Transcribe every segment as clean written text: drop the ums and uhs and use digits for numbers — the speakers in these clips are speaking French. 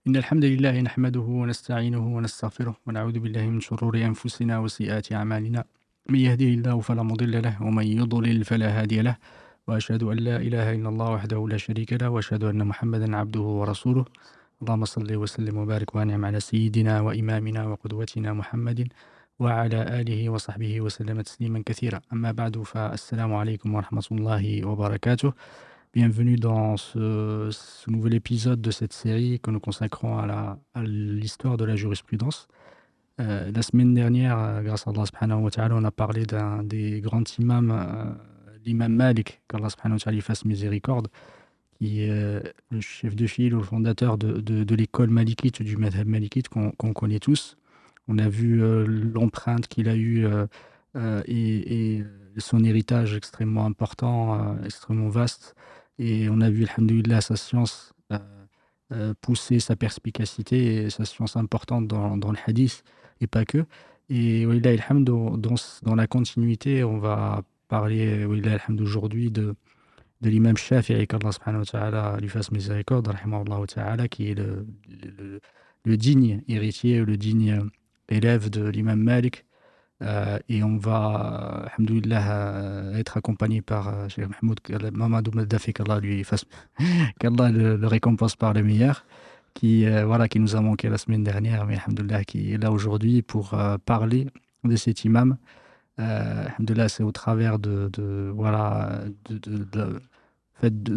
إن الحمد لله نحمده ونستعينه ونستغفره ونعوذ بالله من شرور أنفسنا وسيئات أعمالنا من يهده الله فلا مضل له ومن يضلل فلا هادي له وأشهد أن لا إله إلا الله وحده لا شريك له وأشهد أن محمدا عبده ورسوله اللهم صل وسلم وبارك وأنعم على سيدنا وإمامنا وقدوتنا محمد وعلى آله وصحبه وسلم تسليما كثيرا أما بعد فالسلام عليكم ورحمة الله وبركاته. Bienvenue dans ce nouvel épisode de cette série que nous consacrons à l'histoire de la jurisprudence. La semaine dernière, grâce à Allah subhanahu wa ta'ala, on a parlé d'un des grands imams, l'imam Malik, qu'Allah subhanahu wa ta'ala lui fasse miséricorde, qui est le chef de file ou le fondateur de l'école malikite, du madhab malikite qu'on connaît tous. On a vu l'empreinte qu'il a eue et son héritage extrêmement important, extrêmement vaste. Et on a vu, alhamdoulilah, sa science pousser sa perspicacité et sa science importante dans le hadith, et pas que. Et walillah alhamd, dans la continuité, on va parler walillah alhamd, aujourd'hui de l'imam Shafi'i, qu'Allah subhanahu wa ta'ala lui fasse miséricorde, rahimahullah ta'ala, qui est le digne héritier, le digne élève de l'imam Malik. Et on va, alhamdoulilah, être accompagné par Cheikh Mamadou Maddafi, qu'Allah lui fasse, qu'Allah le récompense par le meilleur, qui nous a manqué la semaine dernière, mais alhamdoulilah, qui est là aujourd'hui pour parler de cet imam. Alhamdoulilah, c'est au travers de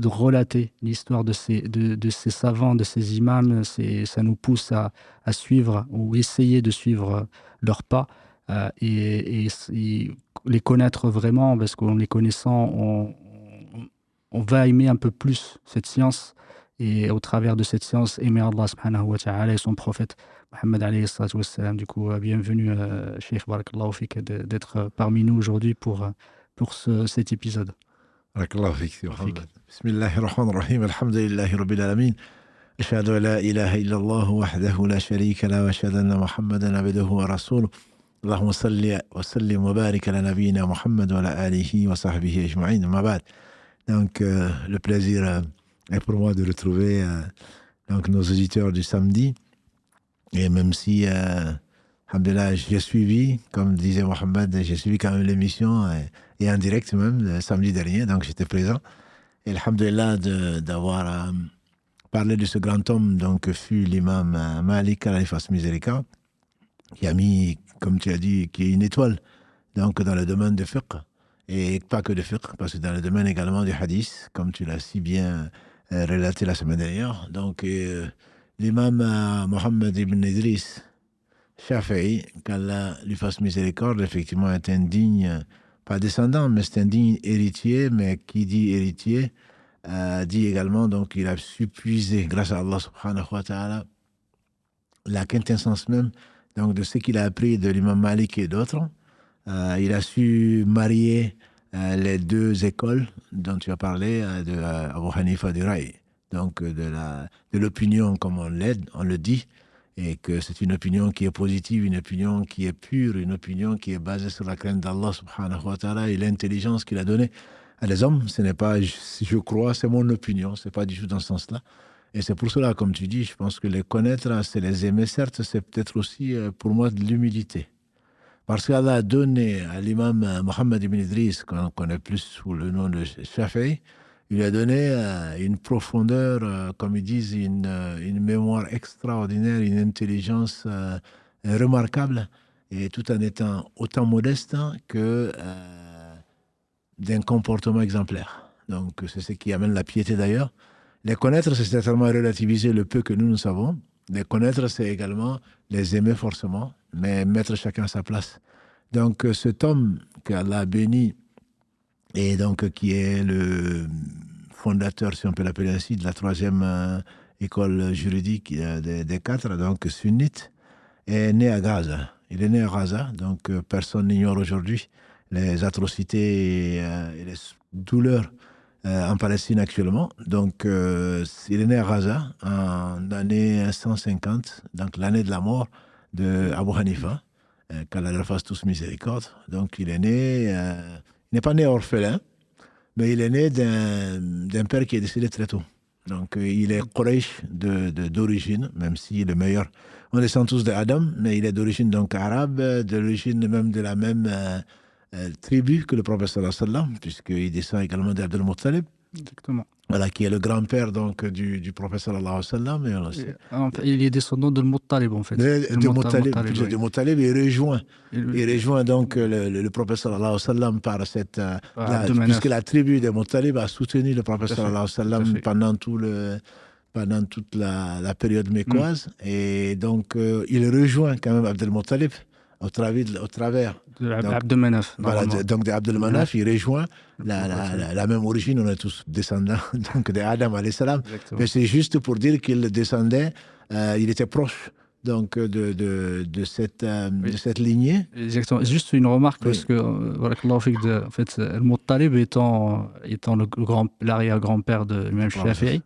relater l'histoire de ces savants, de ces imams, ça nous pousse à suivre ou essayer de suivre leurs pas. Et les connaître vraiment, parce qu'en les connaissant, on va aimer un peu plus cette science, et au travers de cette science, aimer Allah subhanahu wa ta'ala et son prophète Mohammed alayhi salatu wassalam. Du coup, bienvenue, Cheikh, barakallahu fik, d'être parmi nous aujourd'hui pour cet épisode. barakallahu fik, Mohammed. Bismillahir rahmanir rahim, alhamdulillahi rabbil alamin. أشهد أن لا إله إلا الله وحده لا شريك له وأشهد أن محمدا عبده ورسوله اللهم صل وسلم وبارك على نبينا محمد وعلى آله وصحبه أجمعين أما بعد. Donc le plaisir est pour moi de retrouver donc nos auditeurs du samedi, et même si alhamdoulilah, j'ai suivi, comme disait Mohamed, j'ai suivi quand même l'émission et en direct même le samedi dernier, donc j'étais présent, et alhamdoulilah d'avoir parlé de ce grand homme donc fut l'imam Malik, Allah lui fasse miséricorde, qui a mis, comme tu as dit, qui est une étoile donc dans le domaine de fiqh, et pas que de fiqh, parce que dans le domaine également du hadith, comme tu l'as si bien relaté la semaine dernière. Donc l'imam Mohammed ibn Idris Shafi'i, qu'Allah lui fasse miséricorde, effectivement est un digne, pas descendant, mais c'est un digne héritier, mais qui dit héritier dit également, donc il a su puiser, grâce à Allah subhanahu wa ta'ala, la quintessence même donc de ce qu'il a appris de l'imam Malik et d'autres. Il a su marier les deux écoles dont tu as parlé, de Abu Hanifa du Raï, donc de l'opinion comme on le dit, et que c'est une opinion qui est positive, une opinion qui est pure, une opinion qui est basée sur la crainte d'Allah subhanahu wa ta'ala et l'intelligence qu'il a donnée à les hommes. Ce n'est pas, je crois, c'est mon opinion, c'est pas du tout dans ce sens-là. Et c'est pour cela, comme tu dis, je pense que les connaître, c'est les aimer. Certes, c'est peut-être aussi pour moi de l'humilité. Parce qu'Allah a donné à l'imam Mohammed ibn Idris, qu'on connaît plus sous le nom de Shafi'i, il a donné une profondeur, comme ils disent, une mémoire extraordinaire, une intelligence remarquable, et tout en étant autant modeste que d'un comportement exemplaire. Donc c'est ce qui amène la piété d'ailleurs. Les connaître, c'est certainement relativiser le peu que nous savons. Les connaître, c'est également les aimer forcément, mais mettre chacun à sa place. Donc cet homme qu'Allah a béni, et donc qui est le fondateur, si on peut l'appeler ainsi, de la troisième école juridique des quatre, donc sunnite, est né à Gaza. Il est né à Gaza, donc personne n'ignore aujourd'hui les atrocités et les douleurs en Palestine actuellement. Donc il est né à Gaza en l'année 150, donc l'année de la mort de Abu Hanifa, qu'Allah leur fasse tous miséricorde. Donc il est né, il n'est pas né orphelin, mais il est né d'un père qui est décédé très tôt. Donc, il est Quraysh d'origine, même si le meilleur. On descend tous d'Adam, mais il est d'origine donc arabe, d'origine même de la même tribu que le prophète sallallahu alayhi wa sallam, puisqu'il descend également d'Abdel Muttalib. Exactement. Voilà, qui est le grand-père donc du prophète sallallahu alayhi wa sallam. Et on le sait. Il est descendant de Muttalib, en fait. De Muttalib, oui. de Muttalib, il rejoint donc le prophète sallallahu alayhi wa sallam par cette... puisque la tribu de Muttalib a soutenu le prophète sallallahu alayhi wa sallam pendant toute la période mécoise. Et donc, il rejoint quand même Abdel Muttalib au travers de Abdel Manaf. Voilà, donc d'Abdel Manaf, il rejoint la même origine, on est tous descendants donc d'Adam alayhi salam. Mais c'est juste pour dire qu'il descendait, il était proche donc de cette lignée. Exactement. Juste une remarque, parce que en fait, Al-Muttalib étant l'arrière-grand-père de l'imam Shafi'i.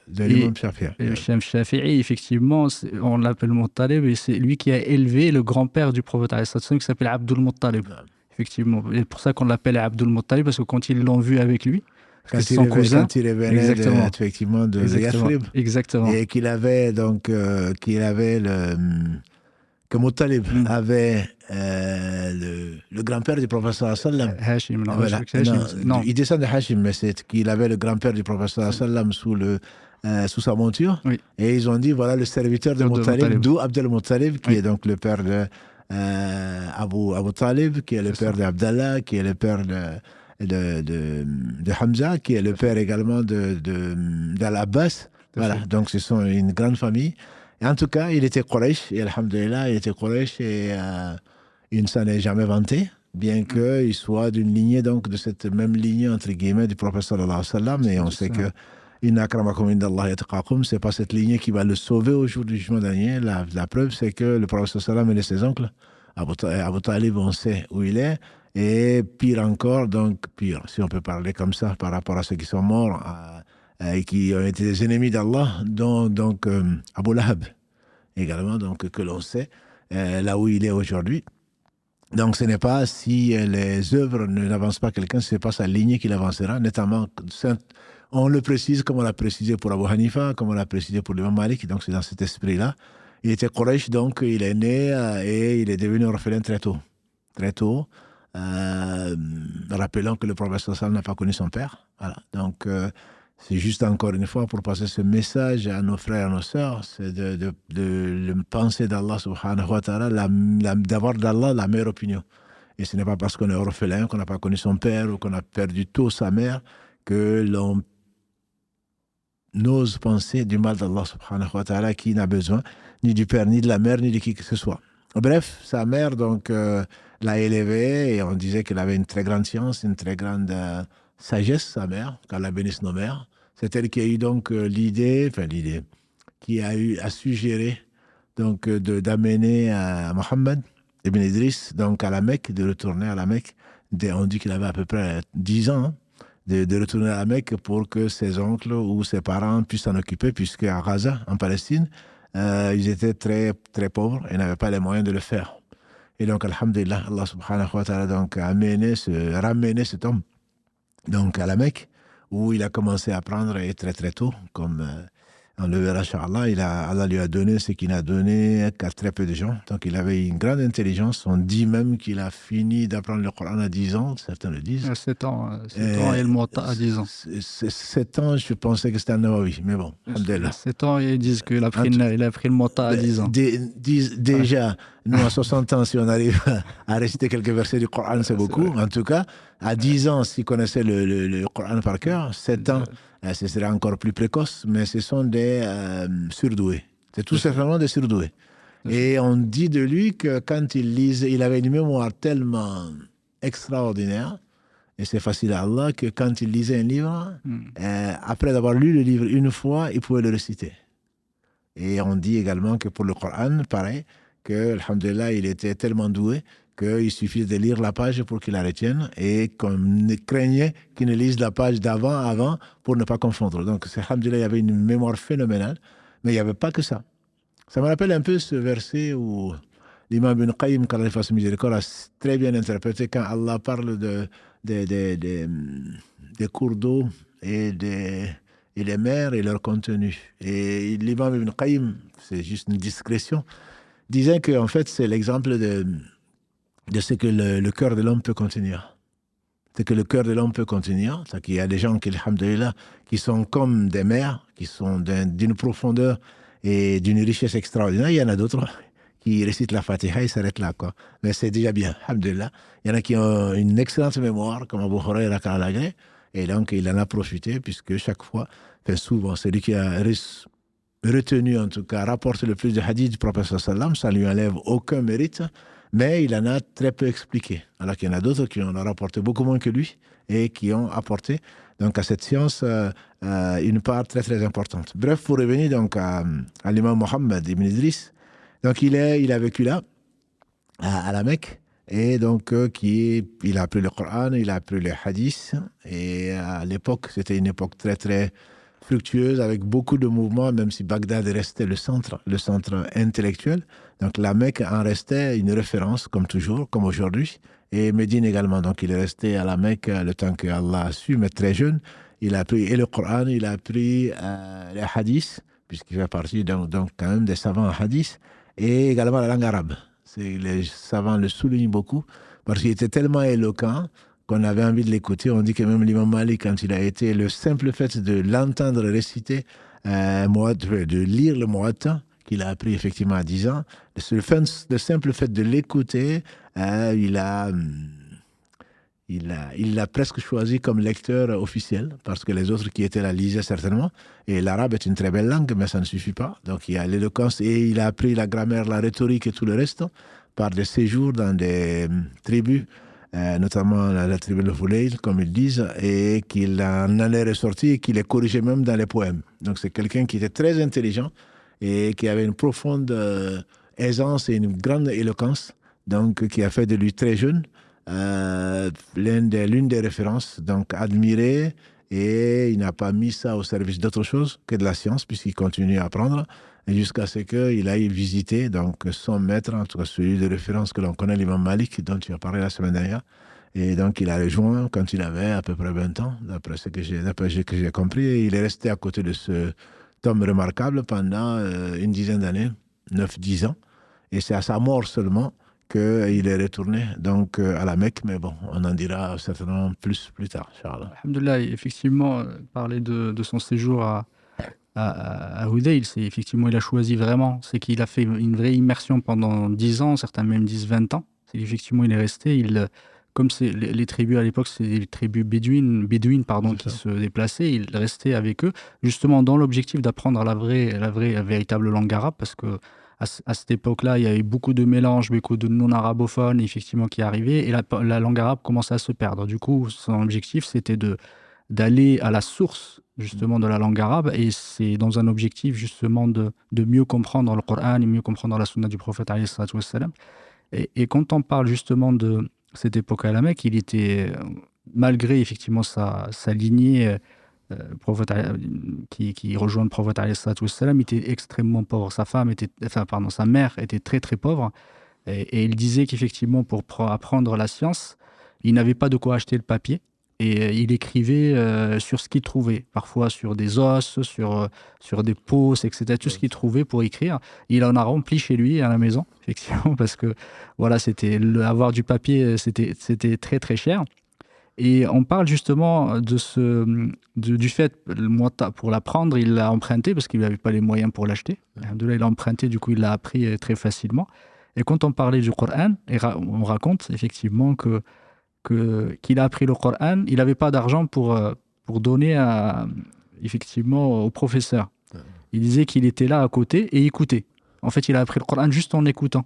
De l'imam Shafi'i. L'imam Shafi'i, effectivement, on l'appelle Muttalib, et c'est lui qui a élevé le grand-père du prophète qui s'appelle Abdul Muttalib. Effectivement. Et c'est pour ça qu'on l'appelle Abdul Muttalib, parce que quand ils l'ont vu avec lui, quand il revenait effectivement de Yathrib. Exactement. Et qu'il avait donc que Muttalib avait le grand-père du professeur sallam. Hashim, non, voilà. Non, il descend de Hashim, mais c'est qu'il avait le grand-père du professeur sallam sous sa monture. Oui. Et ils ont dit, voilà le serviteur de Muttalib, d'où Abdel Muttalib, qui est donc le père de Abu Talib, qui est le père d'Abdallah, qui est le père de Hamza, qui est le père également d'Al-Abbas. Voilà, donc ce sont une grande famille. Et en tout cas, il était Quraysh, et alhamdulillah, il était Quraysh, et il ne s'en est jamais vanté, bien qu'il soit d'une lignée, donc de cette même lignée, entre guillemets, du prophète sallallahu alayhi wa sallam, et on sait que Inna akramakum indallahi atqakum, c'est pas cette lignée qui va le sauver au jour du jugement dernier. La preuve, c'est que le prophète sallallahu alayhi wa sallam et ses oncles, Abu Talib, on sait où il est, et pire encore, donc pire, si on peut parler comme ça, par rapport à ceux qui sont morts, et qui ont été des ennemis d'Allah, dont donc Abu Lahab également, donc que l'on sait là où il est aujourd'hui. Donc ce n'est pas si les œuvres n'avancent pas quelqu'un, ce n'est pas sa lignée qui l'avancera, notamment on le précise comme on l'a précisé pour Abu Hanifa, comme on l'a précisé pour l'imam Malik, donc c'est dans cet esprit-là. Il était Quraysh, donc il est né et il est devenu orphelin très tôt. Très tôt, rappelant que le prophète sallallahu n'a pas connu son père. Voilà. Donc c'est juste encore une fois pour passer ce message à nos frères et à nos sœurs, c'est de penser d'Allah subhanahu wa ta'ala, d'avoir d'Allah la meilleure opinion. Et ce n'est pas parce qu'on est orphelin, qu'on n'a pas connu son père ou qu'on a perdu tôt sa mère que l'on n'ose penser du mal d'Allah subhanahu wa ta'ala, qui n'a besoin ni du père, ni de la mère, ni de qui que ce soit. Bref, sa mère donc l'a élevé, et on disait qu'elle avait une très grande science, une très grande sagesse, sa mère, qu'Allah bénisse nos mères. C'est elle qui a eu donc l'idée, qui a suggéré donc d'amener Mohammed ibn Idriss donc à la Mecque, de retourner à la Mecque. On dit qu'il avait à peu près 10 ans, de retourner à la Mecque pour que ses oncles ou ses parents puissent s'en occuper, puisque à Gaza, en Palestine, ils étaient très, très pauvres et n'avaient pas les moyens de le faire. Et donc, alhamdulillah, Allah subhanahu wa ta'ala donc, a ramené cet homme donc, à la Mecque, où il a commencé à apprendre et très très tôt, comme on le verra, Inch'Allah, Allah lui a donné ce qu'il n'a donné qu'à très peu de gens. Donc il avait une grande intelligence. On dit même qu'il a fini d'apprendre le Coran à 10 ans, certains le disent. 7 ans et le Muwatta à 10 ans. 7 ans, je pensais que c'était un Nawawi, mais bon, alhamdulillah. 7 ans, ils disent qu'il a pris le Muwatta à 10 ans. Déjà, nous à 60 ans, si on arrive à réciter quelques versets du Coran, c'est beaucoup. En tout cas, à 10 ans, s'il connaissait le Coran par cœur, 7 ans, ce serait encore plus précoce, mais ce sont des surdoués. C'est tout simplement des surdoués. Et on dit de lui que quand il lisait, il avait une mémoire tellement extraordinaire, et c'est facile à Allah, que quand il lisait un livre, après d'avoir lu le livre une fois, il pouvait le réciter. Et on dit également que pour le Coran, pareil, que, alhamdulillah, il était tellement doué qu'il suffit de lire la page pour qu'il la retienne, et qu'on craignait qu'il ne lise la page avant, pour ne pas confondre. Donc, alhamdulillah, il y avait une mémoire phénoménale, mais il n'y avait pas que ça. Ça me rappelle un peu ce verset où l'imam Ibn Qayyim, qu'Allah fasse miséricorde, a très bien interprété quand Allah parle des cours d'eau et et les mers et leur contenu. Et l'imam Ibn Qayyim, c'est juste une discrétion, disait que en fait, c'est l'exemple de ce que le cœur de l'homme peut contenir. C'est que le cœur de l'homme peut contenir. C'est qu'il y a des gens qui, alhamdoulilah, qui sont comme des mers, qui sont d'une profondeur et d'une richesse extraordinaire. Il y en a d'autres qui récitent la Fatiha et s'arrêtent là, quoi. Mais c'est déjà bien, alhamdoulilah. Il y en a qui ont une excellente mémoire, comme Abu Huraira Karalagé, et donc il en a profité, puisque chaque fois, enfin souvent, celui qui a retenu, en tout cas, rapporte le plus de hadiths du prophète sallam, ça ne lui enlève aucun mérite, mais il en a très peu expliqué. Alors qu'il y en a d'autres qui en ont rapporté beaucoup moins que lui et qui ont apporté donc à cette science une part très très importante. Bref, pour revenir donc à l'imam Mohammed ibn Idriss, donc il a vécu là, à la Mecque, et donc il a appris le Coran, il a appris les hadiths, et à l'époque, c'était une époque très très fructueuse, avec beaucoup de mouvements, même si Bagdad restait le centre intellectuel. Donc la Mecque en restait une référence, comme toujours, comme aujourd'hui, et Médine également. Donc il est resté à la Mecque le temps qu'Allah a su, mais très jeune. Il a appris et le Coran, il a appris les hadiths, puisqu'il fait partie donc quand même des savants en hadith, et également la langue arabe. Les savants le soulignent beaucoup, parce qu'il était tellement éloquent qu'on avait envie de l'écouter. On dit que même l'imam Malik, quand il a été, le simple fait de l'entendre réciter, de lire le Muwatta, qu'il a appris effectivement à 10 ans, le simple fait de l'écouter, il l'a presque choisi comme lecteur officiel, parce que les autres qui étaient là lisaient certainement. Et l'arabe est une très belle langue, mais ça ne suffit pas. Donc il y a l'éloquence, et il a appris la grammaire, la rhétorique et tout le reste par des séjours dans des tribus, notamment la tribu de Fouleil, comme ils disent, et qu'il en allait ressortir et qu'il les corrigeait même dans les poèmes. Donc c'est quelqu'un qui était très intelligent et qui avait une profonde aisance et une grande éloquence, donc qui a fait de lui très jeune l'une des références, donc admiré, et il n'a pas mis ça au service d'autre chose que de la science, puisqu'il continue à apprendre, et jusqu'à ce qu'il aille visiter donc son maître, en tout cas celui de référence que l'on connaît, l'imam Malik, dont tu as parlé la semaine dernière. Et donc il a rejoint quand il avait à peu près 20 ans, d'après ce que j'ai compris, et il est resté à côté de ce homme remarquable pendant une dizaine d'années, 9-10 ans, et c'est à sa mort seulement qu'il est retourné donc à la Mecque, mais bon, on en dira certainement plus tard, Inch'Allah. Alhamdoulilah, effectivement, parler de son séjour à Hudayl, c'est effectivement, il a choisi vraiment, c'est qu'il a fait une vraie immersion pendant 10 ans, certains même 10-20 ans. C'est effectivement, il est resté, comme les tribus à l'époque, c'est des tribus bédouines qui se déplaçaient, il restait avec eux, justement dans l'objectif d'apprendre la véritable langue arabe, parce que à cette époque-là, il y avait beaucoup de mélanges, beaucoup de non-arabophones, effectivement, qui arrivaient, et la langue arabe commençait à se perdre. Du coup, son objectif, c'était d'aller à la source, justement, de la langue arabe, et c'est dans un objectif, justement, de mieux comprendre le Coran et mieux comprendre la sunna du prophète, alayhi salatu wassalam. Et quand on parle, justement, de cette époque à la Mecque, il était, malgré, effectivement, sa lignée, prophète, qui rejoint le prophète alayhi salatu wassalam, il était extrêmement pauvre. Sa mère était très très pauvre, et il disait qu'effectivement pour apprendre la science, il n'avait pas de quoi acheter le papier, et il écrivait sur ce qu'il trouvait, parfois sur des os, sur des peaux, etc. Tout ce qu'il trouvait pour écrire, il en a rempli chez lui à la maison, effectivement, parce que voilà, avoir du papier, c'était très très cher. Et on parle justement du fait, pour l'apprendre, il l'a emprunté parce qu'il n'avait pas les moyens pour l'acheter. Alhamdoulilah, il l'a emprunté, du coup il l'a appris très facilement. Et quand on parlait du Coran, on raconte effectivement qu'il a appris le Coran, il n'avait pas d'argent pour donner effectivement au professeur. Il disait qu'il était là à côté et écoutait. En fait, il a appris le Coran juste en écoutant.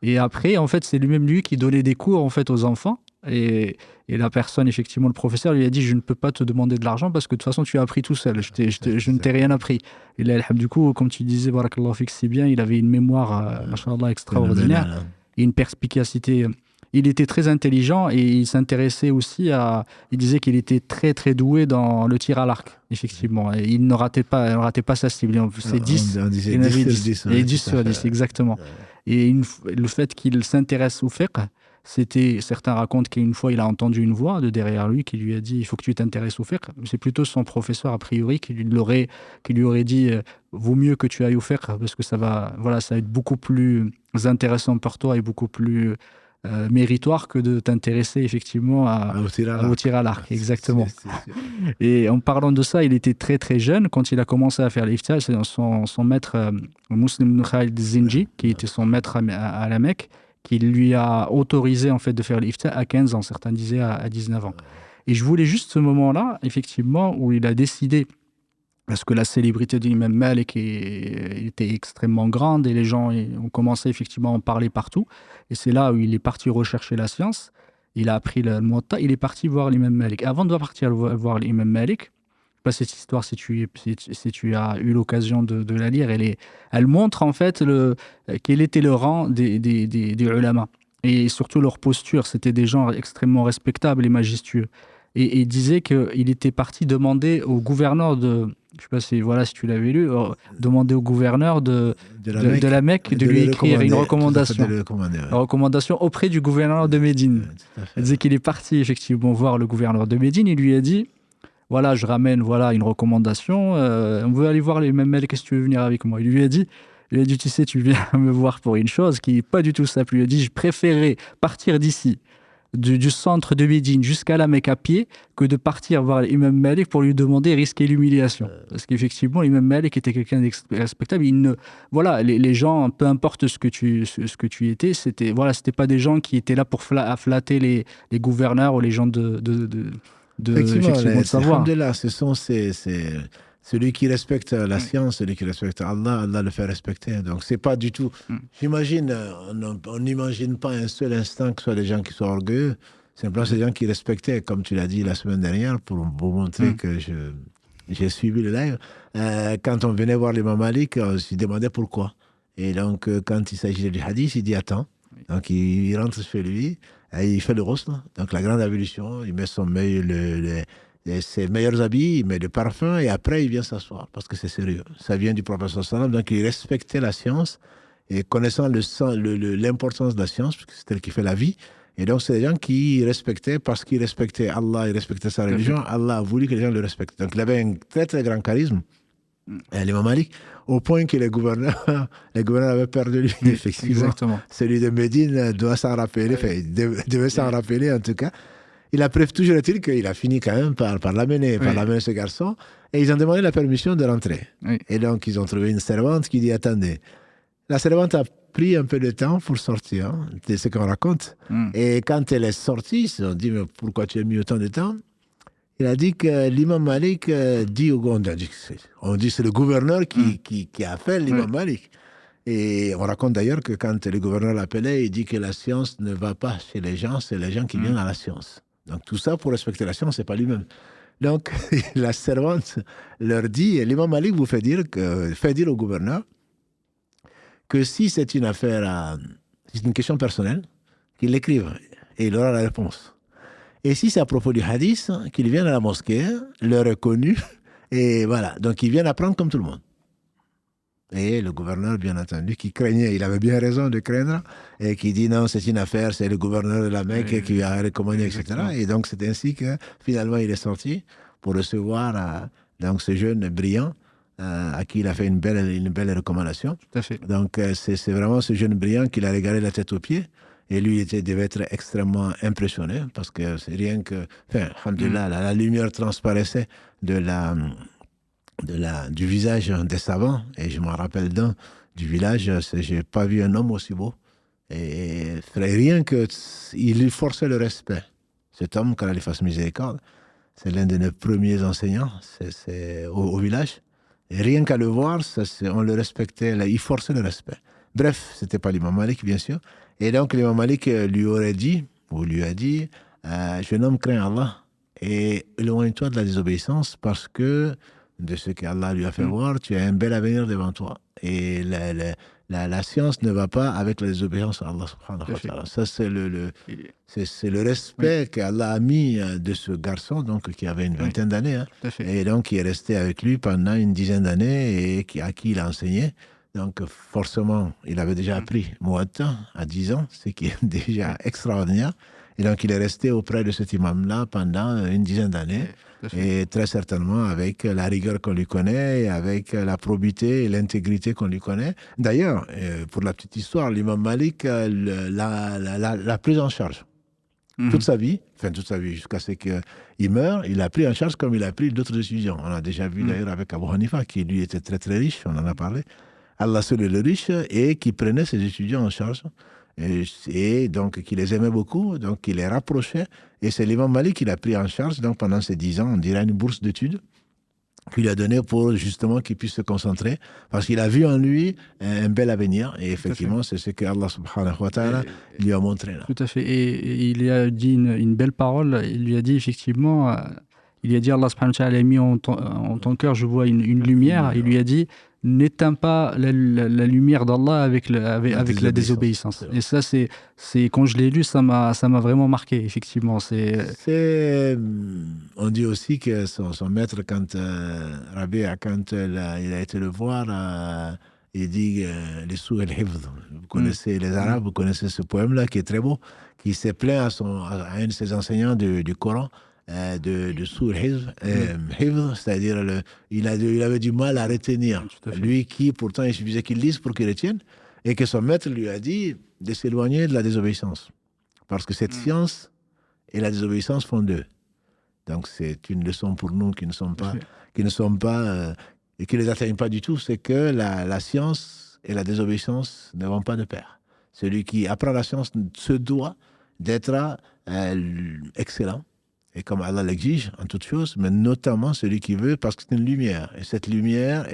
Et après, en fait, c'est lui qui donnait des cours en fait aux enfants. Et la personne, effectivement, le professeur lui a dit: je ne peux pas te demander de l'argent parce que de toute façon tu as appris tout seul, je ne t'ai rien appris. Et là, du coup, comme tu disais, barakallahu fik, c'est bien, il avait une mémoire machallah extraordinaire et une perspicacité. Il était très intelligent et il s'intéressait aussi il disait qu'il était très très doué dans le tir à l'arc, effectivement, et il ne ratait pas sa cible. C'est 10, il avait 10 sur 10, exactement. Et le fait qu'il s'intéresse au fiqh, certains racontent qu'une fois, il a entendu une voix de derrière lui qui lui a dit « il faut que tu t'intéresses au fiqh ». C'est plutôt son professeur, a priori, qui lui aurait dit vaut mieux que tu ailles au fiqh parce que ça va être beaucoup plus intéressant pour toi et beaucoup plus méritoire que de t'intéresser effectivement au tir à l'arc. Exactement. Et en parlant de ça, il était très très jeune quand il a commencé à faire l'ifta. C'est son maître, Muslim ibn Khalid Zinji, qui était son maître à la Mecque, qui lui a autorisé en fait de faire l'ifta à 15 ans, certains disaient à 19 ans. Et je voulais juste ce moment-là, effectivement, où il a décidé, parce que la célébrité de l'imam Malik était extrêmement grande et les gens ont commencé effectivement à en parler partout. Et c'est là où il est parti rechercher la science. Il a appris le Muwatta, il est parti voir l'imam Malik. Avant de partir voir l'imam Malik, je sais pas cette histoire, si tu as eu l'occasion de la lire, elle montre en fait quel était le rang des ulama. Et surtout leur posture. C'était des gens extrêmement respectables et majestueux. Et il disait qu'il était parti demander au gouverneur je ne sais pas si tu l'avais lu, demander au gouverneur de la Mecque de lui écrire une recommandation. Une recommandation auprès du gouverneur de Médine. Il disait qu'il est parti effectivement voir le gouverneur de Médine. Il lui a dit voilà, je ramène une recommandation. On veut aller voir les mêmes mails. Qu'est-ce que tu veux venir avec moi? Il lui a dit tu sais, tu viens me voir pour une chose qui n'est pas du tout simple. Il lui a dit je préférais partir d'ici, du centre de Médine jusqu'à la Mecque à pied, que de partir voir l'imam Malik pour lui demander et risquer l'humiliation. Parce qu'effectivement, l'imam Malik était quelqu'un de respectable. Les gens, peu importe ce que tu étais, c'était pas des gens qui étaient là pour flatter les gouverneurs ou les gens de savoir. Celui qui respecte la science, celui qui respecte Allah, Allah le fait respecter. Donc, c'est pas du tout... J'imagine, on n'imagine pas un seul instant que ce soit des gens qui soient orgueilleux. Simplement, c'est des gens qui respectaient, comme tu l'as dit la semaine dernière, pour vous montrer que j'ai suivi le live. Quand on venait voir l'imam Malik, on se demandait pourquoi. Et donc, quand il s'agit du hadith, il dit attends. Donc, il rentre chez lui, et il fait le ghusl, donc la grande ablution, il met ses meilleurs habits, il met le parfum et après il vient s'asseoir parce que c'est sérieux. Ça vient du prophète sallam, donc il respectait la science et connaissant l'importance de la science, parce que c'est elle qui fait la vie. Et donc c'est des gens qui respectaient parce qu'ils respectaient Allah, ils respectaient sa religion. Allah a voulu que les gens le respectent. Donc il avait un très très grand charisme, l'imam Malik, au point que les gouverneurs avaient peur de lui. Effectivement, exactement. Celui de Médine doit s'en rappeler, devait s'en rappeler en tout cas. Toujours est-il qu'il a fini quand même par l'amener, ce garçon, et ils ont demandé la permission de rentrer. Oui. Et donc, ils ont trouvé une servante qui dit, attendez. La servante a pris un peu de temps pour sortir, c'est ce qu'on raconte. Et quand elle est sortie, ils se sont dit, mais pourquoi tu as mis autant de temps? Il a dit que l'imam Malik dit au gars, on dit c'est le gouverneur qui appelle l'imam Malik. Et on raconte d'ailleurs que quand le gouverneur l'appelait, il dit que la science ne va pas chez les gens, c'est les gens qui viennent à la science. Donc tout ça pour respecter la science, c'est pas lui-même. Donc la servante leur dit, et l'imam Malik vous fait dire au gouverneur que si c'est une affaire, c'est une question personnelle, qu'il l'écrive et il aura la réponse. Et si c'est à propos du hadith, qu'il vienne à la mosquée, le reconnu, et voilà. Donc il vient apprendre comme tout le monde. Et le gouverneur, bien entendu, qui craignait, il avait bien raison de craindre, et qui dit non, c'est une affaire, c'est le gouverneur de la Mecque qui a recommandé, etc. Et donc c'est ainsi que finalement il est sorti pour recevoir donc, ce jeune brillant à qui il a fait une belle recommandation. Tout à fait. Donc c'est vraiment ce jeune brillant qui l'a régalé la tête aux pieds. Et lui devait être extrêmement impressionné parce que c'est rien que, alhamdoulilah, la lumière transparaissait du visage des savants, et je me rappelle du village, j'ai pas vu un homme aussi beau, et rien que il forçait le respect. Cet homme, qu'Allah lui fasse miséricorde, c'est l'un de nos premiers enseignants au village, et rien qu'à le voir, on le respectait, là, il forçait le respect. Bref, c'était pas l'imam Malik, bien sûr, et donc l'imam Malik lui a dit jeune homme, crains Allah et éloigne-toi de la désobéissance, parce que de ce qu'Allah lui a fait voir, tu as un bel avenir devant toi. Et la science ne va pas avec la désobéissance à Allah subhanahu wa ta'ala. Ça, c'est le respect qu'Allah a mis de ce garçon, donc, qui avait une vingtaine d'années, et donc qui est resté avec lui pendant une dizaine d'années et à qui il a enseigné. Donc, forcément, il avait déjà appris Muwatta à 10 ans, ce qui est déjà extraordinaire. Et donc, il est resté auprès de cet imam-là pendant une dizaine d'années. Et très certainement avec la rigueur qu'on lui connaît, et avec la probité et l'intégrité qu'on lui connaît. D'ailleurs, pour la petite histoire, l'imam Malik l'a pris en charge. Toute sa vie, jusqu'à ce qu'il meure, il a pris en charge comme il a pris d'autres étudiants. On a déjà vu d'ailleurs avec Abu Hanifa, qui lui était très très riche, on en a parlé. Allah seul est le riche, et qui prenait ses étudiants en charge. Et donc, qui les aimait beaucoup, donc qui les rapprochait. Et c'est l'imam Malik qui l'a pris en charge, donc pendant ces 10 ans, on dirait une bourse d'études qu'il lui a donné pour justement qu'il puisse se concentrer, parce qu'il a vu en lui un bel avenir. Et effectivement, c'est ce que Allah subhanahu wa ta'ala lui a montré là. Tout à fait. Et il lui a dit une belle parole. Il lui a dit effectivement, il lui a dit, Allah subhanahu wa ta'ala a mis en ton cœur, je vois une lumière. Il lui a dit, n'éteins pas la lumière d'Allah avec la désobéissance. Et ça, c'est quand je l'ai lu, ça m'a vraiment marqué, effectivement. On dit aussi que son maître, quand Rabia, quand il a été le voir, il dit les Sour el-Hifd. Vous connaissez les Arabes, vous connaissez ce poème-là qui est très beau, qui s'est plaint à un de ses enseignants du Coran, de Sour el-Hifd, c'est-à-dire il avait du mal à retenir. Lui qui, pourtant, il suffisait qu'il lise pour qu'il retienne, et que son maître lui a dit de s'éloigner de la désobéissance. Parce que cette science et la désobéissance font deux. Donc c'est une leçon pour nous qui ne sommes pas et qui ne les atteignent pas du tout, c'est que la science et la désobéissance ne vont pas de pair. Celui qui apprend la science se doit d'être excellent, et comme Allah l'exige en toutes choses, mais notamment celui qui veut, parce que c'est une lumière, et cette lumière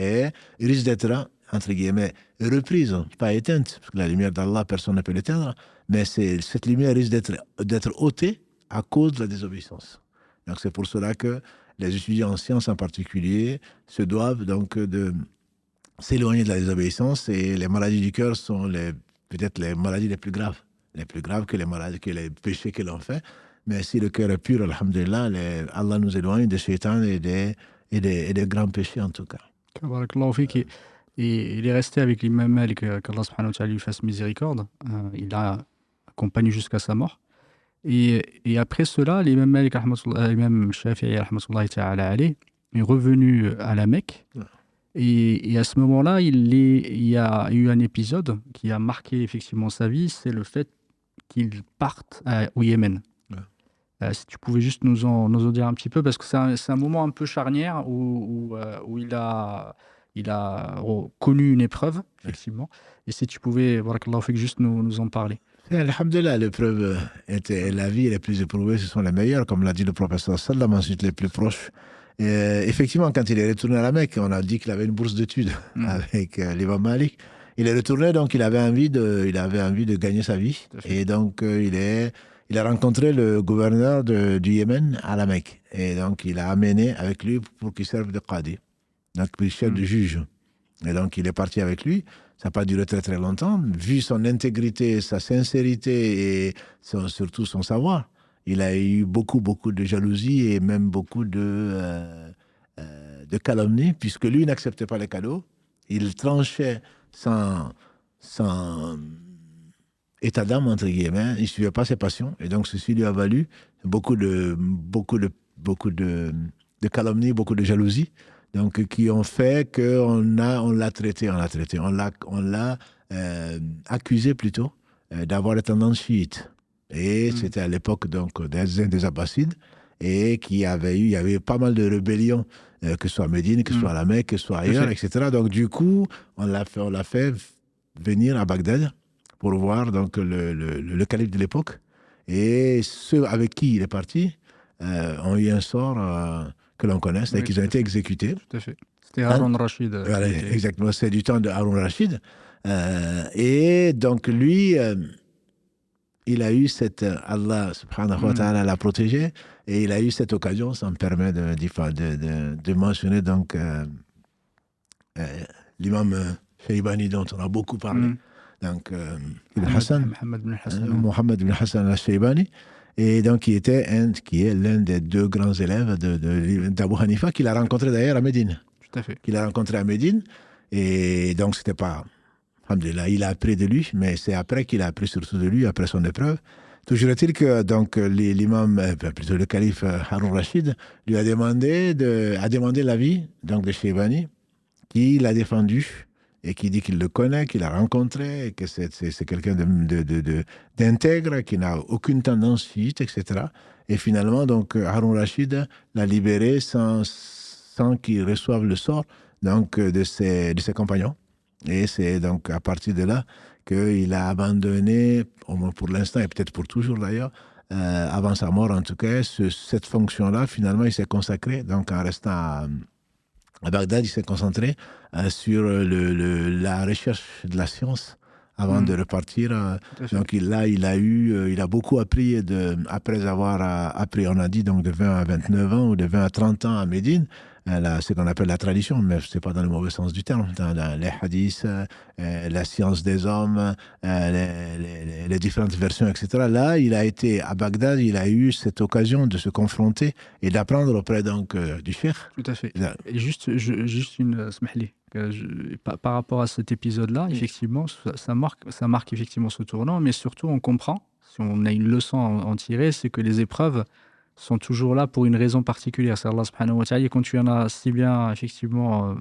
risque d'être, entre guillemets, reprise, pas éteinte, parce que la lumière d'Allah, personne ne peut l'éteindre, mais cette lumière risque d'être ôtée à cause de la désobéissance. Donc c'est pour cela que les étudiants en sciences en particulier se doivent donc de s'éloigner de la désobéissance, et les maladies du cœur sont peut-être les maladies les plus graves que les péchés que l'on fait. Mais si le cœur est pur, alhamdulillah, Allah nous éloigne des shaytans et des grands péchés en tout cas. Et il est resté avec l'imam Malik, qu'Allah subhanahu wa ta'ala lui fasse miséricorde. Il l'a accompagné jusqu'à sa mort. Et après cela, l'imam Malik, l'imam Shafi'i, rahmatullahi ta'ala alayh, est revenu à la Mecque. Et à ce moment-là, il y a eu un épisode qui a marqué effectivement sa vie, c'est le fait qu'il parte au Yémen. Si tu pouvais juste nous en dire un petit peu, parce que c'est un moment un peu charnière où il a connu une épreuve, effectivement. Et si tu pouvais, barakallahu fik, juste nous en parler. Alhamdulillah, l'épreuve était la vie, les plus éprouvées, ce sont les meilleures, comme l'a dit le professeur Sallam, ensuite les plus proches. Effectivement, quand il est retourné à la Mecque, on a dit qu'il avait une bourse d'études avec l'imam Malik. Il est retourné, donc il avait envie de gagner sa vie. Et donc, il a rencontré le gouverneur du Yémen à la Mecque. Et donc, il a amené avec lui pour qu'il serve de qadi, donc chef de juge. Et donc, il est parti avec lui. Ça n'a pas duré très très longtemps. Vu son intégrité, sa sincérité et surtout son savoir, il a eu beaucoup de jalousie et même beaucoup de calomnie, puisque lui n'acceptait pas les cadeaux. Il tranchait sans état d'âme, entre guillemets. Il ne suivait pas ses passions. Et donc, ceci lui a valu beaucoup de calomnie, beaucoup de jalousie. Donc, qui ont fait qu'on l'a traité, on l'a accusé plutôt d'avoir des tendances chiites. Et c'était à l'époque donc des Abbassides, et il y avait pas mal de rébellions, que ce soit à Médine, que ce soit à la Mecque, que ce soit ailleurs, etc. Donc, du coup, on l'a fait venir à Bagdad pour voir donc le calife de l'époque. Et ceux avec qui il est parti ont eu un sort que l'on connaît, c'est qu'ils ont été exécutés. Tout à fait. C'était Haroun Rachid. Voilà, exactement, c'est du temps de Haroun Rachid. Et donc lui, il a eu Allah subhanahu wa ta'ala l'a protégé, et il a eu cette occasion, ça me permet de mentionner donc l'imam Shaybani dont on a beaucoup parlé. Donc, Mohammed ibn Hassan al-Shaybani, et donc qui est l'un des deux grands élèves d'Abu Hanifa, qu'il a rencontré d'ailleurs à Médine. Tout à fait. Qu'il a rencontré à Médine, et donc c'était pas Alhamdulillah, il a appris de lui, mais c'est après qu'il a appris surtout de lui, après son épreuve. Toujours est-il que donc, l'imam, plutôt le calife Harun Rashid, lui a demandé l'avis donc, de Shaybani, qui l'a défendu et qui dit qu'il le connaît, qu'il l'a rencontré, et que c'est quelqu'un d'intègre, qui n'a aucune tendance chiite, etc. Et finalement, donc, Harun Rashid l'a libéré sans qu'il reçoive le sort donc, de ses compagnons. Et c'est donc à partir de là qu'il a abandonné, au moins pour l'instant et peut-être pour toujours d'ailleurs, avant sa mort en tout cas, cette fonction-là, finalement, il s'est consacré, donc en restant à Bagdad, il s'est concentré sur la recherche de la science avant de repartir. Donc il a beaucoup appris après avoir appris, on a dit, donc de 20 à 29 ans ou de 20 à 30 ans à Médine. Ce qu'on appelle la tradition, mais ce n'est pas dans le mauvais sens du terme, dans les hadiths, la science des hommes, les différentes versions, etc. Là, il a été à Bagdad, il a eu cette occasion de se confronter et d'apprendre auprès donc, du cheikh. Tout à fait. Et juste une smahli, par rapport à cet épisode-là, effectivement, ça marque effectivement ce tournant, mais surtout on comprend, si on a une leçon à en tirer, c'est que les épreuves sont toujours là pour une raison particulière. C'est Allah subhanahu wa ta'ala, et quand tu en as si bien effectivement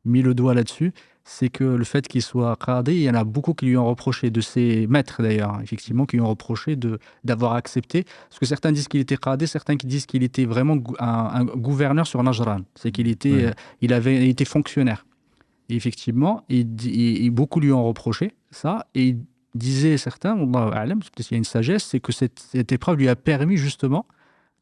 mis le doigt là-dessus, c'est que le fait qu'il soit qadi, il y en a beaucoup qui lui ont reproché, de ses maîtres d'ailleurs, effectivement, qui lui ont reproché d'avoir accepté, parce que certains disent qu'il était qadi, certains qui disent qu'il était vraiment un gouverneur sur Najran, c'est qu'il était, il avait été fonctionnaire. Et effectivement, et beaucoup lui ont reproché ça, et il disait certains, Wallahu a'lam, peut-être qu'il y a une sagesse, c'est que cette épreuve lui a permis justement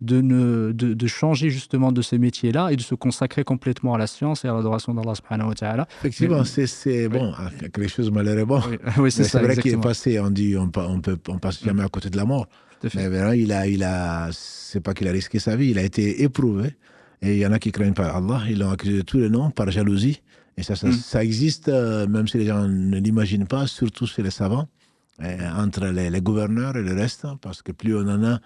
de changer justement de ces métiers-là et de se consacrer complètement à la science et à l'adoration d'Allah subhanahu wa ta'ala. Effectivement, c'est bon, quelque chose malheureusement. Oui, c'est ça, vrai qu'il est exactement. passé, on passe jamais à côté de la mort. Mais vraiment, c'est pas qu'il a risqué sa vie, il a été éprouvé. Et il y en a qui craignent pas Allah, ils l'ont accusé de tous les noms par jalousie. Et ça existe, même si les gens ne l'imaginent pas, surtout chez les savants, entre les gouverneurs et le reste, parce que plus on en a,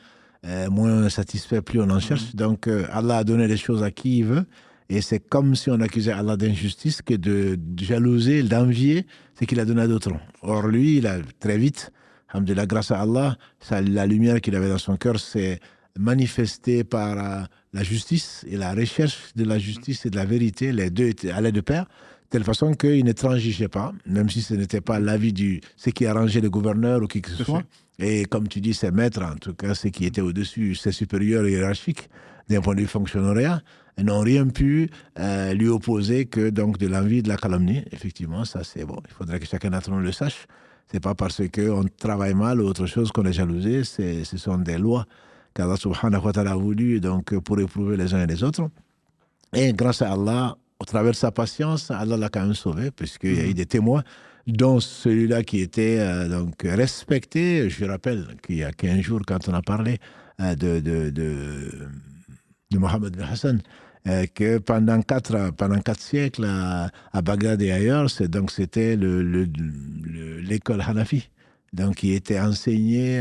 moins on est satisfait, plus on en cherche. Donc Allah a donné les choses à qui il veut. Et c'est comme si on accusait Allah d'injustice que de jalouser, d'envier ce qu'il a donné à d'autres. Or lui, il a très vite, alhamdoulilah, grâce à Allah, la lumière qu'il avait dans son cœur s'est manifestée par la justice et la recherche de la justice et de la vérité. Les deux allaient de pair, de telle façon qu'il ne transigeait pas, même si ce n'était pas l'avis ce qui arrangeait le gouverneur ou qui que ce soit. Et comme tu dis, ses maîtres, en tout cas ceux qui étaient au-dessus, ses supérieurs hiérarchiques, d'un point de vue fonctionnariat, n'ont rien pu lui opposer que donc de l'envie, de la calomnie. Effectivement, ça c'est bon. Il faudrait que chacun d'entre nous le sache. C'est pas parce qu'on travaille mal ou autre chose qu'on est jalousé. Ce sont des lois qu'Allah subhanahu wa ta'ala a voulu donc, pour éprouver les uns et les autres. Et grâce à Allah, au travers de sa patience, Allah l'a quand même sauvé, puisqu'il y a eu des témoins, dont celui-là qui était donc respecté. Je rappelle qu'il y a 15 jours, quand on a parlé de Mohammed bin Hassan, que pendant 4 siècles à Bagdad et ailleurs, c'était l'école Hanafi, donc qui était enseignée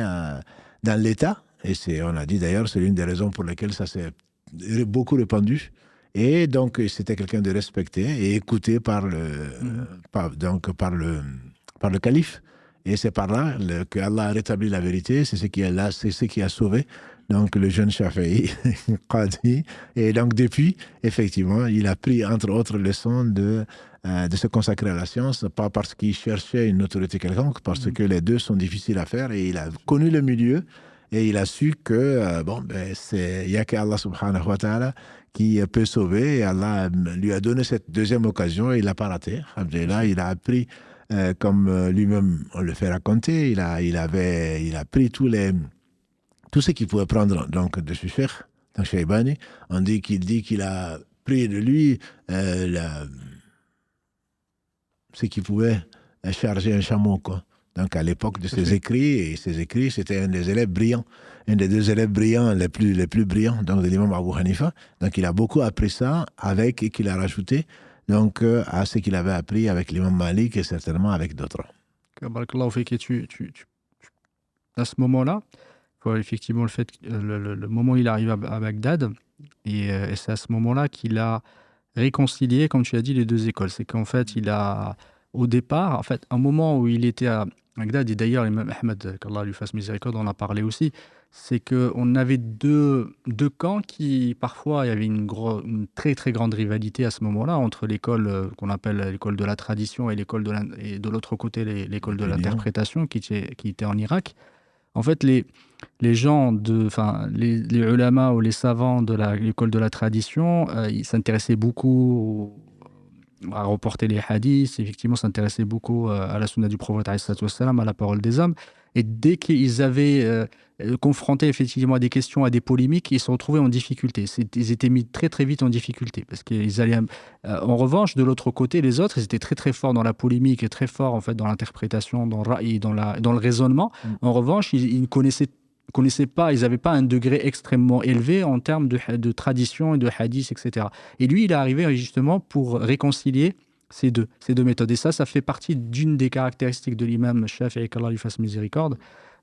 dans l'État. Et on a dit d'ailleurs, c'est l'une des raisons pour lesquelles ça s'est beaucoup répandu. Et donc, c'était quelqu'un de respecté et écouté par le calife. Et c'est par là que Allah a rétabli la vérité. C'est ce qui a sauvé donc le jeune Shafi'i, Qadi. Et donc, depuis, effectivement, il a pris, entre autres leçons, de se consacrer à la science, pas parce qu'il cherchait une autorité quelconque, parce que les deux sont difficiles à faire. Et il a connu le milieu. Et il a su que, il n'y a qu'Allah subhanahu wa ta'ala qui peut sauver. Et Allah lui a donné cette deuxième occasion et il n'a pas raté. Alhamdulillah, il a appris, comme lui-même on le fait raconter, il a pris tout ce qu'il pouvait prendre donc, de ce cheikh, donc Shaybani. On dit qu'il a pris de lui ce qui pouvait charger un chameau, quoi. Donc, à l'époque de ses écrits, c'était un des élèves brillants, un des deux élèves brillants, les plus brillants, donc de l'imam Abu Hanifa. Donc, il a beaucoup appris ça et qu'il a rajouté donc, à ce qu'il avait appris avec l'imam Malik et certainement avec d'autres. Barakallahu fik. À ce moment-là, effectivement, le moment où il arrive à Bagdad, et c'est à ce moment-là qu'il a réconcilié, comme tu as dit, les deux écoles. C'est qu'en fait, il a au départ, en fait, un moment où il était à Bagdad, et d'ailleurs, l'imam Ahmed, qu'Allah lui fasse miséricorde, en a parlé aussi, c'est qu'on avait deux camps qui, parfois, il y avait une très très grande rivalité à ce moment-là entre l'école qu'on appelle l'école de la tradition et et de l'autre côté l'école de Opinion. l'interprétation qui était en Irak. En fait, les gens enfin, les ulama ou les savants de l'école de la tradition, ils s'intéressaient beaucoup à reporter les hadiths, effectivement, s'intéressaient beaucoup à la sunna du prophète, alayhi salatu wassalam, à la parole des hommes. Et dès qu'ils avaient confronté effectivement à des questions, à des polémiques, ils se retrouvaient en difficulté. Ils étaient mis très très vite en difficulté parce qu'ils allaient. En revanche, de l'autre côté, les autres, ils étaient très très forts dans la polémique et très forts en fait dans l'interprétation, dans le ra'i, dans le raisonnement. En revanche, ils ne connaissaient pas, ils n'avaient pas un degré extrêmement élevé en termes de tradition et de hadith, etc. Et lui, il est arrivé justement pour réconcilier ces deux méthodes. Et ça fait partie d'une des caractéristiques de l'imam Shafi'i, qu'Allah lui fasse miséricorde.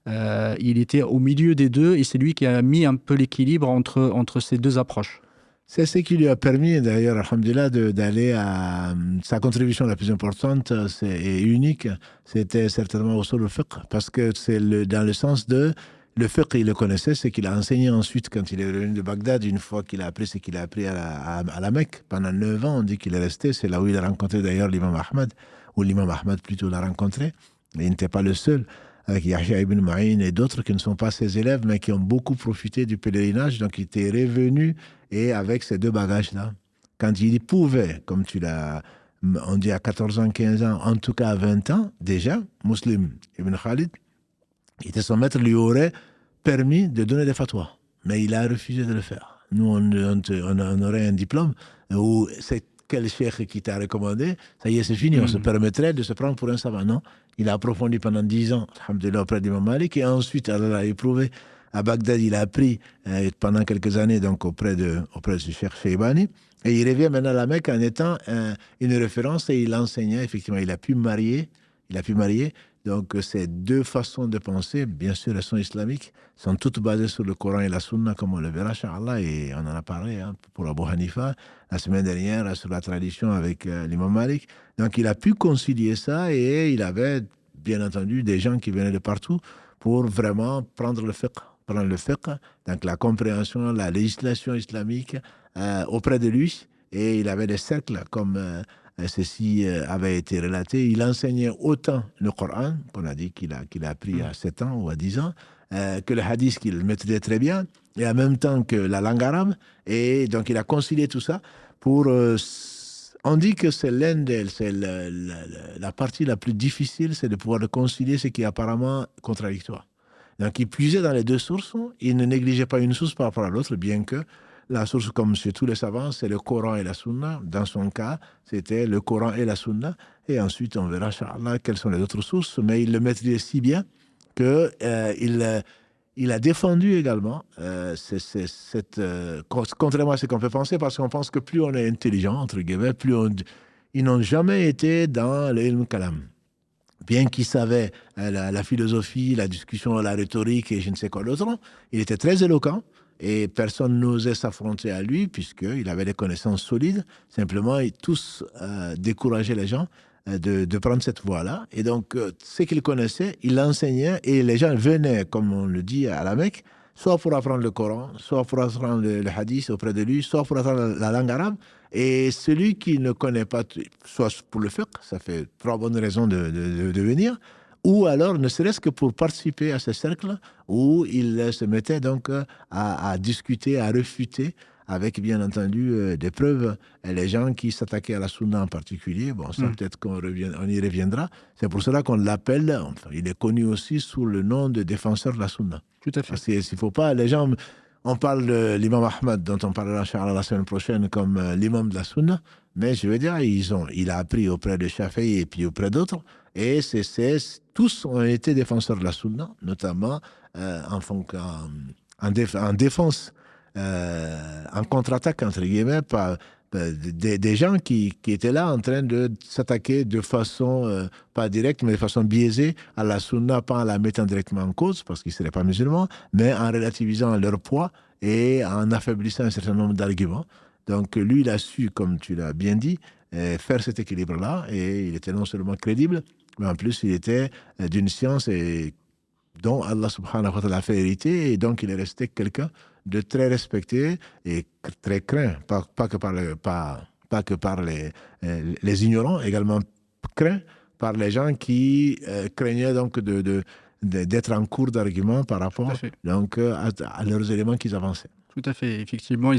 Il était au milieu des deux et c'est lui qui a mis un peu l'équilibre entre ces deux approches. C'est ce qui lui a permis, d'ailleurs, alhamdulillah, d'aller à sa contribution la plus importante et unique, c'était certainement au sol fiqh, parce que c'est dans le sens de le fiqh, il le connaissait, c'est qu'il a enseigné ensuite quand il est revenu de Bagdad, une fois qu'il a appris ce qu'il a appris à la Mecque. Pendant 9 ans, on dit qu'il est resté, c'est là où il a rencontré d'ailleurs l'imam Ahmad, ou l'imam Ahmad plutôt l'a rencontré, et il n'était pas le seul, avec Yahya ibn Ma'in et d'autres qui ne sont pas ses élèves, mais qui ont beaucoup profité du pèlerinage, donc il était revenu et avec ces deux bagages-là, quand il pouvait, comme tu l'as, on dit à 14 ans, 15 ans, en tout cas à 20 ans, déjà, Muslim ibn Khalid, son maître lui aurait permis de donner des fatwas. Mais il a refusé de le faire. Nous, on aurait un diplôme où c'est quel cheikh qui t'a recommandé, ça y est, c'est fini, on se permettrait de se prendre pour un savant. Non, il a approfondi pendant 10 ans, alhamdulillah, auprès d'Imam Malik, et ensuite, Allah l'a éprouvé. À Bagdad, il a appris pendant quelques années donc auprès de ce cheikh Sheibani. Et il revient maintenant à la Mecque en étant une référence et il enseignait, effectivement, il a pu marier. Donc, ces deux façons de penser, bien sûr, elles sont islamiques, sont toutes basées sur le Coran et la Sunna, comme on le verra, Inch'Allah, et on en a parlé pour Abu Hanifa la semaine dernière sur la tradition avec l'imam Malik. Donc, il a pu concilier ça et il avait, bien entendu, des gens qui venaient de partout pour vraiment prendre le fiqh, donc la compréhension, la législation islamique auprès de lui. Et il avait des cercles comme ceci avait été relaté. Il enseignait autant le Coran, qu'on a dit qu'il a appris à 7 ans ou à 10 ans, que le hadith qu'il maîtrisait très bien, et en même temps que la langue arabe. Et donc il a concilié tout ça pour... on dit que c'est la partie la plus difficile, c'est de pouvoir concilier ce qui est apparemment contradictoire. Donc, il puisait dans les deux sources, il ne négligeait pas une source par rapport à l'autre, bien que la source, comme chez tous les savants, c'est le Coran et la Sunna. Dans son cas, c'était le Coran et la Sunna. Et ensuite, on verra, Inch'Allah, quelles sont les autres sources. Mais il le maîtrisait si bien qu'il il a défendu également, contrairement à ce qu'on peut penser, parce qu'on pense que plus on est intelligent, entre guillemets, ils n'ont jamais été dans l'ilm kalam. Bien qu'il savait la philosophie, la discussion, la rhétorique et je ne sais quoi d'autre, il était très éloquent et personne n'osait s'affronter à lui puisqu'il avait des connaissances solides. Simplement, tous décourageaient les gens de prendre cette voie-là. Et donc, ce qu'il connaissait, il l'enseignait et les gens venaient, comme on le dit à la Mecque, soit pour apprendre le Coran, soit pour apprendre le hadith auprès de lui, soit pour apprendre la langue arabe. Et celui qui ne connaît pas, soit pour le fiqh, ça fait 3 bonnes raisons de venir, ou alors ne serait-ce que pour participer à ce cercle où il se mettait donc à discuter, à réfuter avec bien entendu des preuves, et les gens qui s'attaquaient à la sunna en particulier. Bon, ça peut-être qu'on y reviendra. C'est pour cela qu'on l'appelle, enfin, il est connu aussi sous le nom de défenseur de la sunna. Tout à fait. Parce qu'il faut pas, les gens, on parle de l'imam Ahmad, dont on parlera Inch'Allah la semaine prochaine, comme l'imam de la sunna, mais je veux dire, il a appris auprès de Shafi'i et puis auprès d'autres, et tous ont été défenseurs de la sunna, notamment en défense, en contre-attaque, entre guillemets, par des gens qui étaient là en train de s'attaquer de façon, pas directe, mais de façon biaisée à la sunna, pas en la mettant directement en cause, parce qu'ils ne seraient pas musulmans, mais en relativisant leur poids et en affaiblissant un certain nombre d'arguments. Donc lui, il a su, comme tu l'as bien dit, faire cet équilibre-là. Et il était non seulement crédible, mais en plus, il était d'une science dont Allah subhanahu wa ta'ala a fait hériter. Et donc, il est resté quelqu'un de très respecté et très craint, pas que par les ignorants, également craint par les gens qui craignaient donc d'être en cours d'argument par rapport donc, à leurs éléments qu'ils avançaient. Tout à fait. Effectivement,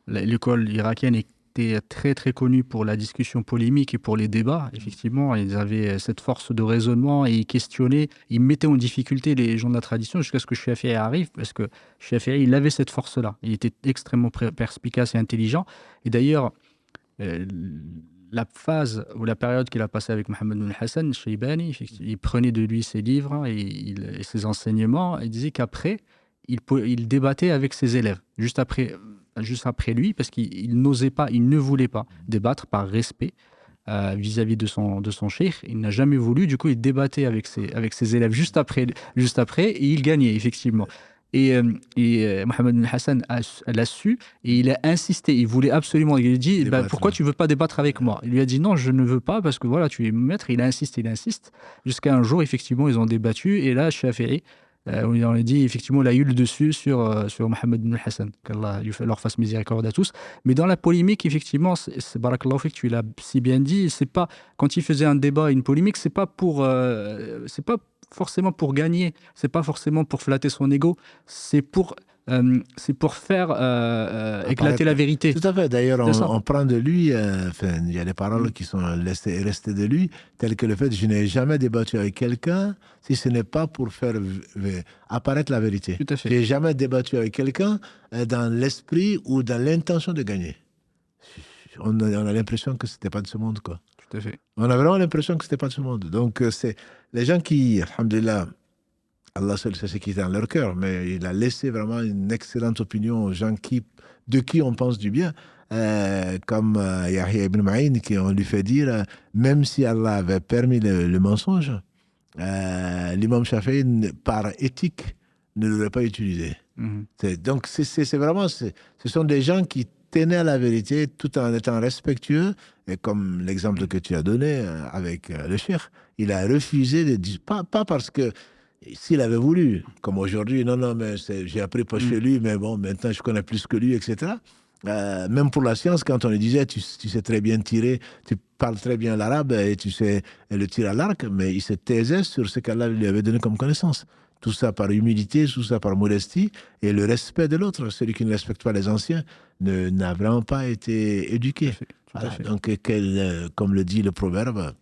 l'école irakienne était très très connue pour la discussion polémique et pour les débats. Effectivement, ils avaient cette force de raisonnement et ils questionnaient, ils mettaient en difficulté les gens de la tradition jusqu'à ce que Shafi'i arrive, parce que Shafi'i, il avait cette force-là. Il était extrêmement perspicace et intelligent. Et d'ailleurs, la phase ou la période qu'il a passée avec Mohammed ibn Hassan, Shaybani, il prenait de lui ses livres et ses enseignements. Il disait qu'après, il débattait avec ses élèves, juste après lui, parce qu'il n'osait pas, il ne voulait pas débattre par respect vis-à-vis de son cheikh. Il n'a jamais voulu, du coup, il débattait avec ses élèves juste après, et il gagnait, effectivement. Et Mohammed bin Hassan l'a su et il a insisté. Il voulait absolument. Il a dit pourquoi tu ne veux pas débattre avec moi? Il lui a dit non, je ne veux pas parce que voilà, tu es maître. Il insiste. Jusqu'à un jour, effectivement, ils ont débattu. Et là, Shafi'i, on a dit effectivement, il a eu le dessus sur Mohammed bin Hassan. Qu'Allah leur fasse miséricorde à tous. Mais dans la polémique, effectivement, c'est Barakallahu fik, tu l'as si bien dit. C'est pas quand il faisait un débat, une polémique, c'est pas forcément pour gagner, c'est pas forcément pour flatter son ego, c'est pour faire éclater la vérité. Tout à fait. D'ailleurs, on prend de lui, il y a des paroles qui sont restées de lui, telles que le fait « je n'ai jamais débattu avec quelqu'un si ce n'est pas pour faire apparaître la vérité ». Je n'ai jamais débattu avec quelqu'un dans l'esprit ou dans l'intention de gagner. On a l'impression que ce n'était pas de ce monde, quoi. Tout à fait. On a vraiment l'impression que ce n'était pas de ce monde. Donc, c'est les gens qui, alhamdulillah, Allah seul sait ce qui est dans leur cœur, mais il a laissé vraiment une excellente opinion aux gens de qui on pense du bien, comme Yahya ibn Ma'in, qui on lui fait dire, même si Allah avait permis le mensonge, l'imam Shafi'i, par éthique, ne l'aurait pas utilisé. Donc, c'est vraiment, ce sont des gens qui tenaient à la vérité tout en étant respectueux, et comme l'exemple que tu as donné avec le cheikh, il a refusé de dire, pas parce que s'il avait voulu, comme aujourd'hui, non, mais j'ai appris pas chez lui, mais bon, maintenant je connais plus que lui, etc. Même pour la science, quand on lui disait, tu sais très bien tirer, tu parles très bien l'arabe et tu sais le tir à l'arc, mais il se taisait sur ce qu'Allah lui avait donné comme connaissance. Tout ça par humilité, tout ça par modestie et le respect de l'autre. Celui qui ne respecte pas les anciens n'a vraiment pas été éduqué. Tout à fait. Donc, comme le dit le proverbe,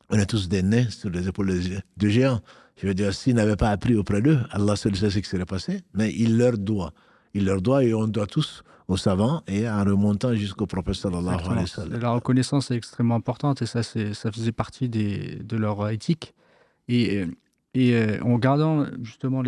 on est tous des nés sur les épaules de géants. Je veux dire, s'ils n'avaient pas appris auprès d'eux, Allah seul sait ce qui serait passé, mais il leur doit. Il leur doit et on doit tous aux savants et en remontant jusqu'au prophète sallallahu alayhi wa sallam. La reconnaissance est extrêmement importante et ça faisait partie de leur éthique. Et en regardant justement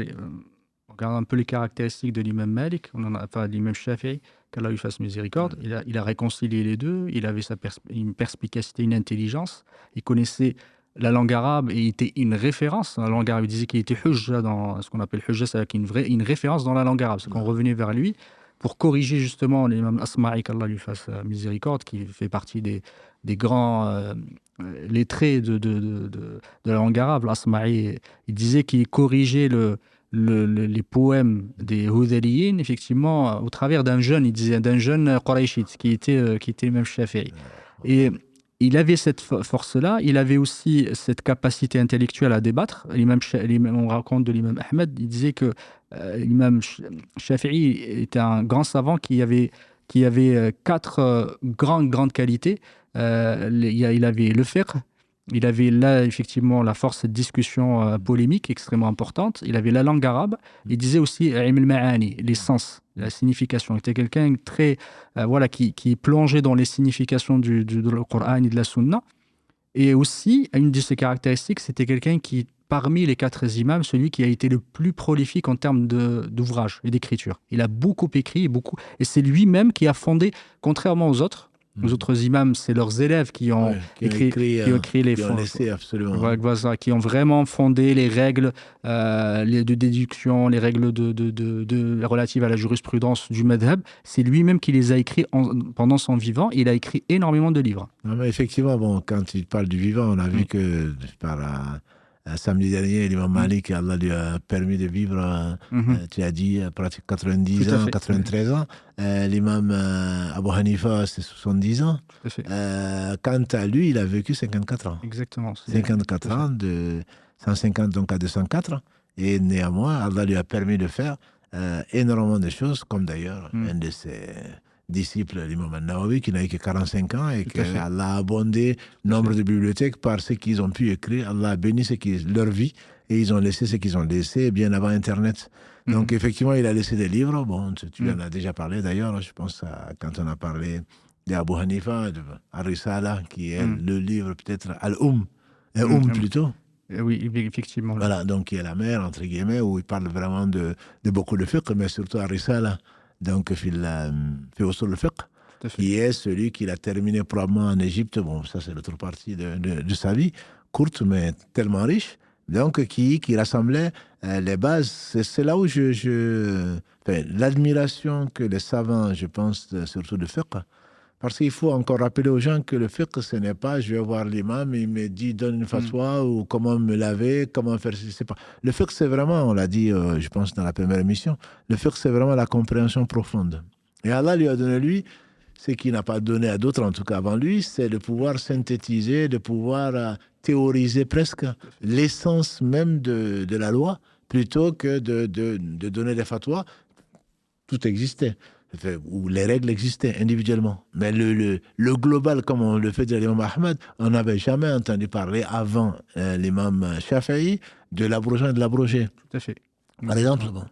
on regarde un peu les caractéristiques de l'imam Malik, l'imam Shafi'i, qu'Allah lui fasse miséricorde, il a réconcilié les deux, il avait une perspicacité, une intelligence, il connaissait la langue arabe et il était une référence dans la langue arabe. Il disait qu'il était hujja dans ce qu'on appelle hujja, c'est-à-dire une référence dans la langue arabe. C'est qu'on revenait vers lui pour corriger justement l'imam Asma'i, qu'Allah lui fasse miséricorde, qui fait partie des grands lettrés de la langue arabe. L'Asma'i, il disait qu'il corrigeait les poèmes des Hudhaliyin, effectivement, au travers d'un jeune Qurayshite, qui était même Shafi'i. Et il avait cette force-là, il avait aussi cette capacité intellectuelle à débattre. On raconte de l'imam Ahmed, il disait que l'imam Shafi'i était un grand savant qui avait 4 grandes qualités. Il avait le fiqh, il avait là effectivement la force de discussion polémique extrêmement importante. Il avait la langue arabe. Il disait aussi ilm al-ma'ani, les sens, la signification. Il était quelqu'un très qui plongeait dans les significations du Coran et de la Sunna. Et aussi, une de ses caractéristiques, c'était quelqu'un qui, parmi les 4 imams, celui qui a été le plus prolifique en termes d'ouvrage et d'écriture. Il a beaucoup écrit, et c'est lui-même qui a fondé, contrairement aux autres, aux autres imams, c'est leurs élèves qui ont écrit les fonds. Voilà, qui ont vraiment fondé les règles de déduction, les règles relatives à la jurisprudence du madhab. C'est lui-même qui les a écrits pendant son vivant. Il a écrit énormément de livres. Non, mais effectivement, bon, quand il parle du vivant, on a vu que samedi dernier, l'imam Malik, Allah lui a permis de vivre, tu as dit, pratiquement 90 ans, 93 ans. L'imam Abu Hanifa, c'est 70 ans. Quant à lui, il a vécu 54 ans. Exactement. 54 ans, de 150 donc à 204. Et néanmoins, Allah lui a permis de faire énormément de choses, comme d'ailleurs un de ses disciple, l'imam al-Nawawi, qui n'a eu que 45 ans et qu'Allah a abondé le nombre de bibliothèques par ce qu'ils ont pu écrire. Allah a béni leur vie et ils ont laissé ce qu'ils ont laissé bien avant Internet. Donc, effectivement, il a laissé des livres. Bon, tu en as déjà parlé d'ailleurs, je pense, quand on a parlé d'Abu Hanifa, de Ar-Risala, qui est le livre peut-être plutôt. Oui, effectivement. Voilà, donc qui est la mère, entre guillemets, où il parle vraiment de beaucoup de fiqh, mais surtout Ar-Risala. Donc, fait Usul al-Fiqh, qui est celui qu'il a terminé probablement en Égypte. Bon, ça, c'est l'autre partie de sa vie, courte, mais tellement riche. Donc, qui rassemblait les bases. C'est là où l'admiration que les savants, je pense, surtout de fiqh, parce qu'il faut encore rappeler aux gens que le fiqh, ce n'est pas je vais voir l'imam, il me dit donne une fatwa ou comment me laver, comment faire ceci. C'est pas. Le fiqh, c'est vraiment, on l'a dit, je pense, dans la première émission, le fiqh, c'est vraiment la compréhension profonde. Et Allah lui a donné, lui, ce qu'il n'a pas donné à d'autres, en tout cas avant lui, c'est de pouvoir synthétiser, de pouvoir théoriser presque l'essence même de la loi, plutôt que de donner des fatwas. Tout existait. Où les règles existaient individuellement. Mais le global, comme on le fait de l'imam Ahmad, on n'avait jamais entendu parler avant l'imam Shafi'i de l'abrogeant et de l'abrogé. Tout à fait. Par exemple, bon,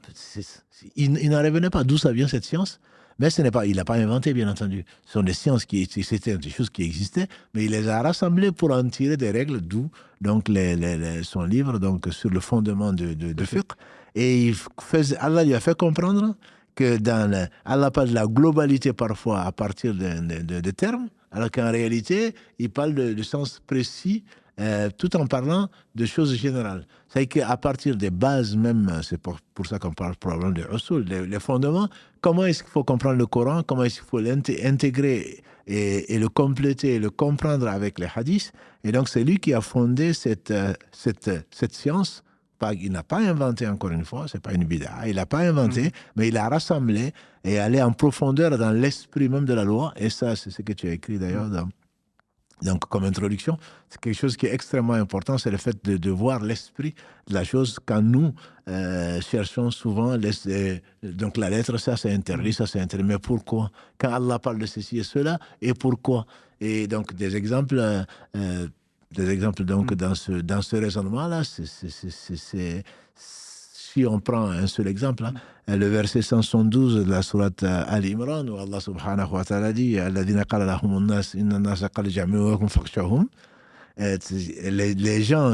il n'en revenait pas d'où ça vient cette science, mais il n'a pas inventé, bien entendu. Ce sont des sciences c'était des choses qui existaient, mais il les a rassemblées pour en tirer des règles, d'où donc son livre donc, sur le fondement de fiqh. Et Allah lui a fait comprendre que Allah parle de la globalité parfois à partir de termes, alors qu'en réalité, il parle de sens précis, tout en parlant de choses générales. C'est qu'à partir des bases même, c'est pour ça qu'on parle probablement de usul, les fondements, comment est-ce qu'il faut comprendre le Coran, comment est-ce qu'il faut l'intégrer et le compléter, et le comprendre avec les hadiths. Et donc, c'est lui qui a fondé cette science. Il n'a pas inventé, encore une fois, c'est pas une bid'a, il n'a pas inventé, mais il a rassemblé et allé en profondeur dans l'esprit même de la loi. Et ça, c'est ce que tu as écrit d'ailleurs donc, comme introduction. C'est quelque chose qui est extrêmement important, c'est le fait de voir l'esprit de la chose quand nous cherchons souvent. Donc la lettre, ça c'est interdit, ça c'est interdit. Mais pourquoi? Quand Allah parle de ceci et cela, et pourquoi? Et donc des exemples donc dans ce raisonnement-là, si on prend un seul exemple, le verset 172 de la sourate Al-Imran, où Allah subhanahu wa ta'ala dit alladhina qala lahumun nas inna an-nasa qad jama'u lakum fakhshawhum, les gens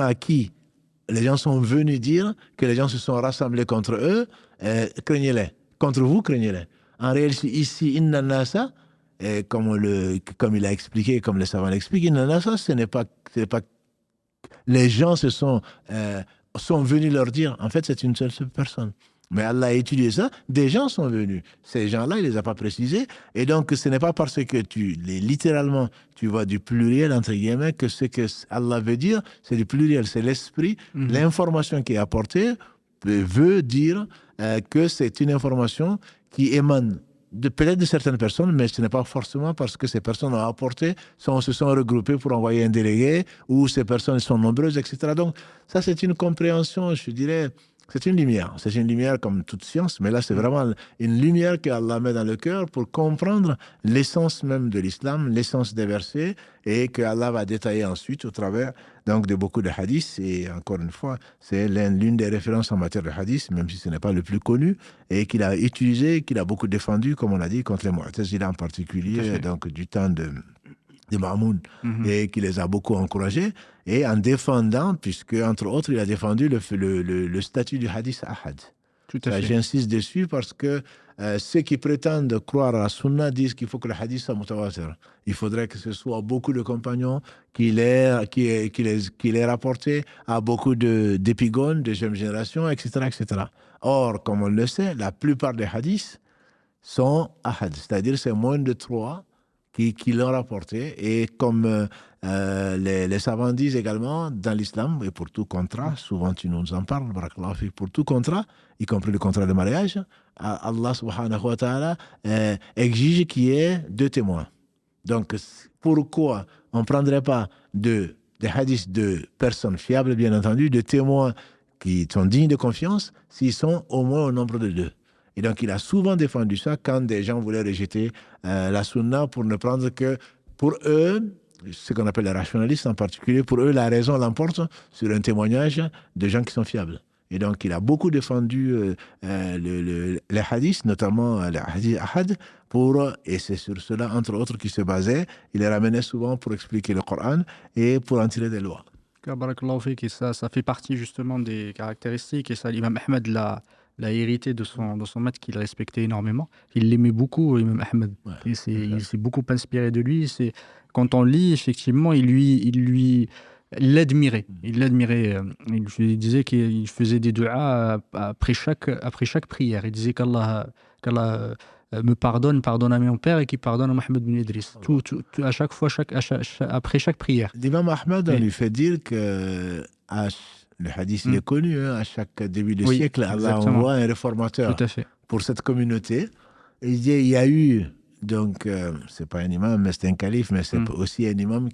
à qui les gens sont venus dire que les gens se sont rassemblés contre eux, craignez-les. Contre vous, craignez-les. En réalité, ici, inna an-nasa, et comme il a expliqué, comme les savants l'expliquent, ce n'est pas les gens sont venus leur dire. En fait, c'est une seule personne. Mais Allah a étudié ça. Des gens sont venus. Ces gens-là, il les a pas précisés. Et donc, ce n'est pas parce que littéralement, tu vois du pluriel, entre guillemets, que ce que Allah veut dire, c'est du pluriel. C'est l'esprit, l'information qui est apportée veut dire que c'est une information qui émane peut-être de certaines personnes, mais ce n'est pas forcément parce que ces personnes ont apporté, se sont regroupées pour envoyer un délégué, ou ces personnes sont nombreuses, etc. Donc, ça, c'est une compréhension, je dirais, c'est une lumière. C'est une lumière comme toute science, mais là, c'est vraiment une lumière qu'Allah met dans le cœur pour comprendre l'essence même de l'islam, l'essence des versets, et que Allah va détailler ensuite au travers donc, de beaucoup de hadiths. Et encore une fois, c'est l'une des références en matière de hadith, même si ce n'est pas le plus connu, et qu'il a utilisé, qu'il a beaucoup défendu, comme on l'a dit, contre les Mu'tazila en particulier, donc du temps de Ma'moun, et qui les a beaucoup encouragés, et en défendant, puisque entre autres, il a défendu le statut du hadith ahad. Tout à fait. J'insiste dessus parce que ceux qui prétendent croire à la sunna disent qu'il faut que le hadith soit mutawatir. Il faudrait que ce soit beaucoup de compagnons qui l'aient rapporté à beaucoup d'épigones, de jeunes générations, etc., etc. Or, comme on le sait, la plupart des hadiths sont ahad, c'est-à-dire c'est moins de 3 qui l'ont rapporté. Et comme les savants disent également dans l'islam, et pour tout contrat, souvent tu nous en parles, barakallahu fik, pour tout contrat, y compris le contrat de mariage, Allah subhanahu wa ta'ala exige qu'il y ait 2 témoins. Donc, pourquoi on ne prendrait pas des hadiths de personnes fiables, bien entendu, de témoins qui sont dignes de confiance, s'ils sont au moins au nombre de 2. Et donc, il a souvent défendu ça quand des gens voulaient rejeter la sunna pour ne prendre que, pour eux, ce qu'on appelle les rationalistes en particulier, pour eux, la raison l'emporte sur un témoignage de gens qui sont fiables. Et donc, il a beaucoup défendu les hadiths, notamment les hadiths ahad, et c'est sur cela, entre autres, qu'il se basait. Il les ramenait souvent pour expliquer le Coran et pour en tirer des lois. Barakallahu fik, et ça fait partie justement des caractéristiques, et ça, l'imam Ahmed l'a hérité de son maître qu'il respectait énormément. Il l'aimait beaucoup, l'imam Ahmed. Ouais, Il s'est beaucoup inspiré de lui. Quand on lit, effectivement, il l'admirait. Il l'admirait. Il disait qu'il faisait des du'as après chaque prière. Il disait qu'Allah me pardonne à mon père et qu'il pardonne à Mohamed bin Idriss. À chaque fois, après chaque prière. L'imam Ahmed, on lui fait dire que le hadith, il est connu, à chaque début de siècle, Allah envoie un réformateur pour cette communauté. Et il dit, il y a eu, donc, c'est pas un imam, mais c'est un calife, mais c'est aussi un imam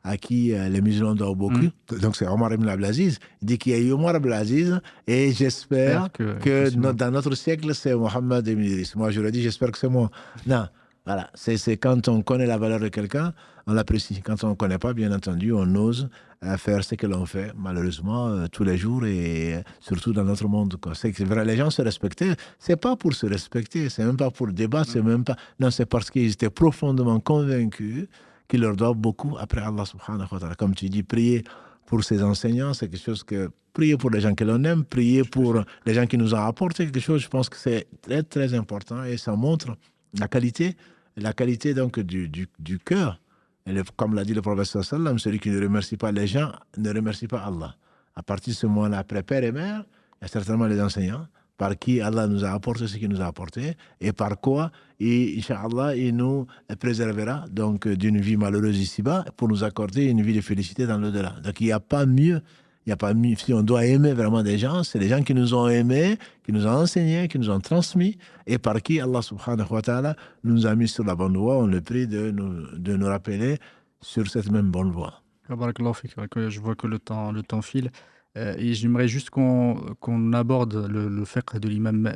à qui les musulmans doivent beaucoup. Donc, c'est Omar ibn Abdelaziz. Il dit qu'il y a eu Omar ibn Abdelaziz, et j'espère que dans notre siècle, c'est Mohammed ibn Idriss. Moi, j'aurais dit, j'espère que c'est moi. Non. Voilà, c'est quand on connaît la valeur de quelqu'un, on l'apprécie. Quand on ne connaît pas, bien entendu, on ose faire ce que l'on fait, malheureusement, tous les jours, et surtout dans notre monde. C'est que vrai, les gens se respectaient. C'est pas pour se respecter, c'est même pas pour débattre, c'est même pas. Non, c'est parce qu'ils étaient profondément convaincus qu'ils leur doivent beaucoup après Allah subhanahu wa ta'ala. Comme tu dis, prier pour ses enseignants, c'est quelque chose que. Prier pour les gens que l'on aime, prier pour les gens qui nous ont apporté quelque chose, je pense que c'est très, très important, et ça montre la qualité donc du cœur. Comme l'a dit le prophète sallam, celui qui ne remercie pas les gens ne remercie pas Allah. À partir de ce moment-là, après père et mère, il y a certainement les enseignants par qui Allah nous a apporté ce qu'il nous a apporté, et par quoi, Inch'Allah, il nous préservera donc d'une vie malheureuse ici-bas pour nous accorder une vie de félicité dans l'au-delà. Donc il n'y a pas mieux. Il n'y a pas mieux. Si on doit aimer vraiment des gens, c'est les gens qui nous ont aimés, qui nous ont enseigné, qui nous ont transmis, et par qui Allah subhanahu wa ta'ala nous a mis sur la bonne voie. On le prie de nous rappeler sur cette même bonne voie. Je vois que le temps file. Et j'aimerais juste qu'on aborde le fiqh de l'imam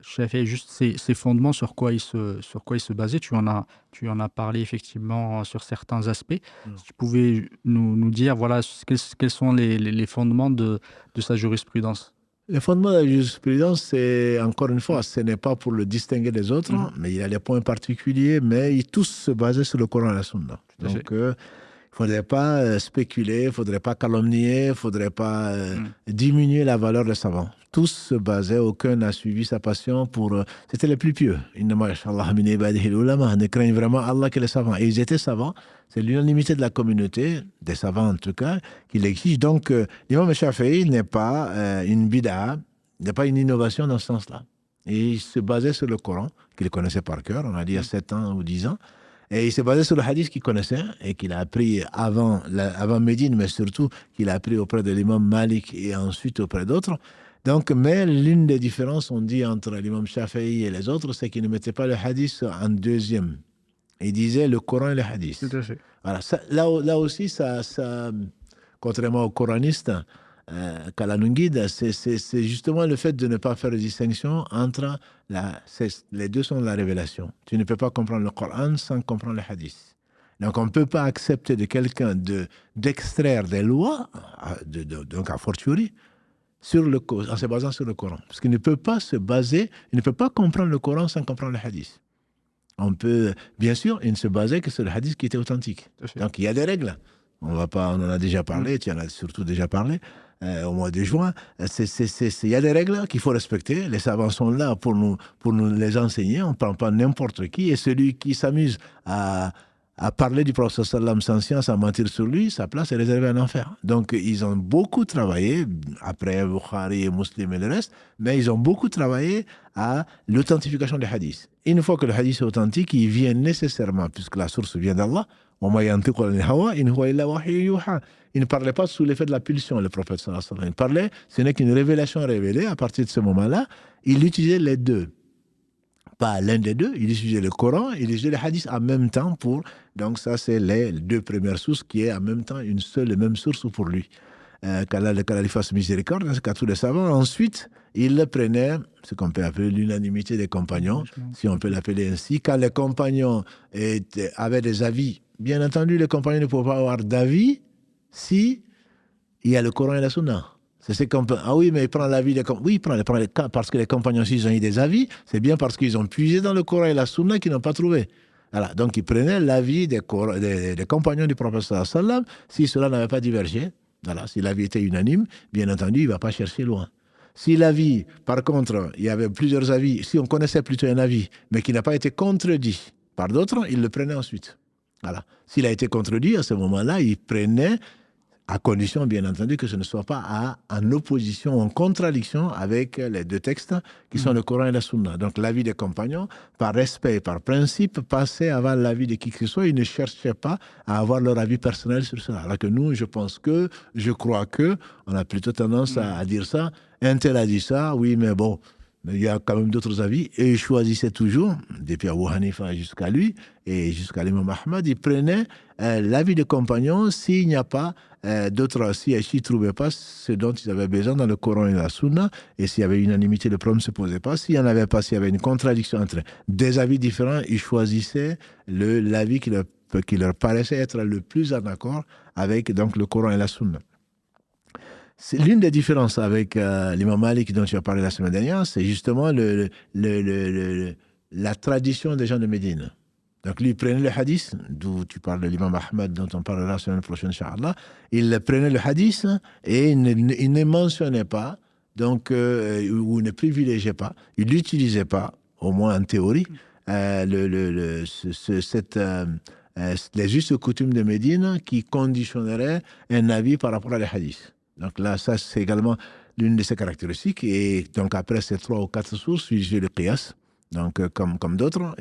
Shafi'i, juste ses fondements, sur quoi il se basait. Tu en as parlé effectivement sur certains aspects. Si tu pouvais nous dire, voilà, quels sont les fondements de sa jurisprudence. Les fondements de la jurisprudence, c'est, encore une fois, ce n'est pas pour le distinguer des autres, mais il y a des points particuliers, mais ils tous se basaient sur le Coran et la Sunna. Donc, il ne faudrait pas spéculer, il ne faudrait pas calomnier, il ne faudrait pas diminuer la valeur des savants. Tous se basaient, aucun n'a suivi sa passion pour... C'était les plus pieux. Ne craignent vraiment Allah que les savants. Et ils étaient savants. C'est l'unanimité de la communauté, des savants en tout cas, qui l'exige. Donc, l'imam Shafi'i n'est pas une bid'a, n'est pas une innovation dans ce sens-là. Et il se basait sur le Coran, qu'il connaissait par cœur, on a dit à 7 ans ou 10 ans. Et il s'est basé sur le hadith qu'il connaissait et qu'il a appris avant Médine, mais surtout qu'il a appris auprès de l'imam Malik et ensuite auprès d'autres. Donc, mais l'une des différences, on dit, entre l'imam Shafi'i et les autres, c'est qu'il ne mettait pas le hadith en deuxième. Il disait le Coran et le hadith. Tout à fait. Voilà, là aussi, ça, contrairement aux coranistes, Kalanungid, c'est justement le fait de ne pas faire de distinction entre les deux sont de la révélation. Tu ne peux pas comprendre le Coran sans comprendre le hadith. Donc on ne peut pas accepter de quelqu'un d'extraire des lois, donc a fortiori, en se basant sur le Coran. Parce qu'il ne peut pas il ne peut pas comprendre le Coran sans comprendre le hadith. On peut, bien sûr, il ne se basait que sur le hadith qui était authentique. Donc il y a des règles. On en a déjà parlé, tu en as surtout déjà parlé. au mois de juin. Il y a des règles qu'il faut respecter. Les savants sont là pour nous les enseigner. On ne prend pas n'importe qui. Et celui qui s'amuse à parler du prophète sallam sans science, à mentir sur lui, sa place est réservée à l'enfer. Donc, ils ont beaucoup travaillé, après Bukhari et Muslim et le reste, mais ils ont beaucoup travaillé à l'authentification des hadiths. Une fois que le hadith est authentique, il vient nécessairement, puisque la source vient d'Allah, il ne parlait pas sous l'effet de la pulsion, le prophète sallallahu alayhi wa sallam. Il parlait, ce n'est qu'une révélation révélée. À partir de ce moment-là, il utilisait les deux. Pas l'un des deux, il utilisait le Coran, il utilisait les hadiths en même temps pour... Donc ça, c'est les deux premières sources qui est en même temps une seule et même source pour lui. Qu'Allah lui fasse miséricorde, dans ce cas, tous les savants. Ensuite, il prenait ce qu'on peut appeler l'unanimité des compagnons, si on peut l'appeler ainsi. Quand les compagnons avaient des avis, bien entendu, les compagnons ne pouvaient pas avoir d'avis si il y a le Coran et la Sunna. Ah oui, mais il prend l'avis des compagnons. Oui, il prend parce que les compagnons, s'ils ont eu des avis, c'est bien parce qu'ils ont puisé dans le Coran et la Sunna qu'ils n'ont pas trouvé. Voilà. Donc, ils prenaient l'avis des compagnons du prophète sallallahu alayhi wa sallam si cela n'avait pas divergé. Voilà. Si l'avis était unanime, bien entendu, il ne va pas chercher loin. Si l'avis, par contre, il y avait plusieurs avis, si on connaissait plutôt un avis, mais qui n'a pas été contredit par d'autres, il le prenait ensuite. Voilà. S'il a été contredit, à ce moment-là, il prenait, à condition, bien entendu, que ce ne soit pas en opposition, en contradiction avec les deux textes qui sont le Coran et la Sunna. Donc, l'avis des compagnons, par respect, par principe, passait avant l'avis de qui que ce soit. Ils ne cherchaient pas à avoir leur avis personnel sur cela. Alors que nous, je crois que, on a plutôt tendance à dire ça. Un tel a dit ça, oui, mais bon, il y a quand même d'autres avis. Et ils choisissaient toujours, depuis Abu Hanifa jusqu'à lui, et jusqu'à l'imam Ahmad, ils prenaient l'avis des compagnons s'il n'y a pas d'autres, s'ils ne trouvaient pas ce dont ils avaient besoin dans le Coran et la Sunna, et s'il y avait unanimité, le problème ne se posait pas. S'il n'y en avait pas, s'il y avait une contradiction entre des avis différents, ils choisissaient l'avis qui leur paraissait être le plus en accord avec donc, le Coran et la Sunna. C'est l'une des différences avec l'imam Malik dont tu as parlé la semaine dernière, c'est justement la tradition des gens de Médine. Donc lui, il prenait le hadith, d'où tu parles de l'imam Ahmad, dont on parlera la semaine prochaine, Inch'Allah. Il prenait le hadith et il ne mentionnait pas, donc, ou ne privilégiait pas, il n'utilisait pas, au moins en théorie, les justes coutumes de Médine qui conditionneraient un avis par rapport à les hadiths. Donc là, ça, c'est également l'une de ses caractéristiques. Et donc, après ces 3 ou 4 sources, j'ai le qiyas. Donc, comme d'autres,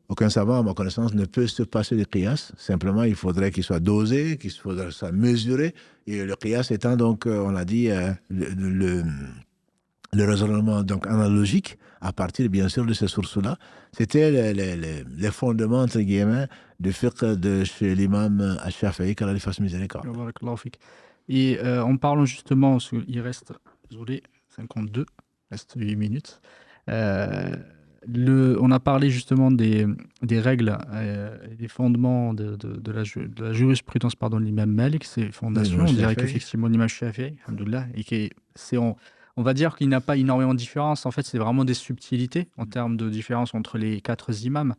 aucun savant, à ma connaissance, ne peut se passer de qiyas. Simplement, il faudrait qu'il soit dosé, qu'il faudrait soit mesuré. Et le qiyas étant, donc, on a dit, le raisonnement donc, analogique, à partir, bien sûr, de ces sources-là. C'était les fondements, entre guillemets, du fiqh de chez l'imam Al-Shafi'i, qu'Allah lui fasse miséricorde. Et en parlant justement, parce qu'il reste, désolé, 52, il reste 8 minutes. On a parlé justement des règles, des fondements de la jurisprudence de l'imam Malik, ces fondations. On dirait qu'effectivement l'imam Shafi'i, alhamdoulilah, et on va dire qu'il n'a pas énormément de différence. En fait, c'est vraiment des subtilités en termes de différence entre les 4 imams.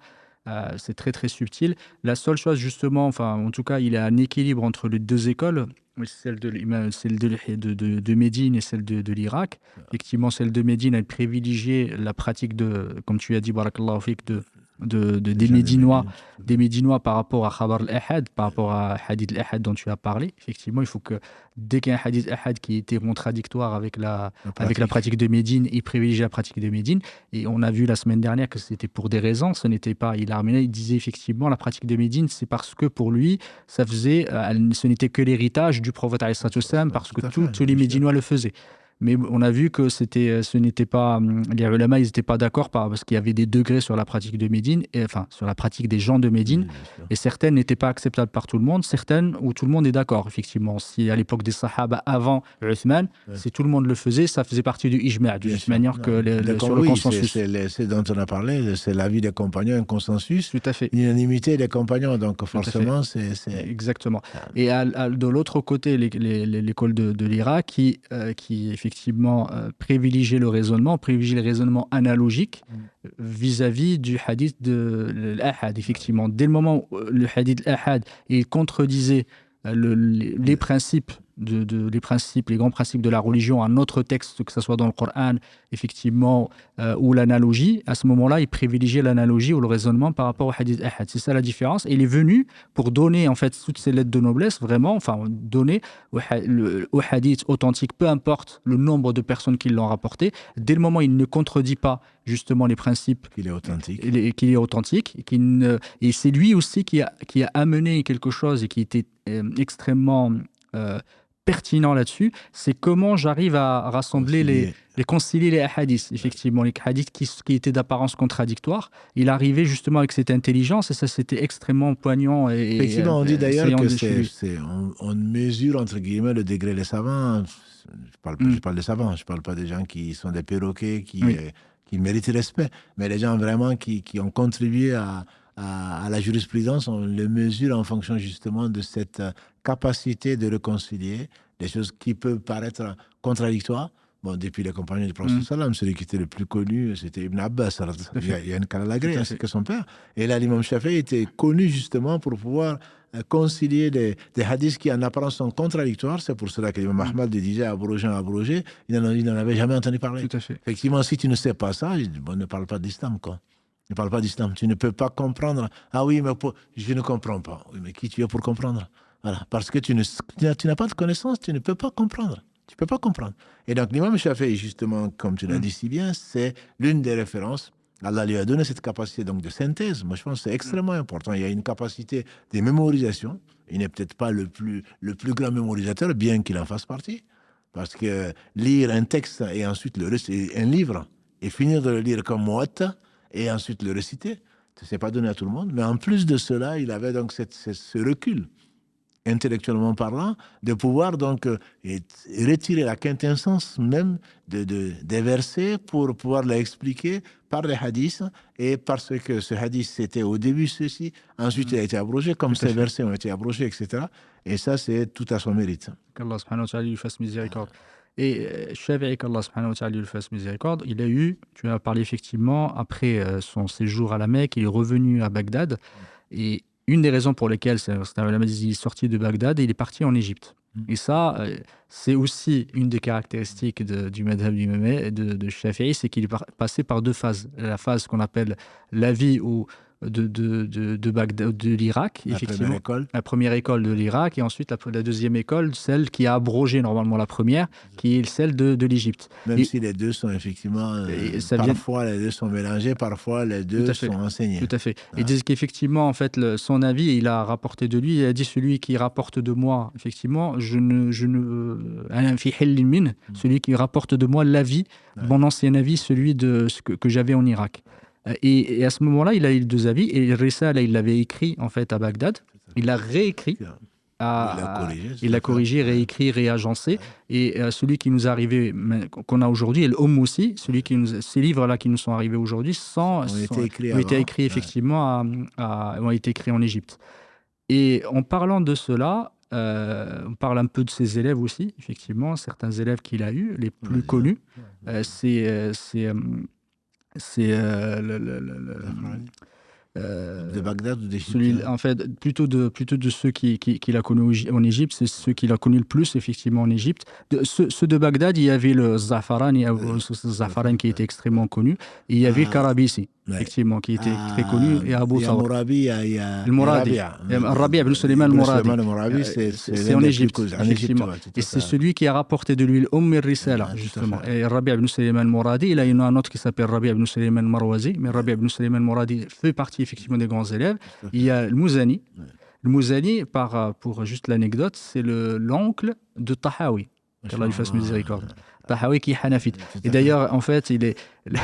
C'est très très subtil. La seule chose justement, enfin en tout cas, il y a un équilibre entre les 2 écoles, celle de Médine et celle de l'Irak. Effectivement, celle de Médine, elle privilégiait la pratique comme tu as dit, barakallahu fik, des Médinois par rapport à Khabar al-Ahad, par rapport à Hadith al-Ahad dont tu as parlé. Effectivement, il faut que dès qu'il y a un Hadith al-Ahad qui était contradictoire avec la pratique de Médine, il privilégiait la pratique de Médine. Et on a vu la semaine dernière que c'était pour des raisons. Ce n'était pas, il disait effectivement la pratique de Médine, c'est parce que pour lui, ce n'était que l'héritage du prophète alayhi salatu wassalam, parce que tous les Médinois le faisaient. Mais on a vu que ce n'était pas, les ulama, ils n'étaient pas d'accord parce qu'il y avait des degrés sur la pratique de Médine, sur la pratique des gens de Médine, et certaines n'étaient pas acceptables par tout le monde, certaines où tout le monde est d'accord, effectivement. Si à l'époque des Sahaba, avant Uthman, si tout le monde le faisait, ça faisait partie du ijma', de toute manière que sur le consensus. C'est dont on a parlé, c'est l'avis des compagnons, un consensus, tout à fait. L'unanimité des compagnons, donc forcément, c'est... Exactement. Et de l'autre côté, l'école de l'Irak qui effectivement privilégier le raisonnement analogique vis-à-vis du hadith de l'Ahad. Effectivement, dès le moment où le hadith l'Ahad il contredisait les principes les principes, les grands principes de la religion à un autre texte, que ce soit dans le Coran, effectivement, ou l'analogie, à ce moment-là, il privilégiait l'analogie ou le raisonnement par rapport au hadith ahad. C'est ça la différence. Et il est venu pour donner, en fait, toutes ces lettres de noblesse, vraiment, enfin, donner au hadith authentique, peu importe le nombre de personnes qui l'ont rapporté, dès le moment où il ne contredit pas, justement, les principes qu'il est authentique, et c'est lui aussi qui a amené quelque chose et qui était extrêmement pertinent là-dessus, c'est comment j'arrive à rassembler concilier les hadiths, effectivement, les hadiths qui étaient d'apparence contradictoire. Il arrivait justement avec cette intelligence et ça, c'était extrêmement poignant. Effectivement, on dit d'ailleurs que on mesure, entre guillemets, le degré des savants. Je parle des savants, je ne parle pas des gens qui sont des perroquets, qui méritent respect, mais les gens vraiment qui ont contribué à la jurisprudence, on le mesure en fonction justement de cette capacité de réconcilier des choses qui peuvent paraître contradictoires. Bon, depuis les compagnons du prophète sallam, celui qui était le plus connu, c'était Ibn Abbas. Il y a une Kalalagré, ainsi que son père. Et là, l'imam Shafi'i était connu justement pour pouvoir concilier des hadiths qui en apparence sont contradictoires. C'est pour cela que l'imam Ahmad disait abrogé, il n'en avait jamais entendu parler. Tout à fait. Effectivement, si tu ne sais pas ça, ne parle pas d'islam, quoi. Ne parle pas d'islam. Tu ne peux pas comprendre. Ah oui, mais je ne comprends pas. Oui, mais qui tu es pour comprendre? Voilà. Parce que tu n'as pas de connaissance, tu ne peux pas comprendre. Tu ne peux pas comprendre. Et donc, l'imam Shafi'i, justement, comme tu l'as dit si bien, c'est l'une des références. Allah lui a donné cette capacité donc, de synthèse. Moi, je pense que c'est extrêmement important. Il y a une capacité de mémorisation. Il n'est peut-être pas le plus grand mémorisateur, bien qu'il en fasse partie. Parce que lire un texte et ensuite un livre, et finir de le lire comme Muwatta, et ensuite le réciter, ce n'est pas donné à tout le monde. Mais en plus de cela, il avait donc ce recul, intellectuellement parlant, de pouvoir donc retirer la quintessence même des versets pour pouvoir l'expliquer par les hadiths, et parce que ce hadith c'était au début ceci, ensuite il a été abrogé, comme ces versets ont été abrogés, etc. Et ça, c'est tout à son mérite. Qu'Allah subhanahu wa ta'ala lui fasse miséricorde. Et Shafi'i, qu'Allah subhanahu wa ta'ala lui fasse miséricorde, il a eu, tu as parlé effectivement, après son séjour à la Mecque, il est revenu à Bagdad, et une des raisons pour lesquelles il est sorti de Bagdad et il est parti en Égypte. Et ça, c'est aussi une des caractéristiques du madhab de Shafi'i, c'est qu'il est passé par deux phases. La phase qu'on appelle la vie de Bagdad, de l'Irak, effectivement, la première école de l'Irak, et ensuite la deuxième école, celle qui a abrogé normalement la première, qui est celle de l'Égypte. Même si les deux sont effectivement, parfois les deux sont mélangés, parfois les deux sont enseignés. Tout à fait. Et disent qu'effectivement, en fait, son avis, il a rapporté de lui, il a dit celui qui rapporte de moi, effectivement, celui qui rapporte de moi l'avis, mon ancien avis, celui que j'avais en Irak. Et à ce moment-là, il a eu deux avis. Et Risala, il l'avait écrit en fait à Bagdad. Il l'a réécrit. Il l'a corrigé, réécrit, réagencé. Et celui qui nous est arrivé, qu'on a aujourd'hui, et le aussi, ces livres-là qui nous sont arrivés aujourd'hui, ont été écrits effectivement, ont été écrits en Égypte. Et en parlant de cela, on parle un peu de ses élèves aussi, effectivement, certains élèves qu'il a eus, les plus connus. De Bagdad ou d'Égypte, en fait, plutôt de ceux qu'il a connus en Égypte, c'est ceux qu'il a connus le plus, effectivement, en Égypte. Ceux de Bagdad, il y avait le Zafaran, qui était extrêmement connu, et il y avait le Karabisi, effectivement, qui était très connu, et Abu Thawr. Le Mouradi, Rabi' ibn Sulaiman al-Mouradi, c'est en Égypte, effectivement. Et c'est celui qui a rapporté de lui l'Umm al-Risala, justement. Et Rabi' ibn Sulaiman al-Mouradi, il y en a un autre qui s'appelle Rabi' ibn Sulaiman al-Marwazi, mais Rabi' ibn Sulaiman al-Mouradi fait partie effectivement des grands élèves. Il y a le Mouzani. Le Mouzani, pour juste l'anecdote, c'est l'oncle de Tahawi. Qu'Allah lui fasse miséricorde. Tahawi qui est hanafite. Et d'ailleurs, en fait, le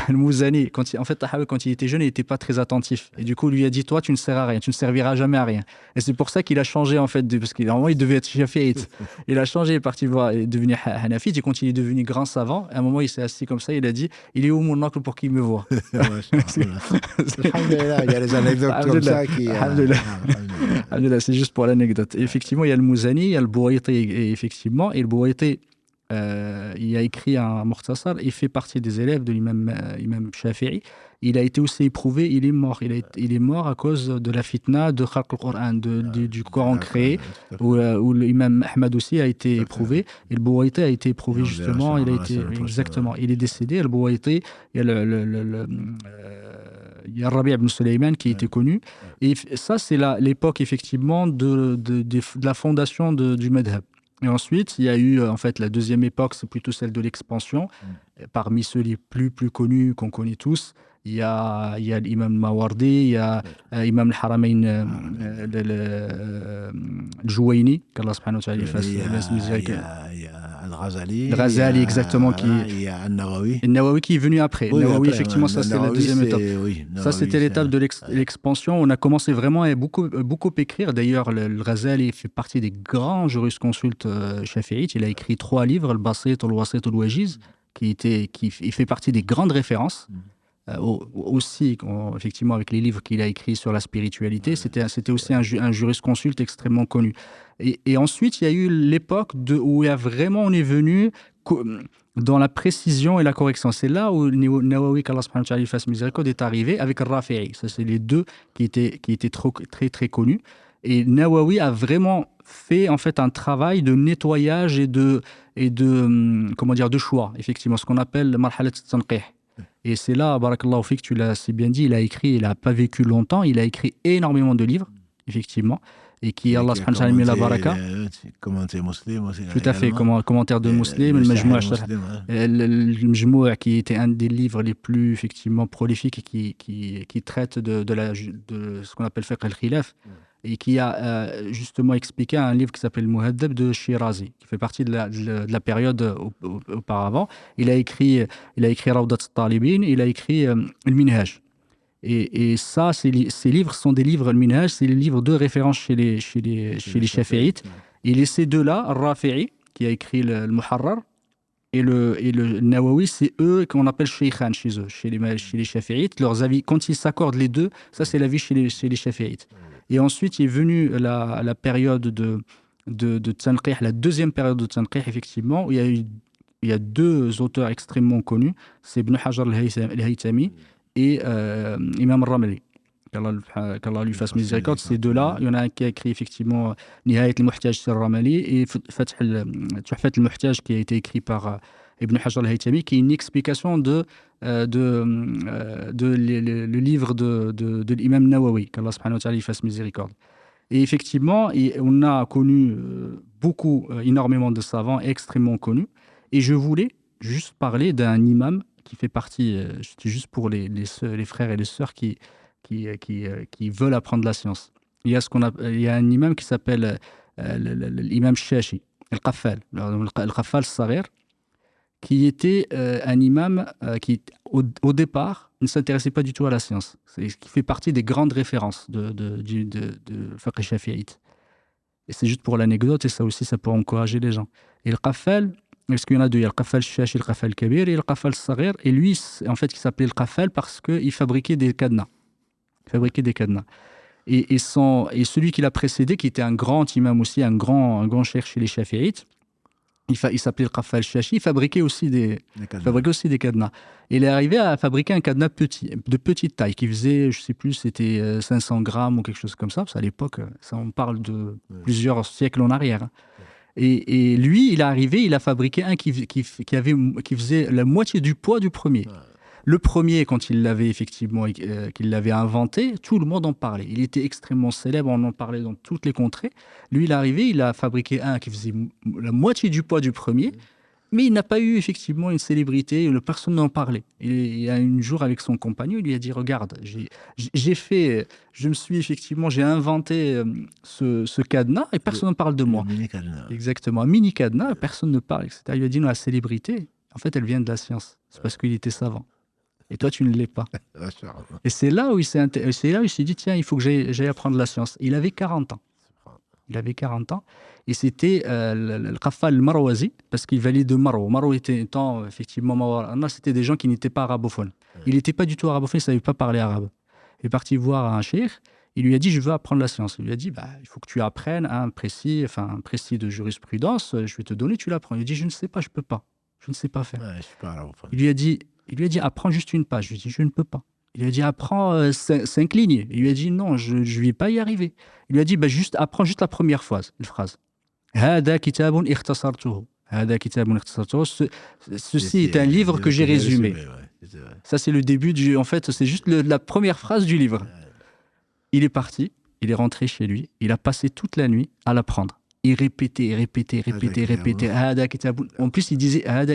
Mouzani, Tahawi, quand il était jeune, il n'était pas très attentif. Et du coup, lui a dit, toi, tu ne sers à rien, tu ne serviras jamais à rien. Et c'est pour ça qu'il a changé, en fait, parce qu'il il devait être shafi'ite. Il a changé, il est parti voir et devenu hanafite. Et quand il est devenu grand savant, à un moment, il s'est assis comme ça, il a dit, il est où mon oncle pour qu'il me voie? Alhamdulillah, il y a des anecdotes comme ça qui... Alhamdulillah, c'est juste pour l'anecdote. Et effectivement, il y a le Mouzani, il y a le Bouayti, effectivement, et le Bouayti, il a écrit un Mukhtasar, il fait partie des élèves de l'imam Shafi'i. Il a été aussi éprouvé, il est mort. Il est mort à cause de la fitna de Khalq al-Qur'an, du Coran créé, où l'imam Ahmad aussi a été éprouvé. Et le Bouwaïti a été éprouvé justement. Exactement. Il est décédé. Le Bouwaïti, il y a il y a Rabi' ibn Sulaiman qui était connu. Et ça, c'est l'époque effectivement de la fondation du madhab. Et ensuite, il y a eu, en fait, la deuxième époque, c'est plutôt celle de l'expansion. Parmi ceux les plus connus qu'on connaît tous, il y a l'imam Mawardi, il y a l'imam al-Haramayn, le Jouaini, qu'Allah subhanahu wa ta'ala fasse miséricorde. Il y a Al-Ghazali. Al-Ghazali, exactement. Il y a An-Nawawi. An-Nawawi qui est venu après. Oui, Nawawi, après, effectivement, ça c'est la deuxième étape. Oui, ça, c'était l'étape de l'expansion. On a commencé vraiment à beaucoup écrire. D'ailleurs, le Ghazali fait partie des grands jurisconsultes shafi'ites. Il a écrit 3 livres, Al-Basit, Al-Wasit, Al-Wajiz, il fait partie des grandes références. Aussi, effectivement, avec les livres qu'il a écrits sur la spiritualité, c'était aussi un jurisconsulte extrêmement connu. Et ensuite, il y a eu l'époque où on est venu dans la précision et la correction. C'est là où Nawawi, qu'Allah subhanahu wa ta'ala fasse miséricorde, est arrivé avec Rafi'i. Ça, c'est les deux qui étaient très, très connus. Et Nawawi a vraiment fait, en fait, un travail de nettoyage et de choix, effectivement, ce qu'on appelle le marhalat al-tanqih. Et c'est là, barakallahu fik, tu l'as assez bien dit, il n'a pas vécu longtemps, il a écrit énormément de livres, effectivement, et qui, Allah subhanahu wa ta'ala, met la baraka. Commentaire Muslim aussi. Tout à fait, commentaire de Muslim, le Majmou' qui était un des livres les plus, effectivement, prolifiques et qui traite de ce qu'on appelle fiqh al-khilaf, et qui a justement expliqué un livre qui s'appelle Muhaddab de Shirazi, qui fait partie de la période auparavant. Il a écrit Rawdat al-Talibin, il a écrit Al-Minhaj. Et ça, ces livres sont des livres, Al-Minhaj, c'est les livres de référence chez les Shafi'ites. Et ces deux-là, Al-Rafi'i, qui a écrit le Muharrar, et le Nawawi, c'est eux qu'on appelle Shaykhan chez eux, chez les Shafi'ites. Leurs avis, quand ils s'accordent les deux, ça c'est l'avis chez les Shafi'ites. Et ensuite, il est venu la période de Tanqih, la deuxième période de Tanqih, effectivement, où il y a 2 auteurs extrêmement connus, c'est Ibn Hajar al-Haytami et Imam al-Ramli. Qu'Allah lui fasse miséricorde. Ces deux-là, il y en a un qui a écrit effectivement Nihayat al-Muhtaj sur Ramli et Tuhfat al-Muhtaj qui a été écrit par Ibn Hajar al-Haytami, qui est une explication le livre de l'imam Nawawi, qu'Allah subhanahu wa ta'ala lui fasse miséricorde. Et effectivement, on a connu énormément de savants extrêmement connus. Et je voulais juste parler d'un imam qui fait partie, c'était juste pour les frères et les sœurs qui veulent apprendre la science. Il y a un imam qui s'appelle l'imam Shashi, Al-Qaffal, Al-Qaffal Saghir, qui était un imam qui, au départ, ne s'intéressait pas du tout à la science. Qui fait partie des grandes références de fiqh shafi'ite. Et c'est juste pour l'anecdote, et ça aussi, ça peut encourager les gens. Et le Qaffal, parce qu'il y en a 2, il y a le Qaffal Shashi, le Qaffal Kabir et le Qaffal Saghir. Et lui, en fait, il s'appelait le Qaffal parce qu'il fabriquait des cadenas. Et celui qui l'a précédé, qui était un grand imam aussi, un grand cheikh chez les Shafi'ites, il s'appelait le Qaffal Shashi, il fabriquait aussi des cadenas. Et il est arrivé à fabriquer un cadenas de petite taille, qui faisait, je ne sais plus, c'était 500 grammes ou quelque chose comme ça, parce qu'à l'époque, ça, on parle de plusieurs siècles en arrière. Et lui, il est arrivé, il a fabriqué un qui faisait la moitié du poids du premier. Le premier, quand il l'avait effectivement qu'il l'avait inventé, tout le monde en parlait. Il était extrêmement célèbre, on en parlait dans toutes les contrées. Lui, il est arrivé, il a fabriqué un qui faisait la moitié du poids du premier, mais il n'a pas eu effectivement une célébrité, personne n'en parlait. Et un jour, avec son compagnon, il lui a dit « Regarde, j'ai inventé ce cadenas et personne ne parle de moi. » Mini-cadenas. Exactement, un mini-cadenas, personne ne parle, etc. Il lui a dit « Non, la célébrité, en fait, elle vient de la science. C'est parce qu'il était savant. Et toi, tu ne l'es pas. » Et c'est là où il s'est dit, tiens, il faut que j'aille apprendre la science. Il avait 40 ans. Et c'était le Qaffal al-Marwazi, parce qu'il valait de Marwa. Marwa était étant, effectivement, c'était des gens qui n'étaient pas arabophones. Il n'était pas du tout arabophone, il ne savait pas parler arabe. Il est parti voir un cheikh, Il lui a dit, je veux apprendre la science. Il lui a dit, bah, il faut que tu apprennes un précis de jurisprudence, je vais te donner, tu l'apprends. Il lui a dit, je ne sais pas, je ne peux pas. Je ne sais pas faire. Ouais, je suis pas arabe. Il lui a dit, apprends juste une page. Je lui ai dit, je ne peux pas. Il lui a dit, apprends 5 lignes. Il lui a dit, non, je ne vais pas y arriver. Il lui a dit, bah, apprends juste la première phrase. هذا كتاب اختصرته. هذا كتاب اختصرته. Ceci est un livre que j'ai résumé. Ouais, ça, c'est le début du... En fait, c'est juste la première phrase du livre. Il est parti, il est rentré chez lui, il a passé toute la nuit à l'apprendre. Il répétait. En plus, il disait parce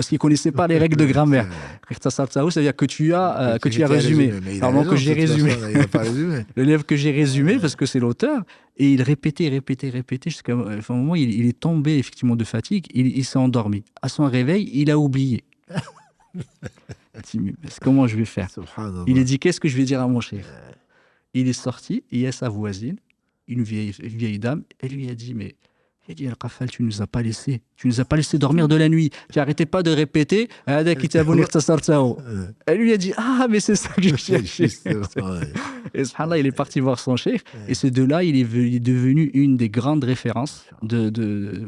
qu'il ne connaissait pas les règles de grammaire. Ça veut dire que tu as résumé. Pardon, que j'ai résumé. Le livre que j'ai résumé, parce que c'est l'auteur. Et il répétait jusqu'à un moment, il est tombé effectivement de fatigue, il s'est endormi. À son réveil, il a oublié. Comment je vais faire? Il a dit, qu'est-ce que je vais dire à mon chef? Il est sorti, il y a sa voisine, une vieille dame, elle lui a dit, mais il a dit, Al-Qafal, tu nous as pas laissé dormir de la nuit. Tu n'arrêtais pas de répéter, elle lui a dit, ah, mais c'est ça que je cherchais. Et subhanallah, il est parti voir son chef, et ce de-là, il est devenu une des grandes références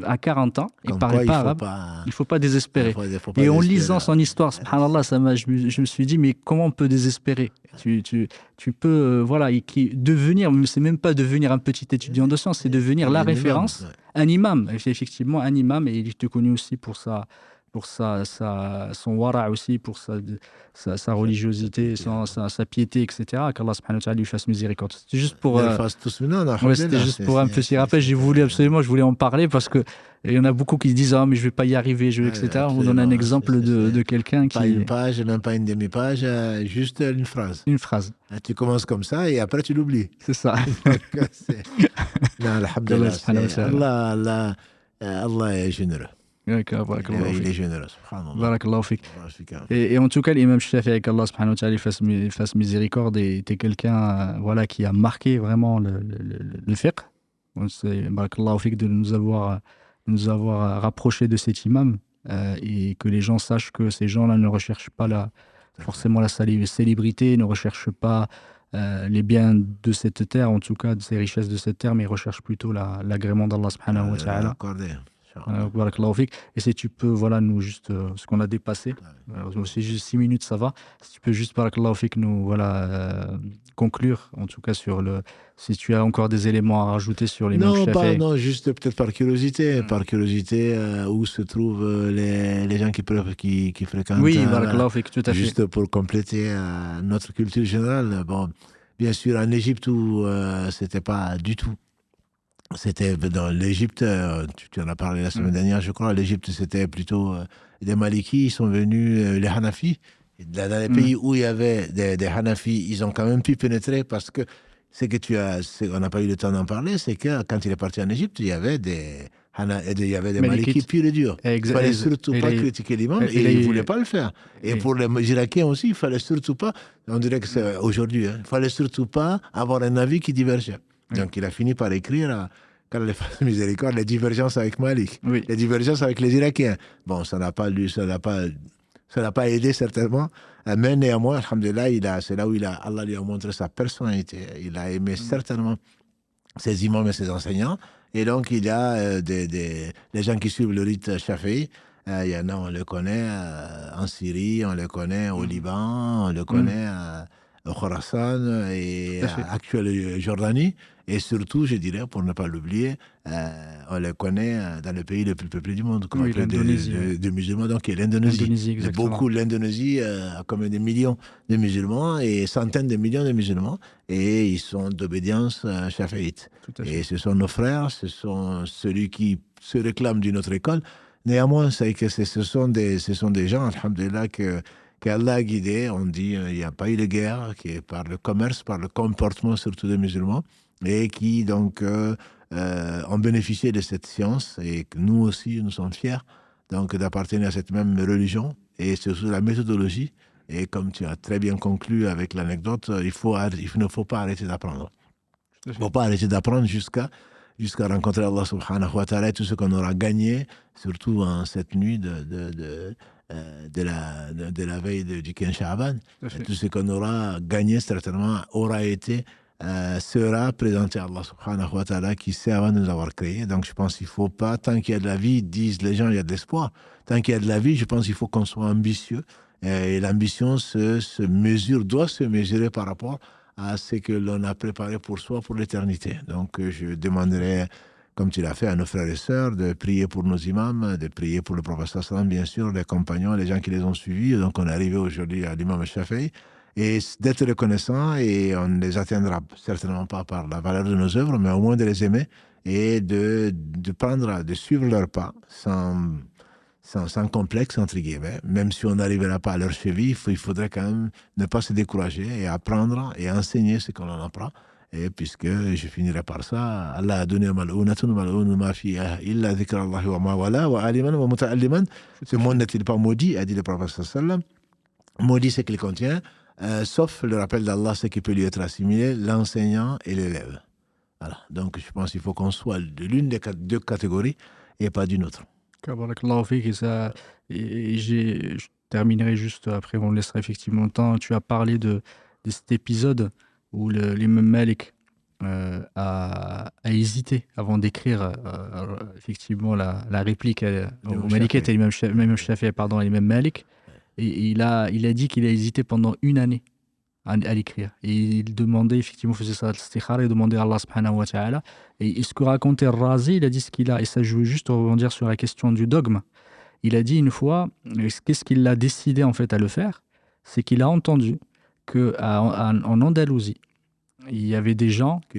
à 40 ans. Il ne parlait pas arabe. Il ne faut pas désespérer. Et en lisant son histoire, subhanallah, je me suis dit, mais comment on peut désespérer? Tu peux, devenir, c'est même pas devenir un petit étudiant de sciences, c'est devenir la référence, un imam, effectivement un imam, et il était connu aussi pour son wara aussi, pour sa religiosité, sa piété, etc. Qu'Allah subhanahu wa ta'ala lui fasse miséricorde. C'était juste pour un petit rappel. Je voulais en parler parce que il y en a beaucoup qui disent mais je vais pas y arriver, etc. On donne un exemple de quelqu'un qui... Pas une page, même pas une demi-page, juste une phrase. Une phrase. Tu commences comme ça et après tu l'oublies. C'est ça. Non, alhamdulillah, Allah est généreux. Il est généreux, subhanallah. Et en tout cas, l'imam Shafi'i, qu'Allah subhanahu wa ta'ala fasse miséricorde, était quelqu'un qui a marqué vraiment le fiqh. C'est barakallahu fik de nous avoir rapprochés de cet imam, et que les gens sachent que ces gens-là ne recherchent pas forcément la célébrité, ne recherchent pas les biens de cette terre, en tout cas de ces richesses de cette terre, mais ils recherchent plutôt l'agrément d'Allah subhanahu wa ta'ala. Et si tu peux, nous juste ce qu'on a dépassé, c'est juste 6 minutes, ça va. Si tu peux juste, barakallahu fik, nous conclure, en tout cas si tu as encore des éléments à rajouter sur les mêmes Shafi'i. Non, juste peut-être par curiosité, où se trouvent les gens qui fréquentent. Oui, barakallahu fik, tout à fait. Juste pour compléter notre culture générale. Bon, bien sûr, en Égypte où c'était pas du tout. C'était dans l'Égypte, tu en as parlé la semaine dernière, je crois. L'Égypte, c'était plutôt des Malikis, ils sont venus, les Hanafis. Dans les pays où il y avait des Hanafis, ils ont quand même pu pénétrer parce que on n'a pas eu le temps d'en parler, c'est que quand il est parti en Égypte, il y avait des Malikis purs et durs. Il ne fallait surtout pas critiquer l'imam et il ne voulait pas le faire. Et pour les Irakiens aussi, il ne fallait surtout pas, on dirait que c'est aujourd'hui, il ne fallait surtout pas avoir un avis qui divergeait. Donc, il a fini par écrire, quand il fasse miséricorde, les divergences avec Malik, les divergences avec les Irakiens. Bon, ça n'a pas aidé certainement, mais néanmoins, alhamdulillah, c'est là où Allah lui a montré sa personnalité. Il a aimé certainement ses imams et ses enseignants. Et donc, il y a les gens qui suivent le rite Shafi'i. Il y en a, on le connaît en Syrie, on le connaît au Liban, on le connaît au Khorasan et actuelle Jordanie. Et surtout, je dirais, pour ne pas l'oublier, on le connaît dans le pays le plus peuplé du monde, de musulmans, donc qui est l'Indonésie. Beaucoup l'Indonésie a comme des millions de musulmans et centaines de millions de musulmans, et ils sont d'obédience chaféite. Et ce sont nos frères, ce sont ceux qui se réclament d'une autre école. Néanmoins, c'est que ce sont des gens, alhamdulillah, qu'Allah a guidé. On dit il n'y a pas eu de guerre, qui est par le commerce, par le comportement surtout des musulmans, et qui donc ont bénéficié de cette science, et que nous aussi nous sommes fiers donc d'appartenir à cette même religion, et surtout la méthodologie. Et comme tu as très bien conclu avec l'anecdote, il ne faut pas arrêter d'apprendre. Il ne faut pas arrêter d'apprendre jusqu'à rencontrer Allah subhanahu wa ta'ala, et tout ce qu'on aura gagné, surtout en cette nuit de la veille du 15 Sha'ban. Tout fait. ce qu'on aura gagné, certainement, aura été, sera présenté à Allah subhanahu wa ta'ala qui sait avant de nous avoir créés. Donc je pense qu'il ne faut pas, tant qu'il y a de la vie, disent les gens, il y a de l'espoir. Tant qu'il y a de la vie, je pense qu'il faut qu'on soit ambitieux. Et l'ambition doit se mesurer par rapport à ce que l'on a préparé pour soi, pour l'éternité. Donc je demanderai, comme tu l'as fait, à nos frères et sœurs, de prier pour nos imams, de prier pour le prophète sallam, bien sûr, les compagnons, les gens qui les ont suivis. Donc on est arrivé aujourd'hui à l'imam Shafi'i. Et d'être reconnaissant, et on ne les atteindra certainement pas par la valeur de nos œuvres, mais au moins de les aimer et de suivre leurs pas sans complexe, entre guillemets. Même si on n'arrivera pas à leur cheville, il faudrait quand même ne pas se décourager et apprendre et enseigner ce qu'on en apprend. Et puisque je finirai par ça, Allah a donné ce monde n'est-il pas maudit, a dit le prophète sallam. Maudit ce qu'il contient, sauf le rappel d'Allah, ce qui peut lui être assimilé, l'enseignant et l'élève. Voilà. Donc je pense qu'il faut qu'on soit de l'une des deux catégories et pas d'une autre. Barakallahu fik, je terminerai juste après, on laissera effectivement le temps. Tu as parlé de cet épisode où l'imam Malik a hésité avant d'écrire effectivement la réplique au Maliket et l'imam Shafi'i, pardon, à l'imam Malik. Et il a dit qu'il a hésité pendant une année à l'écrire. Et il demandait, effectivement, faisait ça al-istikhara, il demandait à Allah subhanahu wa ta'ala. Et ce que racontait Razi, il a dit ce qu'il a, et ça je veux juste rebondir sur la question du dogme. Il a dit une fois, qu'est-ce qu'il a décidé en fait à le faire, c'est qu'il a entendu qu'en Andalousie, il y avait des gens qui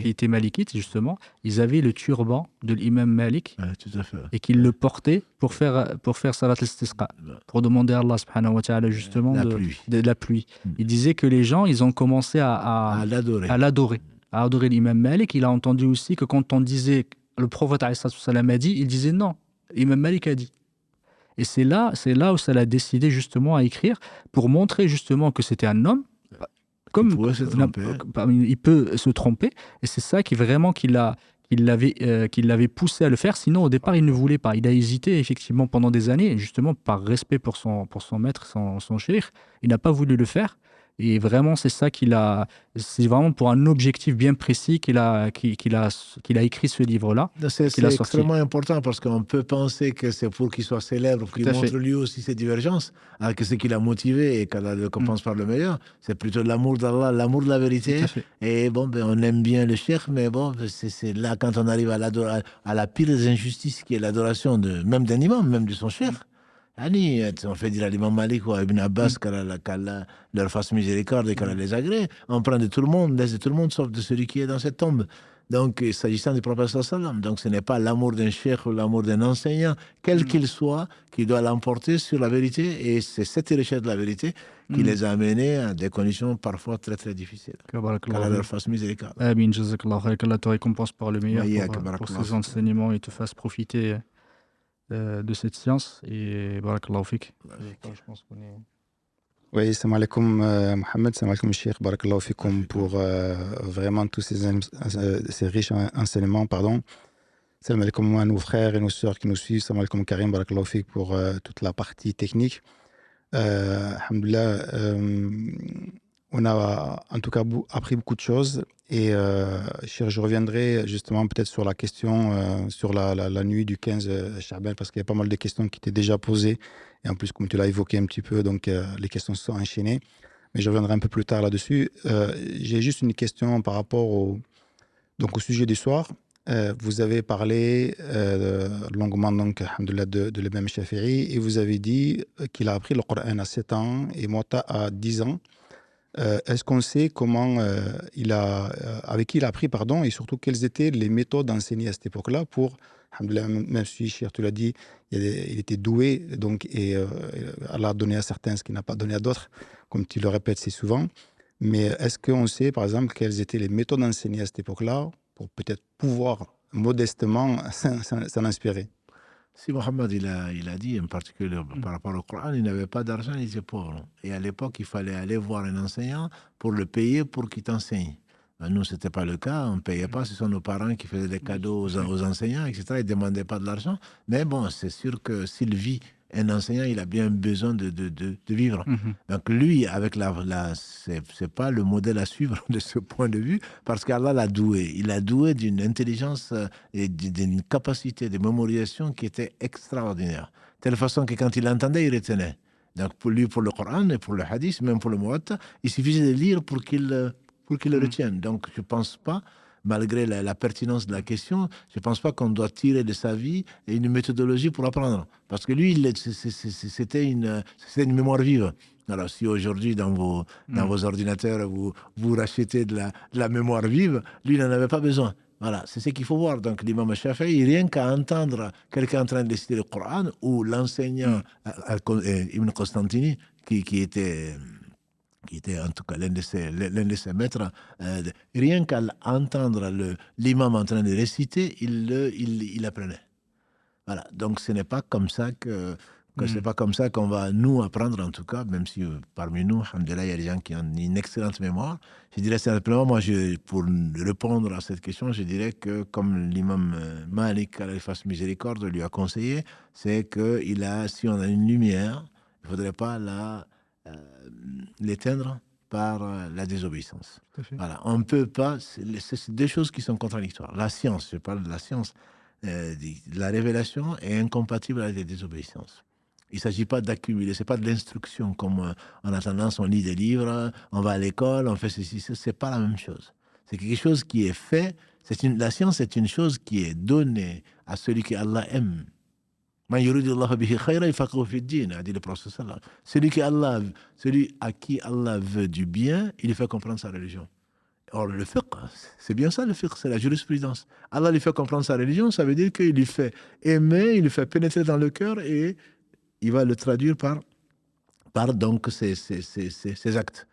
étaient malikites, justement, ils avaient le turban de l'imam Malik, tout à fait. Et qu'ils le portaient pour faire salat al-istisqa, pour demander à Allah subhanahu wa ta'ala justement de la pluie. Il disait que les gens, ils ont commencé à l'adorer, à adorer l'imam Malik. Il a entendu aussi que quand on disait, le prophète a dit, il disait non, l'imam Malik a dit. Et c'est là où ça l'a décidé justement à écrire, pour montrer justement que c'était un homme, comme il peut se tromper, et c'est ça qui vraiment qu'il l'avait poussé à le faire. Sinon, au départ, il ne voulait pas. Il a hésité effectivement pendant des années, justement par respect pour son maître, son cheikh. Il n'a pas voulu le faire. Et vraiment, c'est vraiment pour un objectif bien précis qu'il a écrit ce livre-là. C'est extrêmement important, parce qu'on peut penser que c'est pour qu'il soit célèbre, qu'il montre lui aussi ses divergences, alors que ce qui l'a motivé et qu'Allah le compense par le meilleur, c'est plutôt l'amour d'Allah, l'amour de la vérité. Et bon, on aime bien le cheikh, mais bon, c'est là quand on arrive à la pire des injustices, qui est l'adoration même d'un imam, même de son cheikh. On fait dire à l'imam Malik ou à Ibn Abbas qu'Allah leur fasse miséricorde et qu'Allah les agrée. On prend de tout le monde, laisse de tout le monde, sauf de celui qui est dans cette tombe. Donc, s'agissant du prophète sallam, donc ce n'est pas l'amour d'un cheikh ou l'amour d'un enseignant, quel qu'il soit, qui doit l'emporter sur la vérité. Et c'est cette richesse de la vérité qui les a amenés à des conditions parfois très très difficiles. Qu'Allah leur fasse miséricorde. Amin, jazakallah khair, qu'Allah te récompense par le meilleur pour ces enseignements et te fasse profiter de cette science. Et barakallahu fik. Je pense qu'on est... Oui, salam alaikum Mohamed, salam alaikum Cheikh, barakallahu fikum pour vraiment tous ces riches enseignements. Salam alaikum à nos frères et nos sœurs qui nous suivent, salam alaikum Karim, barakallahu fik pour toute la partie technique. Alhamdoulilah, on a en tout cas appris beaucoup de choses. Et je reviendrai justement peut-être sur la question sur la nuit du 15 Sha'ban, parce qu'il y a pas mal de questions qui étaient déjà posées. Et en plus, comme tu l'as évoqué un petit peu, donc les questions se sont enchaînées. Mais je reviendrai un peu plus tard là-dessus. J'ai juste une question par rapport au sujet du soir. Vous avez parlé longuement donc, de l'imam Shafi'i, et vous avez dit qu'il a appris le Coran à 7 ans et Muwatta à 10 ans. Est-ce qu'on sait comment avec qui il a appris, et surtout quelles étaient les méthodes enseignées à cette époque-là pour, même si, cher, tu l'as dit, il était doué, donc, et Allah a donné à certains ce qu'il n'a pas donné à d'autres, comme tu le répètes si souvent. Mais est-ce qu'on sait, par exemple, quelles étaient les méthodes enseignées à cette époque-là pour peut-être pouvoir modestement s'en inspirer? Si Mohammed il a dit, en particulier par rapport au Coran, il n'avait pas d'argent, il était pauvre. Et à l'époque, il fallait aller voir un enseignant pour le payer pour qu'il t'enseigne. Nous, ce n'était pas le cas, on ne payait pas, ce sont nos parents qui faisaient des cadeaux aux enseignants, etc. Ils ne demandaient pas de l'argent. Mais bon, c'est sûr que s'il vit un enseignant, il a bien besoin de vivre. Donc lui, avec c'est pas le modèle à suivre de ce point de vue, parce qu'Allah l'a doué. Il l'a doué d'une intelligence et d'une capacité de mémorisation qui était extraordinaire. De telle façon que quand il entendait, il retenait. Donc pour lui, pour le Coran et pour le Hadith, même pour le Muwatta, il suffisait de lire pour qu'il le retienne. Donc je pense pas, malgré la pertinence de la question, je ne pense pas qu'on doit tirer de sa vie une méthodologie pour apprendre. Parce que lui, c'était une mémoire vive. Alors, si aujourd'hui, dans vos ordinateurs, vous rachetez de la mémoire vive, lui, il n'en avait pas besoin. Voilà, c'est ce qu'il faut voir. Donc, l'imam Shafi'i, rien qu'à entendre quelqu'un en train de réciter le Coran, ou l'enseignant Ibn Constantini, qui était en tout cas l'un de ses maîtres, rien qu'à entendre l'imam en train de réciter, il apprenait. Voilà, donc ce n'est pas comme ça c'est pas comme ça qu'on va nous apprendre, en tout cas, même si parmi nous, alhamdoulilah, il y a des gens qui ont une excellente mémoire. Je dirais simplement, moi, pour répondre à cette question, je dirais que comme l'imam Malik, qu'Allah lui fasse miséricorde, lui a conseillé, c'est que si on a une lumière, il ne faudrait pas l'éteindre par la désobéissance. Voilà, on ne peut pas, c'est deux choses qui sont contradictoires. La science, je parle de la science, la révélation est incompatible avec la désobéissance. Il ne s'agit pas d'accumuler, ce n'est pas de l'instruction comme en attendant on lit des livres, on va à l'école, on fait ceci, ce n'est pas la même chose. C'est quelque chose qui est fait, la science est une chose qui est donnée à celui que Allah aime. a dit le prophète sallallahu alayhi wa sallam. Celui à qui Allah veut du bien, il lui fait comprendre sa religion. Or, le fiqh, c'est bien ça le fiqh, c'est la jurisprudence. Allah lui fait comprendre sa religion, ça veut dire qu'il lui fait aimer, il lui fait pénétrer dans le cœur et il va le traduire par donc ses actes.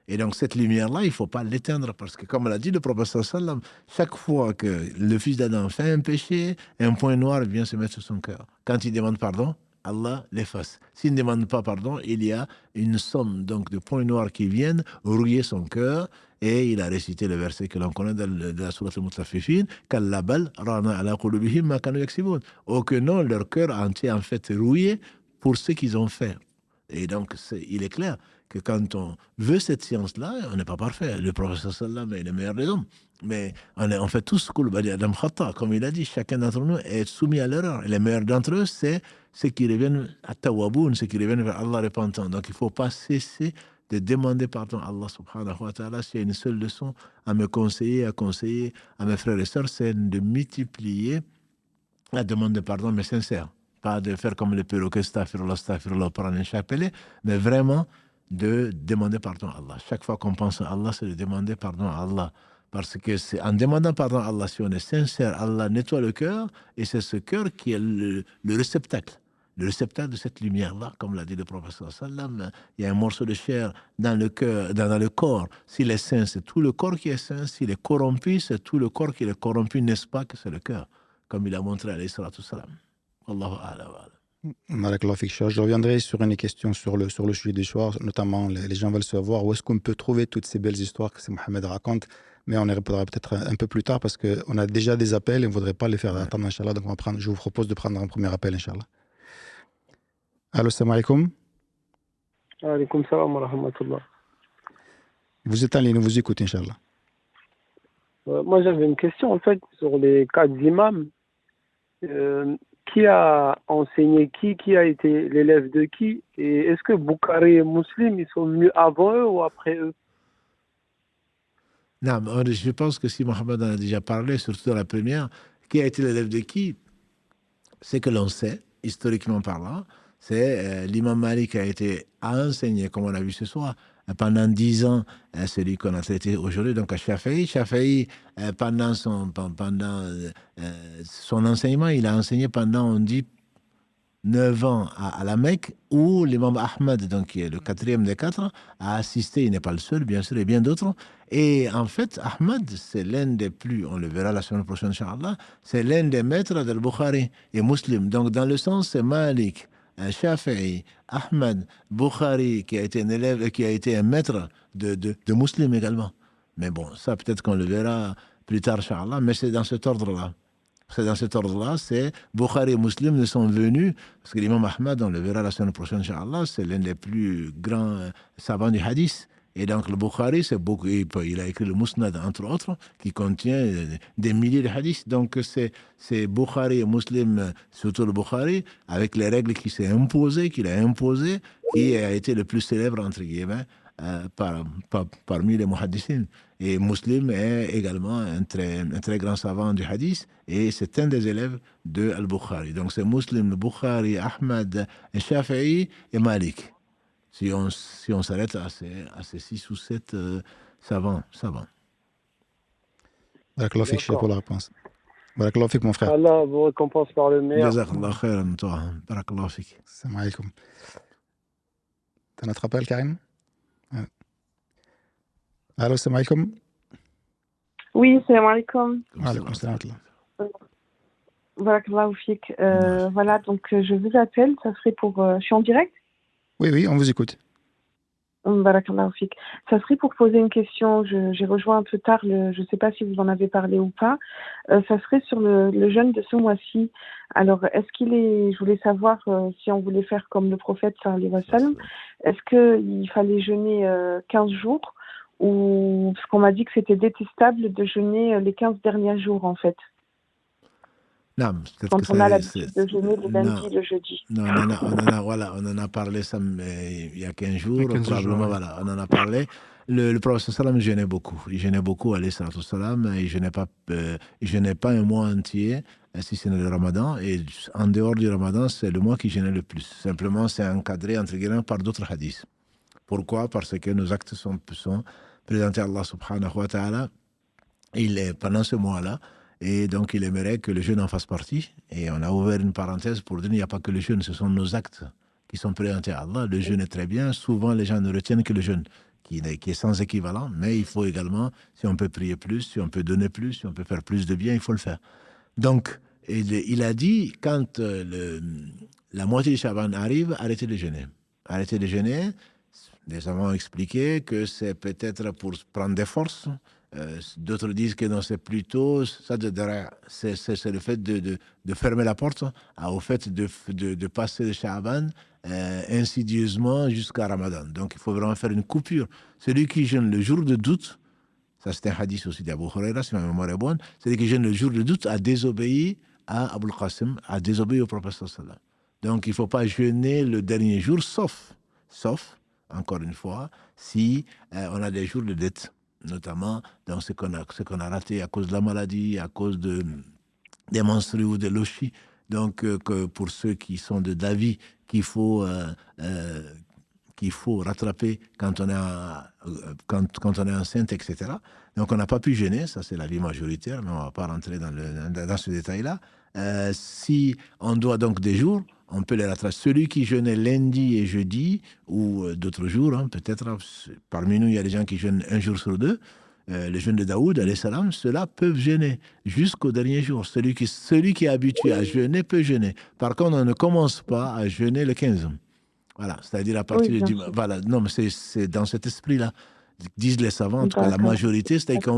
Et donc cette lumière-là, il ne faut pas l'éteindre parce que, comme l'a dit le prophète sallallahu alayhi wa sallam, chaque fois que le fils d'Adam fait un péché, un point noir vient se mettre sur son cœur. Quand il demande pardon, Allah l'efface. S'il ne demande pas pardon, il y a une somme donc de points noirs qui viennent rouiller son cœur. Et il a récité le verset que l'on connaît de la sourate al-Mutaffifin, Kalla bal rana ala qulubihim ma kanu yaksibun. Oh que non, leur cœur entier en fait rouillé pour ce qu'ils ont fait. Et donc il est clair que quand on veut cette science-là, on n'est pas parfait. Le prophète sallam est le meilleur des hommes. Mais on fait tous Adam Khata, comme il a dit, chacun d'entre nous est soumis à l'erreur. Et les meilleurs d'entre eux, c'est ceux qui reviennent à Tawaboun, ceux qui reviennent vers Allah repentant. Donc il ne faut pas cesser de demander pardon à Allah subhanahu wa ta'ala. S'il y a une seule leçon à me conseiller, à mes frères et sœurs, c'est de multiplier la demande de pardon, mais sincère. Pas de faire comme les perroquets, astaghfirullah, prendre un chapelet, mais vraiment de demander pardon à Allah. Chaque fois qu'on pense à Allah, c'est de demander pardon à Allah. Parce que c'est en demandant pardon à Allah, si on est sincère, Allah nettoie le cœur, et c'est ce cœur qui est le réceptacle. Le réceptacle de cette lumière-là, comme l'a dit le prophète sallallahu alayhi wa sallam, il y a un morceau de chair dans le cœur, dans le corps. S'il est saint, c'est tout le corps qui est saint. S'il est corrompu, c'est tout le corps qui est corrompu, n'est-ce pas que c'est le cœur, comme il a montré alayhi salatu wassalam. Allahu a'lam. Je reviendrai sur une question sur le sujet des choix, notamment les gens veulent savoir où est-ce qu'on peut trouver toutes ces belles histoires que Mohamed raconte, mais on y répondra peut-être un peu plus tard parce qu'on a déjà des appels et on ne voudrait pas les faire attendre, Inch'Allah. Donc je vous propose de prendre un premier appel, Inch'Allah. Allô, salam alaikum. Alaikum salam wa rahmatullah. Vous êtes en ligne, vous écoutez, Inch'Allah. Moi, j'avais une question, en fait, sur les 4 imams. Qui a enseigné qui a été l'élève de qui, et est-ce que Bukhari et Muslim, ils sont venus avant eux ou après eux? Non, je pense que si Mohamed en a déjà parlé, surtout dans la première, qui a été l'élève de qui, c'est que l'on sait, historiquement parlant, c'est l'imam Malik a enseigné, comme on a vu ce soir, pendant 10 ans, celui qu'on a traité aujourd'hui, donc à Shafi'i. Shafi'i, pendant son enseignement, il a enseigné pendant, on dit, 9 ans à la Mecque, où l'imam Ahmad, donc qui est le 4e des 4, a assisté. Il n'est pas le seul, bien sûr, et bien d'autres. Et en fait, Ahmad, c'est l'un des plus, on le verra la semaine prochaine, Inch'Allah, c'est l'un des maîtres de Bukhari et Muslim. Donc, dans le sens, c'est Malik, Shafi'i, Ahmad, Bukhari, qui a été un élève, qui a été un maître de Muslim également. Mais bon, ça peut-être qu'on le verra plus tard, Inch'Allah, mais c'est dans cet ordre-là. C'est dans cet ordre-là, c'est Bukhari et Muslim ne sont venus, parce que l'imam Ahmad, on le verra la semaine prochaine, Inch'Allah, c'est l'un des plus grands savants du hadith. Et donc le Bukhari, c'est beaucoup, il a écrit le Musnad, entre autres, qui contient des milliers de hadiths. Donc c'est Bukhari et Muslim, surtout le Bukhari, avec les règles qu'il a imposées, qui a été le plus célèbre, entre guillemets, parmi les muhaddithines. Et Muslim est également un très grand savant du hadith, et c'est un des élèves de Al-Bukhari. Donc c'est Muslim, le Bukhari, Ahmad, Shafi'i et Malik. Si on s'arrête à ces 6 ou 7 savants. Barakallahu fik, Cheikh, pour la réponse. Barakallahu fik, mon frère. Allah vous récompense par le meilleur. Jazakallah khairan, toi. Barakallahu fik. Salam alaikum. T'as notre appel, Karim? Allô, salam alaikum. Oui, salam alaikum. Alaikum salam. Barakallahu fik. Voilà, donc je vous appelle, ça serait pour... je suis en direct? Oui, on vous écoute. Barakallahu fik. Ça serait pour poser une question. J'ai rejoint un peu tard, je ne sais pas si vous en avez parlé ou pas. Ça serait sur le jeûne de ce mois-ci. Alors, je voulais savoir si on voulait faire comme le prophète sallallahu alayhi wa sallam, est-ce qu'il fallait jeûner 15 jours ou parce qu'on m'a dit que c'était détestable de jeûner les 15 derniers jours, en fait. Non, quand on a l'habitude de jeûner le lundi et le jeudi. Non, on en a parlé il y a 15 jours, probablement, voilà, on en a parlé. Le prophète sallam jeûnait beaucoup. Il jeûnait beaucoup, alayhi salatu salam. Il jeûnait pas un mois entier, si ce n'est le ramadan. Et en dehors du ramadan, c'est le mois qui jeûnait le plus. Simplement, c'est encadré, entre guillemets, par d'autres hadiths. Pourquoi? Parce que nos actes sont présentés à Allah subhanahu wa ta'ala pendant ce mois-là. Et donc, il aimerait que le jeûne en fasse partie. Et on a ouvert une parenthèse pour dire qu'il n'y a pas que le jeûne, ce sont nos actes qui sont présentés à Allah. Le jeûne est très bien. Souvent, les gens ne retiennent que le jeûne, qui est sans équivalent. Mais il faut également, si on peut prier plus, si on peut donner plus, si on peut faire plus de bien, il faut le faire. Donc, il a dit, quand la moitié de Shaban arrive, arrêtez de jeûner. Arrêtez de jeûner. Les savants ont expliqué que c'est peut-être pour prendre des forces. D'autres disent que non, c'est plutôt ça c'est le fait de fermer la porte au fait de passer le Sha'ban insidieusement jusqu'à Ramadan. Donc il faut vraiment faire une coupure. Celui qui jeûne le jour de doute, ça c'est un hadith aussi d'Abu Huraira, si ma mémoire est bonne, celui qui jeûne le jour de doute a désobéi à Abul Qasim, a désobéi au prophète sallallahu alayhi wa sallam. Donc il ne faut pas jeûner le dernier jour, sauf, encore une fois, si on a des jours de dette, notamment dans ce qu'on a raté à cause de la maladie, à cause des menstrues ou de l'oshi. Donc, que pour ceux qui sont d'avis qu'il faut rattraper quand on est enceinte, etc. Donc, on n'a pas pu jeûner, ça c'est l'avis majoritaire, mais on ne va pas rentrer dans ce détail-là. Si on doit donc des jours, on peut les rattraper. Celui qui jeûnait lundi et jeudi, ou d'autres jours, peut-être, parmi nous, il y a des gens qui jeûnent un jour sur deux, le jeûne de Daoud, alayhi salam, ceux-là peuvent jeûner jusqu'au dernier jour. Celui qui est habitué à jeûner peut jeûner. Par contre, on ne commence pas à jeûner le 15. Voilà, c'est-à-dire à partir du... Voilà, non, mais c'est dans cet esprit-là, disent les savants, en tout cas la majorité, c'est-à-dire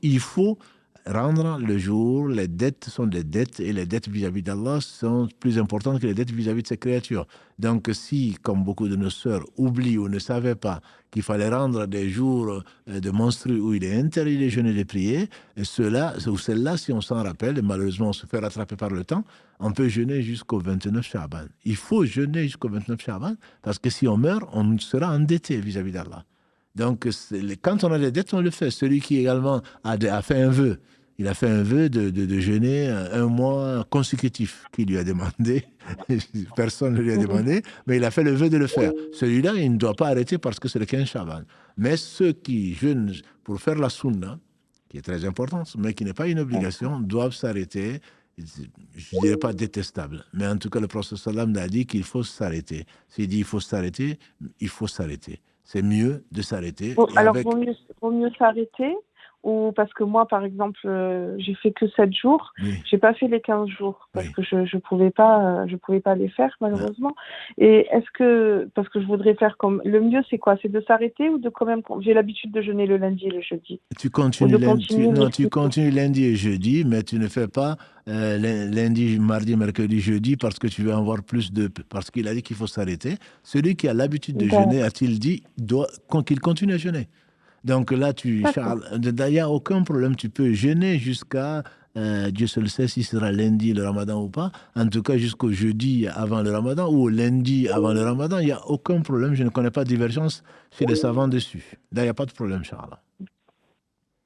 il faut rendre le jour, les dettes sont des dettes, et les dettes vis-à-vis d'Allah sont plus importantes que les dettes vis-à-vis de ses créatures. Donc si, comme beaucoup de nos sœurs, oublient ou ne savaient pas qu'il fallait rendre des jours de menstrues où il est interdit de jeûner et de prier, et ceux-là, si on s'en rappelle, et malheureusement on se fait rattraper par le temps, on peut jeûner jusqu'au 29 Sha'ban. Il faut jeûner jusqu'au 29 Sha'ban, parce que si on meurt, on sera endetté vis-à-vis d'Allah. Donc, quand on a des dettes, on le fait. Celui qui également a fait un vœu, il a fait un vœu de jeûner un mois consécutif qu'il lui a demandé. Personne ne lui a demandé, mais il a fait le vœu de le faire. Celui-là, il ne doit pas arrêter parce que c'est le 15 Shaban. Mais ceux qui jeûnent pour faire la sunna, qui est très importante, mais qui n'est pas une obligation, doivent s'arrêter. Je ne dirais pas détestable, mais en tout cas, le prophète sallam a dit qu'il faut s'arrêter. S'il dit il faut s'arrêter, il faut s'arrêter. C'est mieux de s'arrêter. Alors, vaut mieux s'arrêter Ou parce que moi, par exemple, j'ai fait que 7 jours. Oui. J'ai pas fait les 15 jours parce Oui. que je pouvais pas les faire malheureusement. Et est-ce que, parce que je voudrais faire comme, le mieux c'est quoi? C'est de s'arrêter ou de quand même, j'ai l'habitude de jeûner le lundi et le jeudi. Tu Ou continues de lundi, continuer non, tu mercredi. continues lundi et jeudi, mais tu ne fais pas lundi, mardi, mercredi, jeudi parce que tu veux avoir plus de... Parce qu'il a dit qu'il faut s'arrêter. Celui qui a l'habitude de D'accord. jeûner, a-t-il dit, qu'il continue à jeûner. Donc là, D'accord. il n'y a aucun problème. Tu peux jeûner jusqu'à, Dieu seul sait si ce sera lundi le ramadan ou pas. En tout cas, jusqu'au jeudi avant le ramadan ou au lundi avant le ramadan. Il n'y a aucun problème. Je ne connais pas de divergence chez les savants dessus. Là, il n'y a pas de problème, Inch'Allah.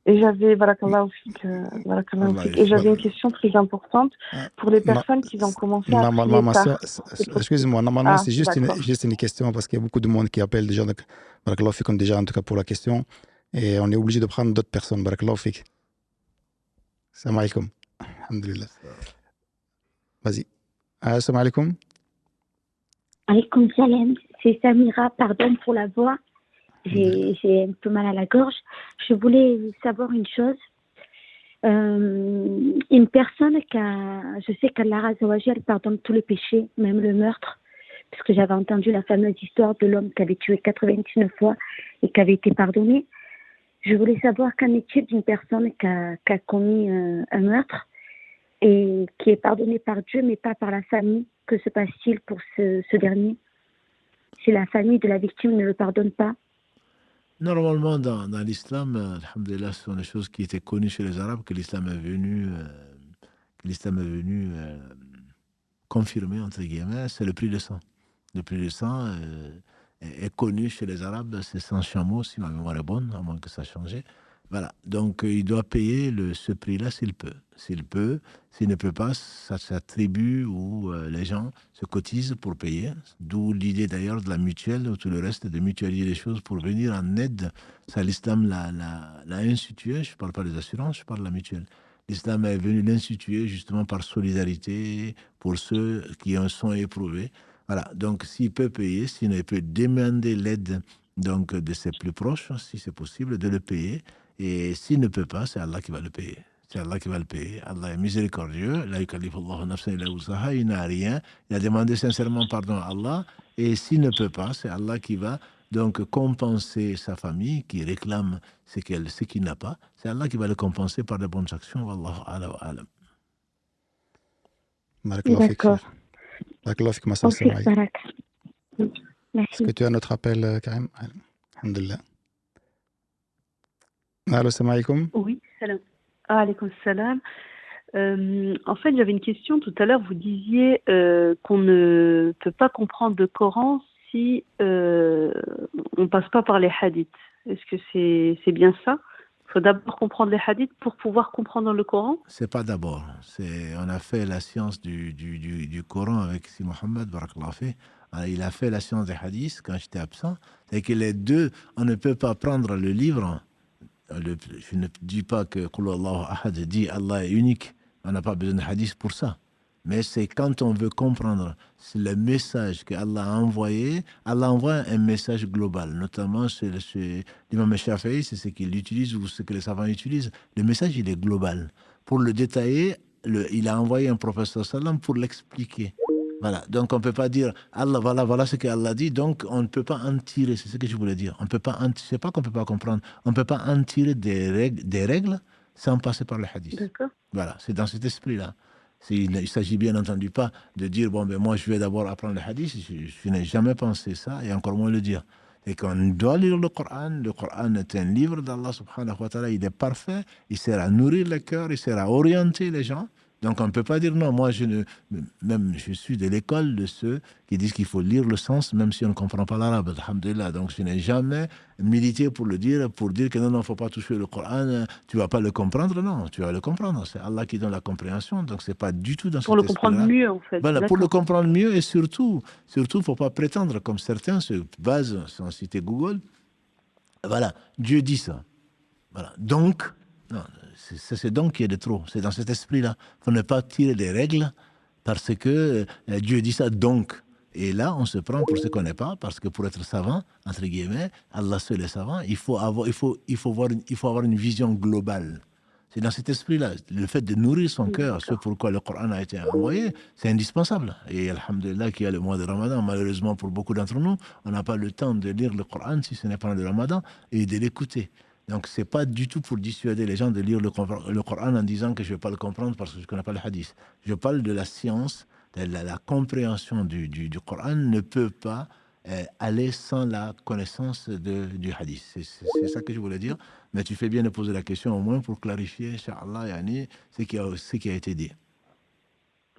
Et j'avais, barakallahu fik, barakallahu Allah fik. Et j'avais une question très importante pour les Non, personnes qui ont commencé à normalement, prier ma tard. soeur, C'est possible. excusez-moi, normalement, Ah, c'est d'accord. juste une question parce qu'il y a beaucoup de monde qui appelle déjà. Donc, barakallahu fik, déjà, en tout cas, pour la question. Et on est obligé de prendre d'autres personnes. Barakallahu fik. Salam alaikum. Alhamdulillah. Vas-y. Salam alaikum. Alaikum salam, c'est Samira, pardon pour la voix, j'ai un peu mal à la gorge. Je voulais savoir une chose. Une personne je sais qu'Allah Azza wa Jal pardonne tous les péchés, même le meurtre, parce que j'avais entendu la fameuse histoire de l'homme qui avait tué 99 fois et qui avait été pardonné. Je voulais savoir qu'en est-il d'une personne qui a commis un meurtre et qui est pardonnée par Dieu, mais pas par la famille. Que se passe-t-il pour ce dernier si la famille de la victime ne le pardonne pas? Normalement, dans l'islam, alhamdoulilah, ce sont des choses qui étaient connues chez les Arabes, que l'islam est venu, confirmer, entre guillemets, c'est le prix de sang. Le prix de sang est connu chez les Arabes, c'est 100 chameaux, si ma mémoire est bonne, à moins que ça ait changé. Voilà, donc il doit payer ce prix-là s'il peut. S'il peut, s'il ne peut pas, ça s'attribue où les gens se cotisent pour payer. D'où l'idée d'ailleurs de la mutuelle ou tout le reste, de mutualiser les choses pour venir en aide. Ça, l'islam l'a institué. Je ne parle pas des assurances, je parle de la mutuelle. L'islam est venu l'instituer justement par solidarité pour ceux qui en sont éprouvés. Voilà, donc s'il peut payer, s'il peut demander l'aide donc de ses plus proches, si c'est possible, de le payer. Et s'il ne peut pas, c'est Allah qui va le payer. C'est Allah qui va le payer. Allah est miséricordieux. La yukallifullahu nafsan illa wus'aha. Il n'a rien. Il a demandé sincèrement pardon à Allah. Et s'il ne peut pas, c'est Allah qui va donc compenser sa famille qui réclame ce qu'il n'a pas. C'est Allah qui va le compenser par de bonnes actions. Wallahu a'lam. D'accord. Barakallahu fik, ma soeur Ok, barak. Est-ce Merci. que tu as notre appel, Karim? Alhamdulillah. Allô, salam alaikum. Oui, salam. Alaykoum salam. En fait, j'avais une question. Tout à l'heure, vous disiez qu'on ne peut pas comprendre le Coran si on ne passe pas par les hadiths. Est-ce que c'est bien ça? Il faut d'abord comprendre les hadiths pour pouvoir comprendre le Coran? C'est pas d'abord. On a fait la science du Coran avec Si Mohammed, barakallahu fi. Il a fait la science des hadiths quand j'étais absent. C'est que les deux, on ne peut pas prendre le livre. Je ne dis pas que Qul Allahu Ahad dit Allah est unique. On n'a pas besoin de hadith pour ça. Mais c'est quand on veut comprendre c'est le message qu'Allah a envoyé. Allah envoie un message global, notamment chez l'imam Shafi'i, c'est ce qu'il utilise ou ce que les savants utilisent. Le message, il est global. Pour le détailler, il a envoyé un prophète sallam pour l'expliquer. Voilà, donc on ne peut pas dire Allah, voilà ce qu'Allah dit, donc on ne peut pas en tirer, c'est ce que je voulais dire. On peut pas c'est pas qu'on ne peut pas comprendre, on ne peut pas en tirer des règles sans passer par le hadith. D'accord. Voilà, c'est dans cet esprit-là. Il ne s'agit bien entendu pas de dire, bon, ben moi je vais d'abord apprendre le hadith, je n'ai jamais pensé ça, et encore moins le dire. Et qu'on doit lire le Coran est un livre d'Allah subhanahu wa ta'ala, il est parfait, il sert à nourrir le cœur, il sert à orienter les gens. Donc on ne peut pas dire non, moi je suis de l'école de ceux qui disent qu'il faut lire le sens même si on ne comprend pas l'arabe, alhamdulillah. Donc je n'ai jamais milité pour dire que non, il ne faut pas toucher le Coran, tu ne vas pas le comprendre, non, tu vas le comprendre, c'est Allah qui donne la compréhension, donc ce n'est pas du tout dans Pour cet le comprendre esprit-là. mieux, en fait. Voilà, D'accord. pour le comprendre mieux et surtout, il ne faut pas prétendre, comme certains se basent, sans citer Google, voilà, Dieu dit ça. Voilà, donc, non, c'est donc qu'il y a de trop. C'est dans cet esprit-là. Il ne faut ne pas tirer des règles parce que Dieu dit ça donc. Et là, on se prend pour ce qu'on n'est pas, parce que pour être savant, entre guillemets, Allah seul est savant, il faut avoir une vision globale. C'est dans cet esprit-là, le fait de nourrir son cœur, ce pourquoi le Coran a été envoyé, c'est indispensable. Et alhamdulillah qu'il y a le mois de Ramadan. Malheureusement, pour beaucoup d'entre nous, on n'a pas le temps de lire le Coran si ce n'est pas le Ramadan et de l'écouter. Donc, ce n'est pas du tout pour dissuader les gens de lire le Coran en disant que je ne vais pas le comprendre parce que je ne connais pas le hadith. Je parle de la science, de la compréhension du Coran ne peut pas aller sans la connaissance du hadith. C'est ça que je voulais dire. Mais tu fais bien de poser la question au moins pour clarifier, Inch'Allah, Yani, ce qui a été dit.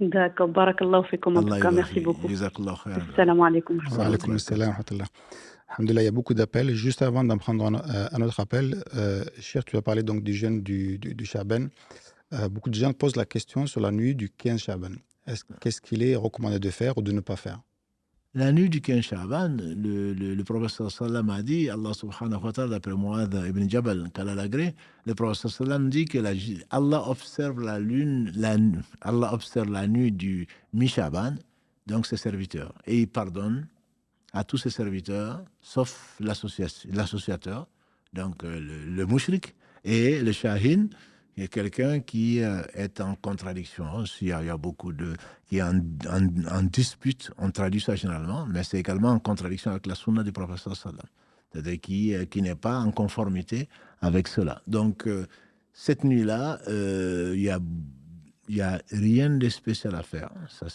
D'accord, barakallahu fikum en tout cas, merci beaucoup. Assalamu alaikum. Wa alaikum assalam wa rahmatullah. Alhamdulillah, il y a beaucoup d'appels. Juste avant d'en prendre un autre appel, Cheikh, tu as parlé donc du jeûne du Chaban. Beaucoup de gens posent la question sur la nuit du 15 Chaban. Qu'est-ce qu'il est recommandé de faire ou de ne pas faire? La nuit du 15 Chaban, le professeur sallam a dit, Allah subhanahu wa ta'ala, d'après Mu'adh ibn Jabal, qu'Allah l'agré, le professeur sallam dit que Allah observe Allah observe la nuit du mi-Chaban, donc ses serviteurs, et il pardonne à tous ses serviteurs, sauf l'associateur, donc le mushrik, et le shahin, qui est quelqu'un qui est en contradiction. Il y a beaucoup qui est en dispute, on traduit ça généralement, mais c'est également en contradiction avec la sunna du prophète sallam, c'est-à-dire qui n'est pas en conformité avec cela. Donc, cette nuit-là, il y a rien de spécial à faire.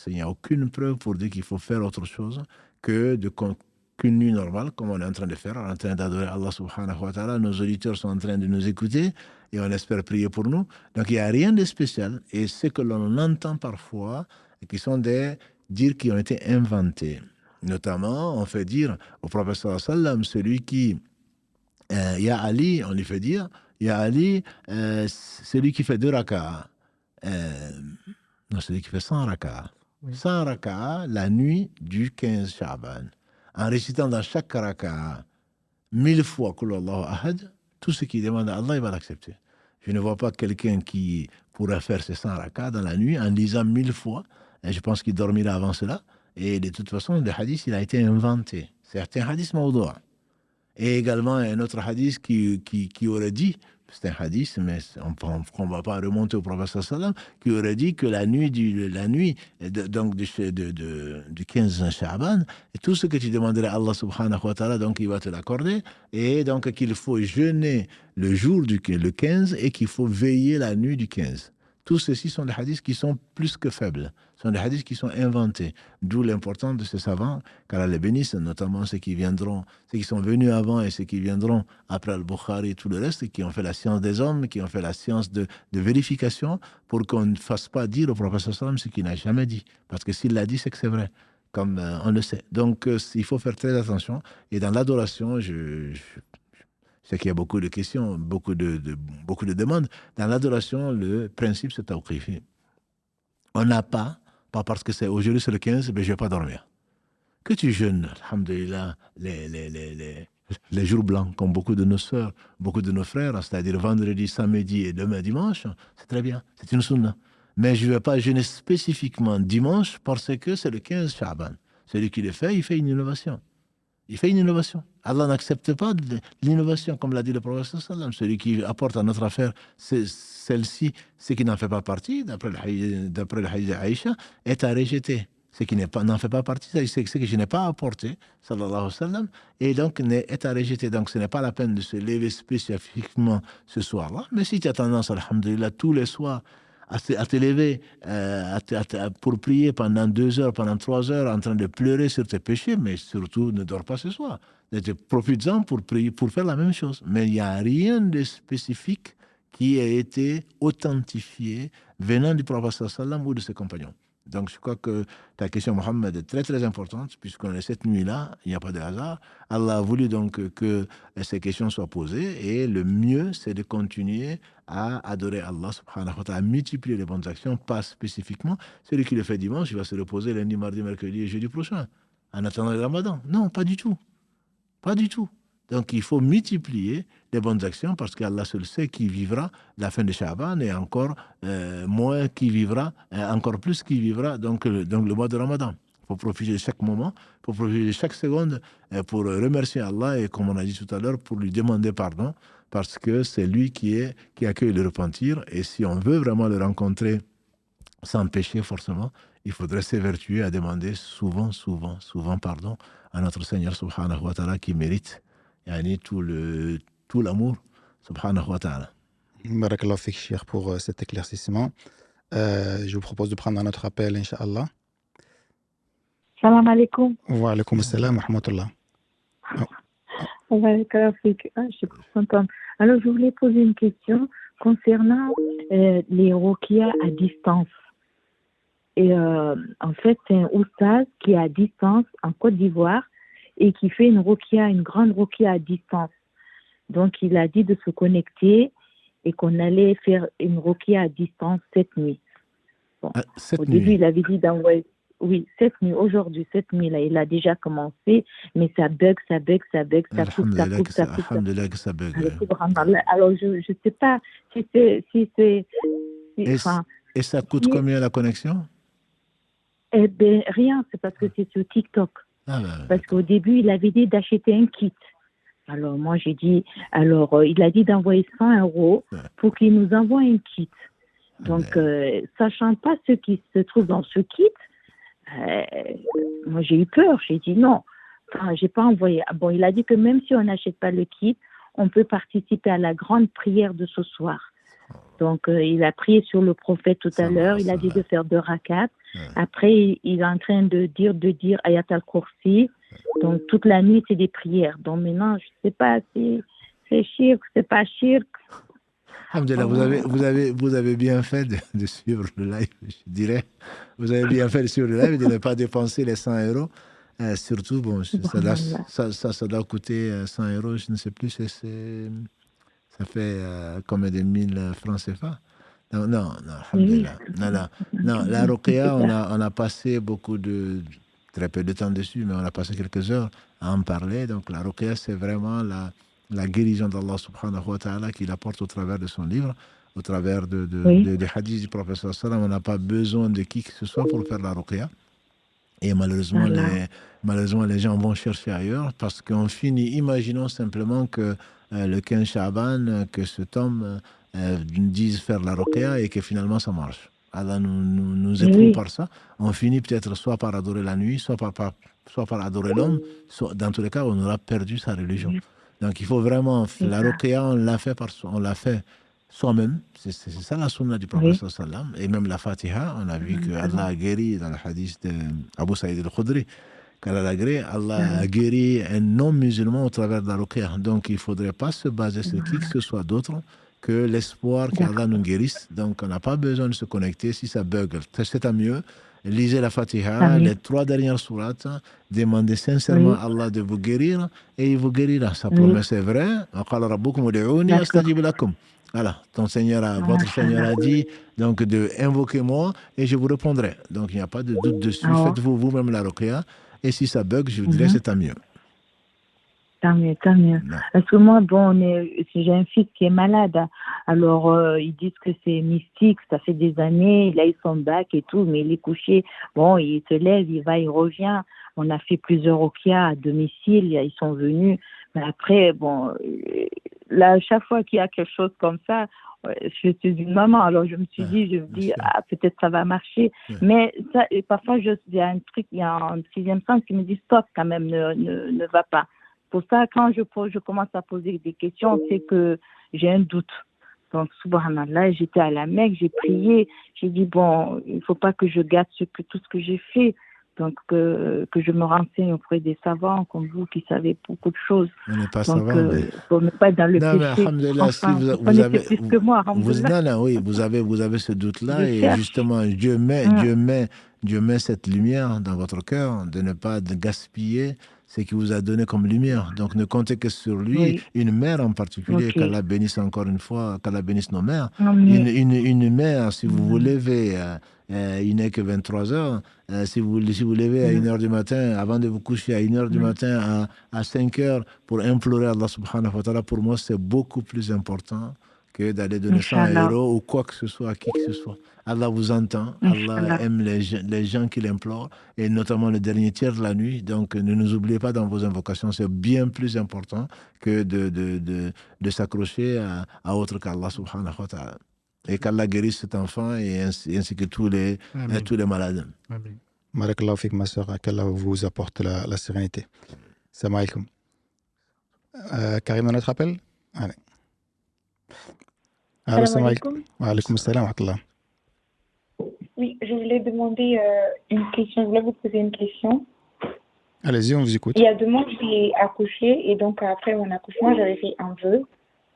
Il n'y a aucune preuve pour dire qu'il faut faire autre chose qu'une nuit normale, comme on est en train de faire, on est en train d'adorer Allah subhanahu wa ta'ala. Nos auditeurs sont en train de nous écouter et on espère prier pour nous. Donc il n'y a rien de spécial. Et ce que l'on entend parfois, qui sont des dires qui ont été inventés. Notamment, on fait dire au prophète sallallahu alayhi wa sallam, celui qui, ya Ali, on lui fait dire, ya Ali, celui qui fait 2 raka'a. Non, celui qui fait 100 raka'a. 100 raka'a la nuit du 15 Sha'ban. En récitant dans chaque raka'a 1000 fois Qul Allahu Ahad, tout ce qu'il demande à Allah, il va l'accepter. Je ne vois pas quelqu'un qui pourrait faire ces 100 raka'a dans la nuit en lisant 1000 fois. Et je pense qu'il dormira avant cela. Et de toute façon, le hadith, il a été inventé. C'est un hadith mawdoua. Et également, un autre hadith qui aurait dit, c'est un hadith, mais on ne va pas remonter au prophète sallam, qui aurait dit que la nuit du 15 Sha'ban, tout ce que tu demanderais à Allah subhanahu wa ta'ala, donc il va te l'accorder, et donc qu'il faut jeûner le jour le 15 et qu'il faut veiller la nuit du 15. Tous ceux-ci sont des hadiths qui sont plus que faibles, sont des hadiths qui sont inventés. D'où l'importance de ces savants, qu'Allah les bénisse, notamment ceux qui sont venus avant et ceux qui viendront après Al-Bukhari et tout le reste, qui ont fait la science des hommes, qui ont fait la science de vérification, pour qu'on ne fasse pas dire au prophète sallam ce qu'il n'a jamais dit. Parce que s'il l'a dit, c'est que c'est vrai, comme on le sait. Donc, il faut faire très attention. Et dans l'adoration, je sais qu'il y a beaucoup de questions, beaucoup de demandes. Dans l'adoration, le principe, c'est tawqifi. On n'a pas parce que c'est aujourd'hui c'est le 15, mais je ne vais pas dormir. Que tu jeûnes, alhamdulillah, les jours blancs, comme beaucoup de nos sœurs, beaucoup de nos frères, c'est-à-dire vendredi, samedi et demain dimanche, c'est très bien, c'est une sunna. Mais je ne vais pas jeûner spécifiquement dimanche parce que c'est le 15 Sha'ban. Celui qui le fait, il fait une innovation. Il fait une innovation. Allah n'accepte pas l'innovation, comme l'a dit le prophète sallam. Celui qui apporte à notre affaire celle-ci, ce qui n'en fait pas partie, d'après le hadith d'Aïcha, est à rejeter. Ce qui n'en fait pas partie, c'est ce que je n'ai pas apporté, sallallahu alayhi wa sallam, et donc est à rejeter. Donc ce n'est pas la peine de se lever spécifiquement ce soir-là. Mais si tu as tendance, alhamdulillah, tous les soirs, à te lever pour prier pendant 2 heures, pendant 3 heures, en train de pleurer sur tes péchés, mais surtout ne dors pas ce soir. Profites-en pour prier, pour faire la même chose. Mais il n'y a rien de spécifique qui a été authentifié venant du prophète sallam ou de ses compagnons. Donc je crois que ta question, Mohammed, est très très importante, puisqu'on est cette nuit-là, il n'y a pas de hasard. Allah a voulu donc que ces questions soient posées, et le mieux, c'est de continuer à adorer Allah subhanahu wa ta'ala, à multiplier les bonnes actions, pas spécifiquement. Celui qui le fait dimanche, il va se reposer lundi, mardi, mercredi et jeudi prochain, en attendant le ramadan. Non, pas du tout. Pas du tout. Donc il faut multiplier les bonnes actions, parce qu'Allah seul sait qui vivra la fin de Sha'ban, et encore moins qui vivra, encore plus qui vivra donc le mois de Ramadan. Il faut profiter de chaque moment, il faut profiter de chaque seconde pour remercier Allah et, comme on a dit tout à l'heure, pour lui demander pardon, parce que c'est lui qui accueille le repentir. Et si on veut vraiment le rencontrer sans péché, forcément, il faudrait s'évertuer à demander souvent pardon à notre Seigneur subhanahu wa ta'ala, qui mérite tout l'amour subhanahu wa ta'ala. Barakallahu fik, Cheikh, pour cet éclaircissement. Je vous propose de prendre un autre appel, Inch'Allah. Salam alaikum. Wa alaikum salam wa rahmatullah. Barakallahu fik. Je suis contente. Alors, je voulais poser une question concernant les ruqya à distance. Et en fait, c'est un oustaz qui est à distance en Côte d'Ivoire et qui fait une grande ruqya à distance. Donc, il a dit de se connecter et qu'on allait faire une ruqya à distance cette nuit. Bon. Au début, il avait dit d'envoyer... Oui, cette nuit, aujourd'hui, cette nuit-là, il a déjà commencé, mais ça bug, ça coupe. Alhamdulillah que ça bug. Alors, je ne sais pas si c'est... Et ça coûte combien la connexion? Eh bien, rien, c'est parce que c'est sur TikTok. Parce qu'au début, il avait dit d'acheter un kit. Alors, moi, j'ai dit... Alors, il a dit d'envoyer 100 € pour qu'il nous envoie un kit. Donc, sachant pas ce qui se trouve dans ce kit, moi, j'ai eu peur. J'ai dit non. Enfin, j'ai pas envoyé. Bon, il a dit que même si on n'achète pas le kit, on peut participer à la grande prière de ce soir. Donc, il a prié sur le prophète tout à l'heure. Il a dit de faire 2 rakats. Après, il est en train de dire Ayat al-Kursi. Donc, toute la nuit, c'est des prières. Donc, maintenant, je ne sais pas si c'est shirk, c'est pas shirk. Alhamdulillah, vous avez bien fait de suivre le live, je dirais. Vous avez bien fait de suivre le live et de ne pas dépenser les 100 €. Surtout, bon, ça doit coûter 100 €, je ne sais plus, ça fait combien de 1000 francs CFA. Non, alhamdulillah. Non, la ruqya, on a passé très peu de temps dessus, mais on a passé quelques heures à en parler. Donc la ruqya, c'est vraiment la guérison d'Allah subhanahu wa ta'ala qu'il apporte au travers de son livre, au travers des hadiths du prophète sallallahu alayhi wa sallam. On n'a pas besoin de qui que ce soit pour faire la ruqya. Et malheureusement, les gens vont chercher ailleurs parce qu'on finit, imaginons simplement que le 15 Sha'ban, que cet homme dise faire la ruqya et que finalement ça marche. Allah nous éprouve par ça. On finit peut-être soit par adorer la nuit, soit par adorer l'homme. Dans tous les cas, on aura perdu sa religion. Donc il faut vraiment, la ruqya, on l'a fait soi-même. C'est ça la sunna du prophète sallallahu alayhi wa sallam. Et même la Fatiha, on a vu que Allah a guéri dans le hadith d'Abu Saïd al-Khudri. Allah a guéri un non-musulman au travers de la ruqya. Donc il ne faudrait pas se baser sur qui que ce soit d'autre que l'espoir qu'Allah nous guérisse. Donc on n'a pas besoin de se connecter. Si ça bug, c'est à mieux. Lisez la Fatiha, les 3 dernières sourates, demandez sincèrement à Allah de vous guérir et il vous guérira. Sa promesse est vraie. Voilà, votre Seigneur a dit donc de invoquez-moi et je vous répondrai. Donc il n'y a pas de doute dessus. Faites-vous vous-même la ruqya et si ça bug, je vous dirais c'est à mieux. Tant mieux. Non. Parce que moi, j'ai un fils qui est malade. Alors, ils disent que c'est mystique, ça fait des années, il a eu son bac et tout, mais il est couché. Bon, il se lève, il va, il revient. On a fait plusieurs ruqya à domicile, ils sont venus. Mais après, bon, là, chaque fois qu'il y a quelque chose comme ça, je suis une maman, alors je me dis, peut-être ça va marcher. Mais ça, parfois, il y a un 6e sens qui me dit stop quand même, ne va pas. Pour ça, quand je commence à poser des questions, c'est que j'ai un doute. Donc, subhanallah, j'étais à la Mecque, j'ai prié, j'ai dit, bon, il ne faut pas que je gâte tout ce que j'ai fait. Donc, que je me renseigne auprès des savants comme vous qui savez beaucoup de choses. On n'est pas savants. Pour ne pas être dans le péché. Mais alhamdulillah, si vous avez plus que moi, vous avez ce doute-là et justement, Dieu met cette lumière dans votre cœur de ne pas gaspiller ce qu'il vous a donné comme lumière. Donc, ne comptez que sur lui, une mère en particulier, qu'Allah bénisse encore une fois, qu'Allah bénisse nos mères. Une mère, si vous vous levez, il n'est que 23 heures, si vous levez à 1h du matin, avant de vous coucher à 1h du matin, à 5h, pour implorer Allah subhanahu wa ta'ala, pour moi, c'est beaucoup plus important que d'aller donner ça à un Inch'Allah. héros ou quoi que ce soit, à qui que ce soit. Allah vous entend, Allah Inch'Allah. aime les gens qui l'implorent, et notamment le dernier tiers de la nuit. Donc, ne nous oubliez pas dans vos invocations, c'est bien plus important que de s'accrocher à autre qu'Allah subhanahu wa ta'ala. Et qu'Allah guérisse cet enfant et ainsi que tous les malades. Amen. Barakallahu fik, ma soeur, qu'Allah vous apporte la sérénité. Salam alaikum. Karim, on notre appel? Allez. Allô, salam alaikum. Wa alaikum salam wa rahmatullah. Oui, je voulais demander une question. Je voulais vous poser une question. Allez-y, on vous écoute. Il y a 2 mois, j'ai accouché et donc après mon accouchement, j'avais fait un vœu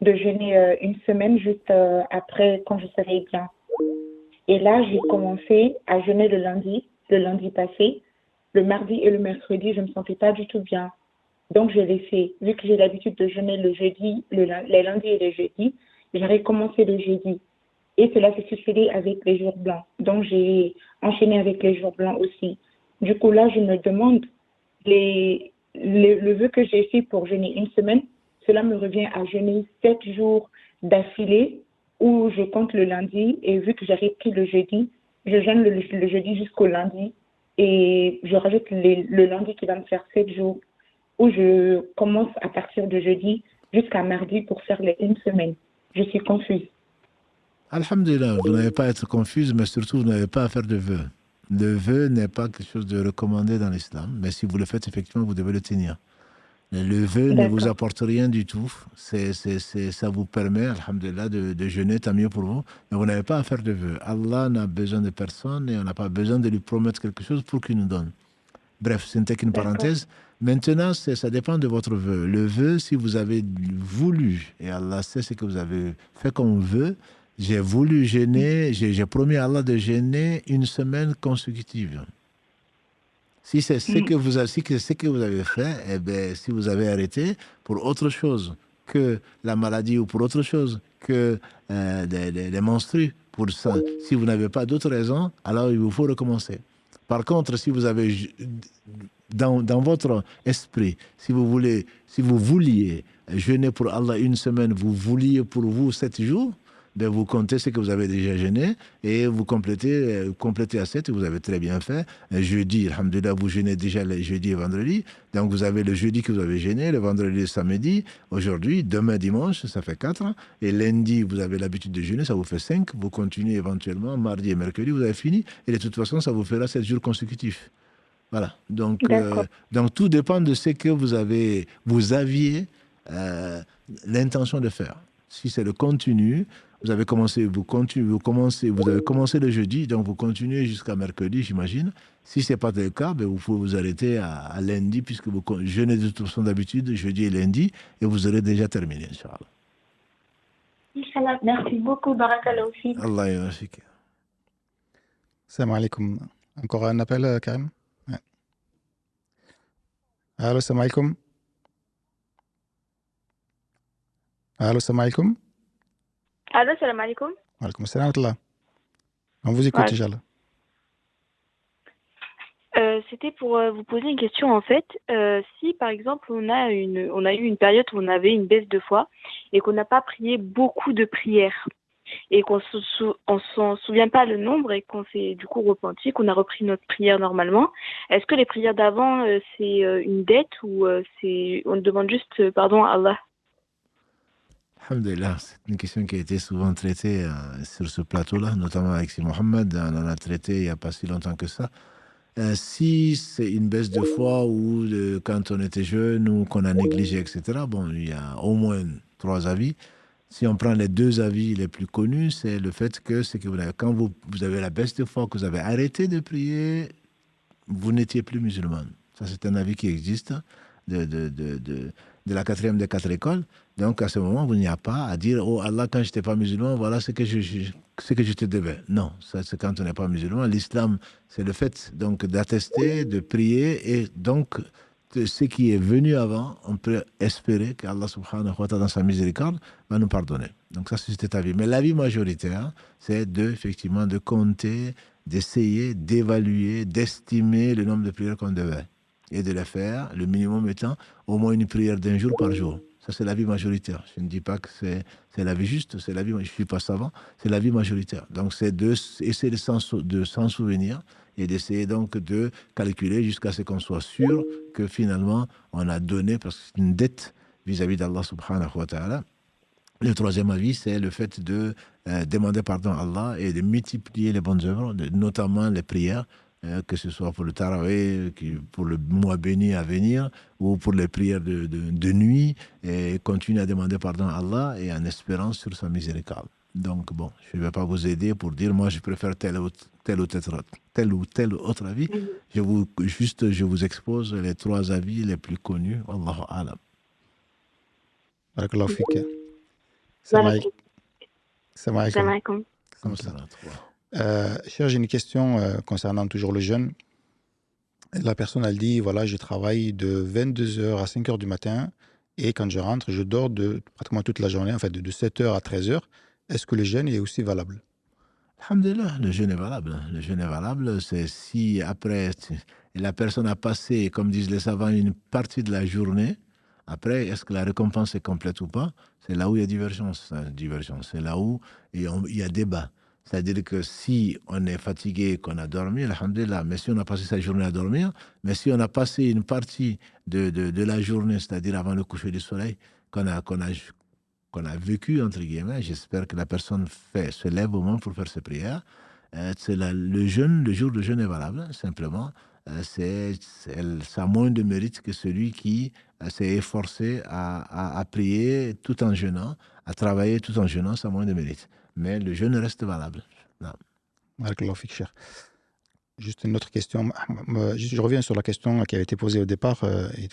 de jeûner une semaine juste après quand je serai bien. Et là, j'ai commencé à jeûner le lundi passé. Le mardi et le mercredi, je ne me sentais pas du tout bien. Donc, j'ai laissé. Vu que j'ai l'habitude de jeûner le jeudi, les lundis et les jeudis, j'ai recommencé le jeudi. Et cela s'est succédé avec les jours blancs. Donc, j'ai enchaîné avec les jours blancs aussi. Du coup, là, je me demande, le vœu que j'ai fait pour jeûner une semaine, cela me revient à jeûner 7 jours d'affilée où je compte le lundi. Et vu que j'ai repris le jeudi, je jeûne le jeudi jusqu'au lundi. Et je rajoute le lundi qui va me faire 7 jours où je commence à partir de jeudi jusqu'à mardi pour faire les 1 semaine. Je suis confuse. Alhamdulillah, vous n'avez pas à être confuse, mais surtout, vous n'avez pas à faire de vœu. Le vœu n'est pas quelque chose de recommandé dans l'islam, mais si vous le faites, effectivement, vous devez le tenir. Le vœu ne vous apporte rien du tout. Ça vous permet, alhamdulillah, de jeûner, tant mieux pour vous. Mais vous n'avez pas à faire de vœu. Allah n'a besoin de personne et on n'a pas besoin de lui promettre quelque chose pour qu'il nous donne. Bref, ce n'était qu'une parenthèse. Maintenant, ça dépend de votre vœu. Le vœu, si vous avez voulu, et Allah sait ce que vous avez fait comme vœu, j'ai voulu jeûner, j'ai promis à Allah de jeûner 1 semaine consécutive. Si c'est ce que vous avez fait, eh bien, si vous avez arrêté pour autre chose que la maladie ou pour autre chose que les menstrues, pour ça, si vous n'avez pas d'autre raison, alors il vous faut recommencer. Par contre, si vous avez dans votre esprit, si vous vouliez jeûner pour Allah 1 semaine, vous vouliez pour vous 7 jours, ben vous comptez ce que vous avez déjà jeûné et vous complétez à 7 et vous avez très bien fait. Jeudi, alhamdoulilah, vous jeûnez déjà le jeudi et vendredi. Donc vous avez le jeudi que vous avez jeûné, le vendredi et le samedi. Aujourd'hui, demain dimanche, ça fait 4. Et lundi, vous avez l'habitude de jeûner, ça vous fait 5. Vous continuez éventuellement, mardi et mercredi, vous avez fini. Et de toute façon, ça vous fera 7 jours consécutifs. Voilà. Donc tout dépend de ce que vous aviez l'intention de faire. Si c'est le continu, vous avez commencé le jeudi, donc vous continuez jusqu'à mercredi, j'imagine. Si ce n'est pas le cas, ben vous pouvez vous arrêter à lundi, puisque vous jeûnez de toute façon d'habitude, jeudi et lundi, et vous aurez déjà terminé, Inch'Allah. Inch'Allah, merci beaucoup, barakallahu fik. Allah yafik. Salam alaikum. Encore un appel, Karim? Ouais. Allô, salam alaikum. Allô, salam alaikum. Allô, salam alaikum. Alaikum salam wa rahmatullah. On vous écoute, Inch'Allah. C'était pour vous poser une question en fait. Si par exemple on a eu une période où on avait une baisse de foi et qu'on n'a pas prié beaucoup de prières et qu'on s'en souvient pas le nombre et qu'on s'est du coup repenti, qu'on a repris notre prière normalement, est-ce que les prières d'avant c'est une dette ou on demande juste pardon à Allah? Alhamdulillah, c'est une question qui a été souvent traitée sur ce plateau-là, notamment avec Si Mohamed. On en a traité il n'y a pas si longtemps que ça. Si c'est une baisse de foi ou quand on était jeune ou qu'on a négligé, etc., bon, il y a au moins 3 avis. Si on prend les 2 avis les plus connus, c'est le fait que quand vous avez la baisse de foi, que vous avez arrêté de prier, vous n'étiez plus musulman. Ça, c'est un avis qui existe de la 4e des 4 écoles. Donc, à ce moment, vous n'y a pas à dire « Oh Allah, quand je n'étais pas musulman, voilà ce que je te devais ». Non, ça, c'est quand on n'est pas musulman. L'islam, c'est le fait donc d'attester, de prier, et donc, de ce qui est venu avant, on peut espérer qu'Allah subhanahu wa ta'ala, dans sa miséricorde, va nous pardonner. Donc ça, c'est cet avis. Mais l'avis majoritaire, c'est effectivement de compter, d'essayer, d'évaluer, d'estimer le nombre de prières qu'on devait. Et de les faire, le minimum étant au moins une prière d'1 jour par jour. Ça, c'est l'avis majoritaire. Je ne dis pas que c'est la vie juste, c'est l'avis, je ne suis pas savant, c'est l'avis majoritaire. Donc, c'est d'essayer de s'en souvenir et d'essayer donc de calculer jusqu'à ce qu'on soit sûr que finalement, on a donné, parce que c'est une dette vis-à-vis d'Allah subhanahu wa ta'ala. Le troisième avis, c'est le fait de demander pardon à Allah et de multiplier les bonnes œuvres, notamment les prières, que ce soit pour le tarawih, pour le mois béni à venir, ou pour les prières de nuit, et continuer à demander pardon à Allah et en espérant sur sa miséricorde. Donc bon, je ne vais pas vous aider pour dire, moi je préfère tel ou tel autre avis. Je vous expose les trois avis les plus connus. Wallahu a'lam. Barakallahu fik. Salam alaikum. Cher, j'ai une question concernant toujours le jeûne. La personne, elle dit, voilà, je travaille de 22h à 5h du matin et quand je rentre, je dors pratiquement toute la journée, en fait, de 7h à 13h. Est-ce que le jeûne est aussi valable? Alhamdulillah, le jeûne est valable. Le jeûne est valable, c'est si après la personne a passé, comme disent les savants, une partie de la journée. Après, est-ce que la récompense est complète ou pas? C'est là où il y a divergence. C'est là où il y a débat. C'est-à-dire que si on est fatigué, qu'on a dormi, alhamdulillah, mais si on a passé sa journée à dormir, mais si on a passé une partie de la journée, c'est-à-dire avant le coucher du soleil, qu'on a vécu, entre guillemets, j'espère que la personne se lève au moins pour faire ses prières. Le jour de jeûne est valable, simplement. Ça a moins de mérite que celui qui s'est efforcé à prier tout en jeûnant, à travailler tout en jeûnant, ça a moins de mérite. Mais le jeûne reste valable. Juste une autre question. Je reviens sur la question qui a été posée au départ et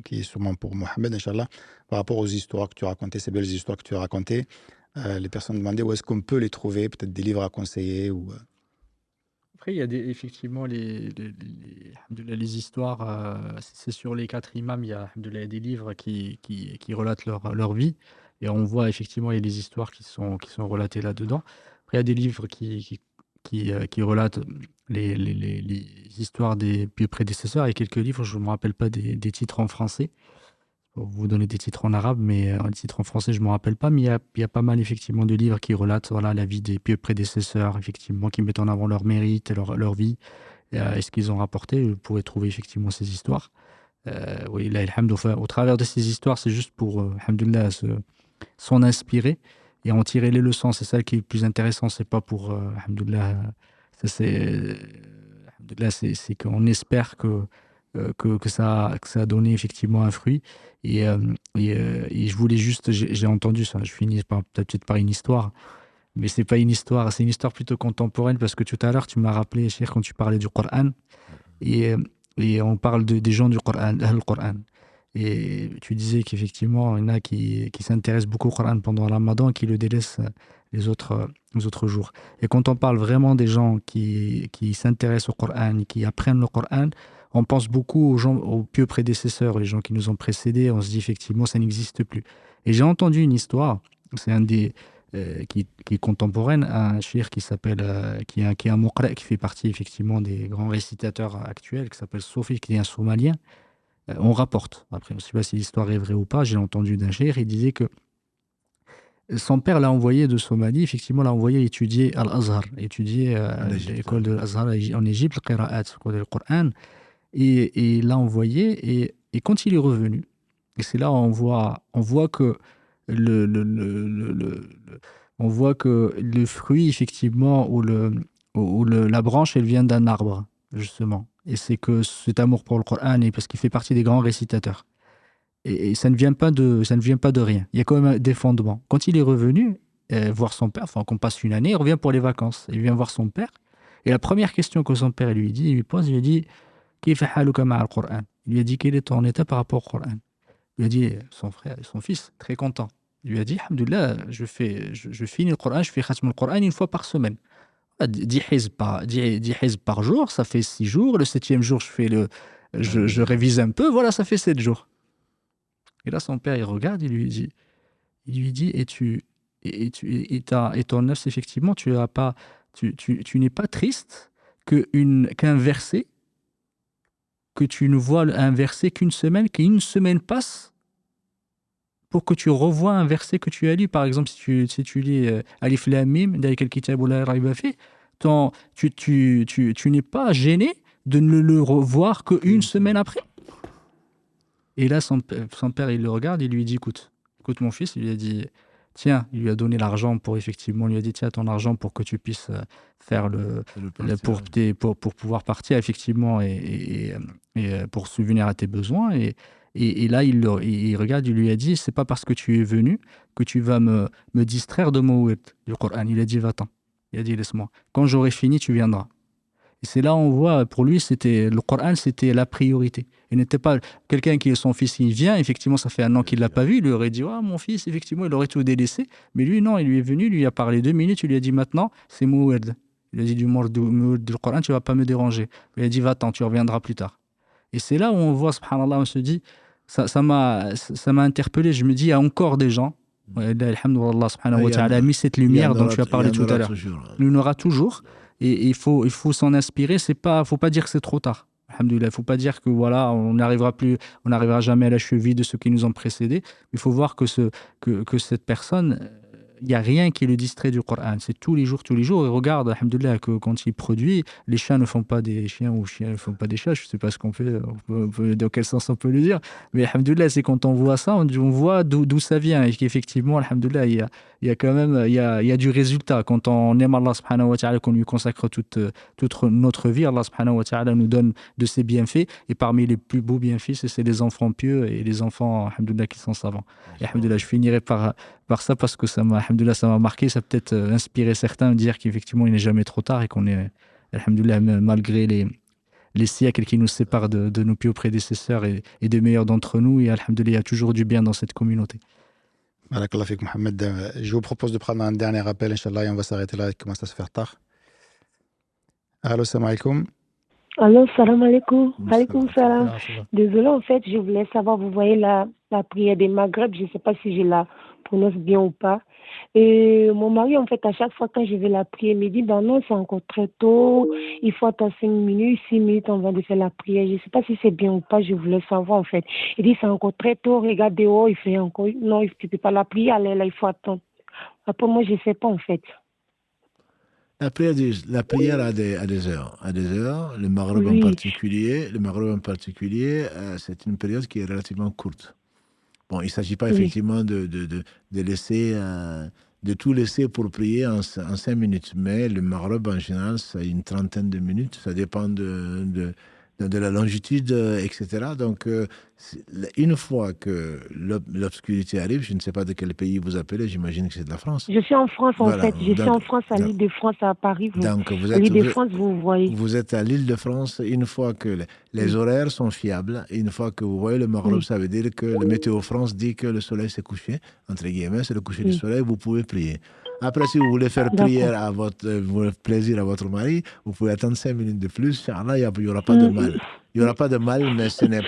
qui est sûrement pour Mohamed, Inch'Allah, par rapport aux histoires que tu as racontées, ces belles histoires que tu as racontées. Les personnes demandaient où est-ce qu'on peut les trouver, peut-être des livres à conseiller ou... Après, il y a effectivement les histoires, c'est sur les 4 imams, il y a des livres qui relatent leur vie. Et on voit effectivement, il y a des histoires qui sont relatées là-dedans. Après, il y a des livres qui relatent les histoires des pieux prédécesseurs. Il y a quelques livres, je ne me rappelle pas des titres en français. Pour vous donner des titres en arabe, mais les titres en français, je ne me rappelle pas. Mais il y a pas mal, effectivement, de livres qui relatent la vie des pieux prédécesseurs, effectivement, qui mettent en avant leur mérite, leur vie, et ce qu'ils ont rapporté. Vous pourrez trouver, effectivement, ces histoires. Oui, là, au travers de ces histoires, c'est juste pour, alhamdoulilah, s'en inspirer et en tirer les leçons. C'est ça qui est le plus intéressant. C'est pas pour, alhamdoulilah, c'est qu'on espère que ça a donné effectivement un fruit. Et je voulais juste, j'ai entendu ça, je finis peut-être par une histoire, mais c'est pas une histoire, c'est une histoire plutôt contemporaine, parce que tout à l'heure, tu m'as rappelé, Cheikh, quand tu parlais du Coran, et on parle des gens du Coran, le Coran. Et tu disais qu'effectivement, il y en a qui s'intéressent beaucoup au Coran pendant le Ramadan et qui le délaissent les autres jours. Et quand on parle vraiment des gens qui s'intéressent au Coran et qui apprennent le Coran, on pense beaucoup aux pieux prédécesseurs, les gens qui nous ont précédés. On se dit effectivement, ça n'existe plus. Et j'ai entendu une histoire, c'est un des qui est contemporaine, un cheikh qui s'appelle, qui est un muqra', qui fait partie effectivement des grands récitateurs actuels, qui s'appelle Sofi, qui est un Somalien. On rapporte. Après, je ne sais pas si l'histoire est vraie ou pas. J'ai entendu d'un cheikh, il disait que son père l'a envoyé de Somalie, effectivement, l'a envoyé étudier à l'Azhar, étudier à l'école de l'Azhar en Égypte, le Qira'at, le Coran. Et il l'a envoyé, et quand il est revenu, et c'est là où on voit que on voit que le fruit, effectivement, ou la branche, elle vient d'un arbre, justement. Et c'est que cet amour pour le Coran, parce qu'il fait partie des grands récitateurs. Et ça ne vient pas de rien. Il y a quand même des fondements. Quand il est revenu voir son père, enfin qu'on passe une année, il revient pour les vacances. Il vient voir son père. Et la première question que son père lui dit, il lui pose, il lui dit كيف حالك مع القرآن. Il lui a dit quel est ton état par rapport au Coran. Il lui a dit, son fils, très content. Il lui a dit, alhamdoulilah, je finis le Coran, je fais khatm le Coran une fois par semaine. 10 hizb par jour, ça fait 6 jours. Le 7e jour, je révise un peu, voilà, ça fait 7 jours. Et là, son père, il regarde, il lui dit, et ton nafs, effectivement, tu n'es pas triste qu'un verset, que tu ne vois un verset qu'une semaine passe pour que tu revoies un verset que tu as lu. Par exemple, si tu lis Alif Lam Mim, Dalikal Kitab la Rayba Fi, tu n'es pas gêné de ne le revoir qu'une semaine après. Et là, son père, il le regarde, il lui dit, écoute mon fils, il lui a dit, tiens, il lui a donné l'argent pour, effectivement, il lui a dit, tiens, ton argent pour que tu puisses faire pour pouvoir partir, effectivement, et pour subvenir à tes besoins. Et là, il regarde, il lui a dit, c'est pas parce que tu es venu que tu vas me distraire de mon word, du Coran. Il a dit, va-t'en. Il a dit, laisse-moi. Quand j'aurai fini, tu viendras. Et c'est là on voit, pour lui, le Coran, c'était la priorité. Il n'était pas quelqu'un qui est son fils, il vient, effectivement, ça fait 1 an qu'il ne l'a pas vu, il lui aurait dit, mon fils, effectivement, il aurait tout délaissé. Mais lui, non, il lui est venu, il lui a parlé 2 minutes, il lui a dit, maintenant, c'est Moued. Il a dit, du Coran, tu ne vas pas me déranger. Il a dit, va-t'en, tu reviendras plus tard. Et c'est là où on voit, subhanallah, on se dit, ça m'a interpellé. Je me dis, il y a encore des gens, alhamdoulilah, subhanahu wa ta'ala, a mis cette lumière dont tu as parlé tout à l'heure. Il y en aura toujours. Et il faut s'en inspirer. Faut pas dire que c'est trop tard. Alhamdoulilah. Il faut pas dire que voilà, on n'arrivera jamais à la cheville de ceux qui nous ont précédés. Il faut voir que cette personne, il n'y a rien qui le distrait du Coran. C'est tous les jours. Et regarde, alhamdoulilah, que quand il produit, les chiens ne font pas des chiens ou chiens ne font pas des chats. Je ne sais pas ce qu'on fait, dans quel sens on peut le dire. Mais alhamdoulilah, c'est quand on voit ça, on voit d'où ça vient. Et qu'effectivement, alhamdoulilah, il y a quand même il y a du résultat. Quand on aime Allah subhanahu wa ta'ala, qu'on lui consacre toute notre vie, Allah subhanahu wa ta'ala nous donne de ses bienfaits. Et parmi les plus beaux bienfaits, c'est les enfants pieux et les enfants, alhamdoulilah, qui sont savants. Et alhamdoulilah, je finirai par ça parce que ça m'a marqué, ça a peut-être inspiré certains à dire qu'effectivement il n'est jamais trop tard et qu'on est, alhamdoulilah, malgré les siècles qui nous séparent de nos pieux prédécesseurs et des meilleurs d'entre nous, et alhamdoulilah, il y a toujours du bien dans cette communauté. Barakallah fik Mohamed. Je vous propose de prendre un dernier appel, Inch'Allah, et on va s'arrêter là, il commence à se faire tard. Allô, salam alaikum. Allô, salam alaikum. Alaikum salam. Désolé, en fait, je voulais savoir, vous voyez la prière des Maghreb, je ne sais pas si je la prononce bien ou pas. Et mon mari, en fait, à chaque fois quand je vais la prier, il me dit, non, c'est encore très tôt, il faut attendre 5 minutes, 6 minutes avant de faire la prière. Je ne sais pas si c'est bien ou pas, je voulais savoir, en fait. Il dit, c'est encore très tôt, regarde dehors, il fait encore, non, tu ne peux pas la prier, allez, là, il faut attendre. Après, moi, je ne sais pas, en fait. La prière a des heures. Le Maghreb en particulier, c'est une période qui est relativement courte. Bon, il ne s'agit pas effectivement de laisser, de tout laisser pour prier en 5 minutes, mais le Maghreb en général, c'est une trentaine de minutes, ça dépend de la longitude, etc. Donc, une fois que l'obscurité arrive, je ne sais pas de quel pays vous appelez, j'imagine que c'est de la France. Je suis en France, en fait. Je suis en France, à l'Île-de-France, à Paris. Donc, l'Île-de-France, vous voyez. Vous êtes à l'Île-de-France, une fois que les horaires sont fiables, une fois que vous voyez le Maghreb, ça veut dire que le Météo France dit que le soleil s'est couché, entre guillemets, c'est le coucher du soleil, vous pouvez prier. Après, si vous voulez faire prière à votre plaisir à votre mari, vous pouvez attendre 5 minutes de plus. Inch'Allah, il n'y aura pas de mal. Il n'y aura pas de mal, mais ce n'est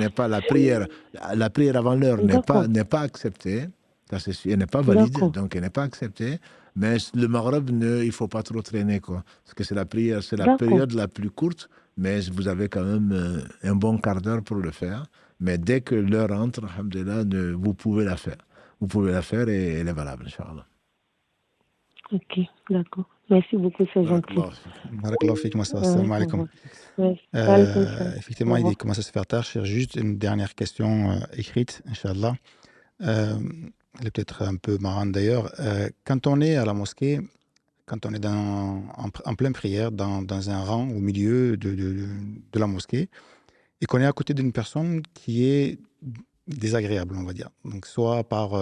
pas la prière. La prière avant l'heure n'est pas acceptée. Elle n'est pas valide, donc elle n'est pas acceptée. Mais le Maghreb, il ne faut pas trop traîner, quoi. Parce que c'est la prière, c'est la période la plus courte, mais vous avez quand même un bon quart d'heure pour le faire. Mais dès que l'heure entre, alhamdoulilah, vous pouvez la faire. Vous pouvez la faire et elle est valable, Inch'Allah. Ok, d'accord. Merci beaucoup, c'est gentil. Barakallahu fik, assalamu alaikum. Effectivement, il commence à se faire tard. Je cherche juste une dernière question écrite, Inch'Allah. Elle est peut-être un peu marrante d'ailleurs. Quand on est à la mosquée, quand on est en pleine prière, dans un rang au milieu de la mosquée, et qu'on est à côté d'une personne qui est désagréable, on va dire. Donc, soit par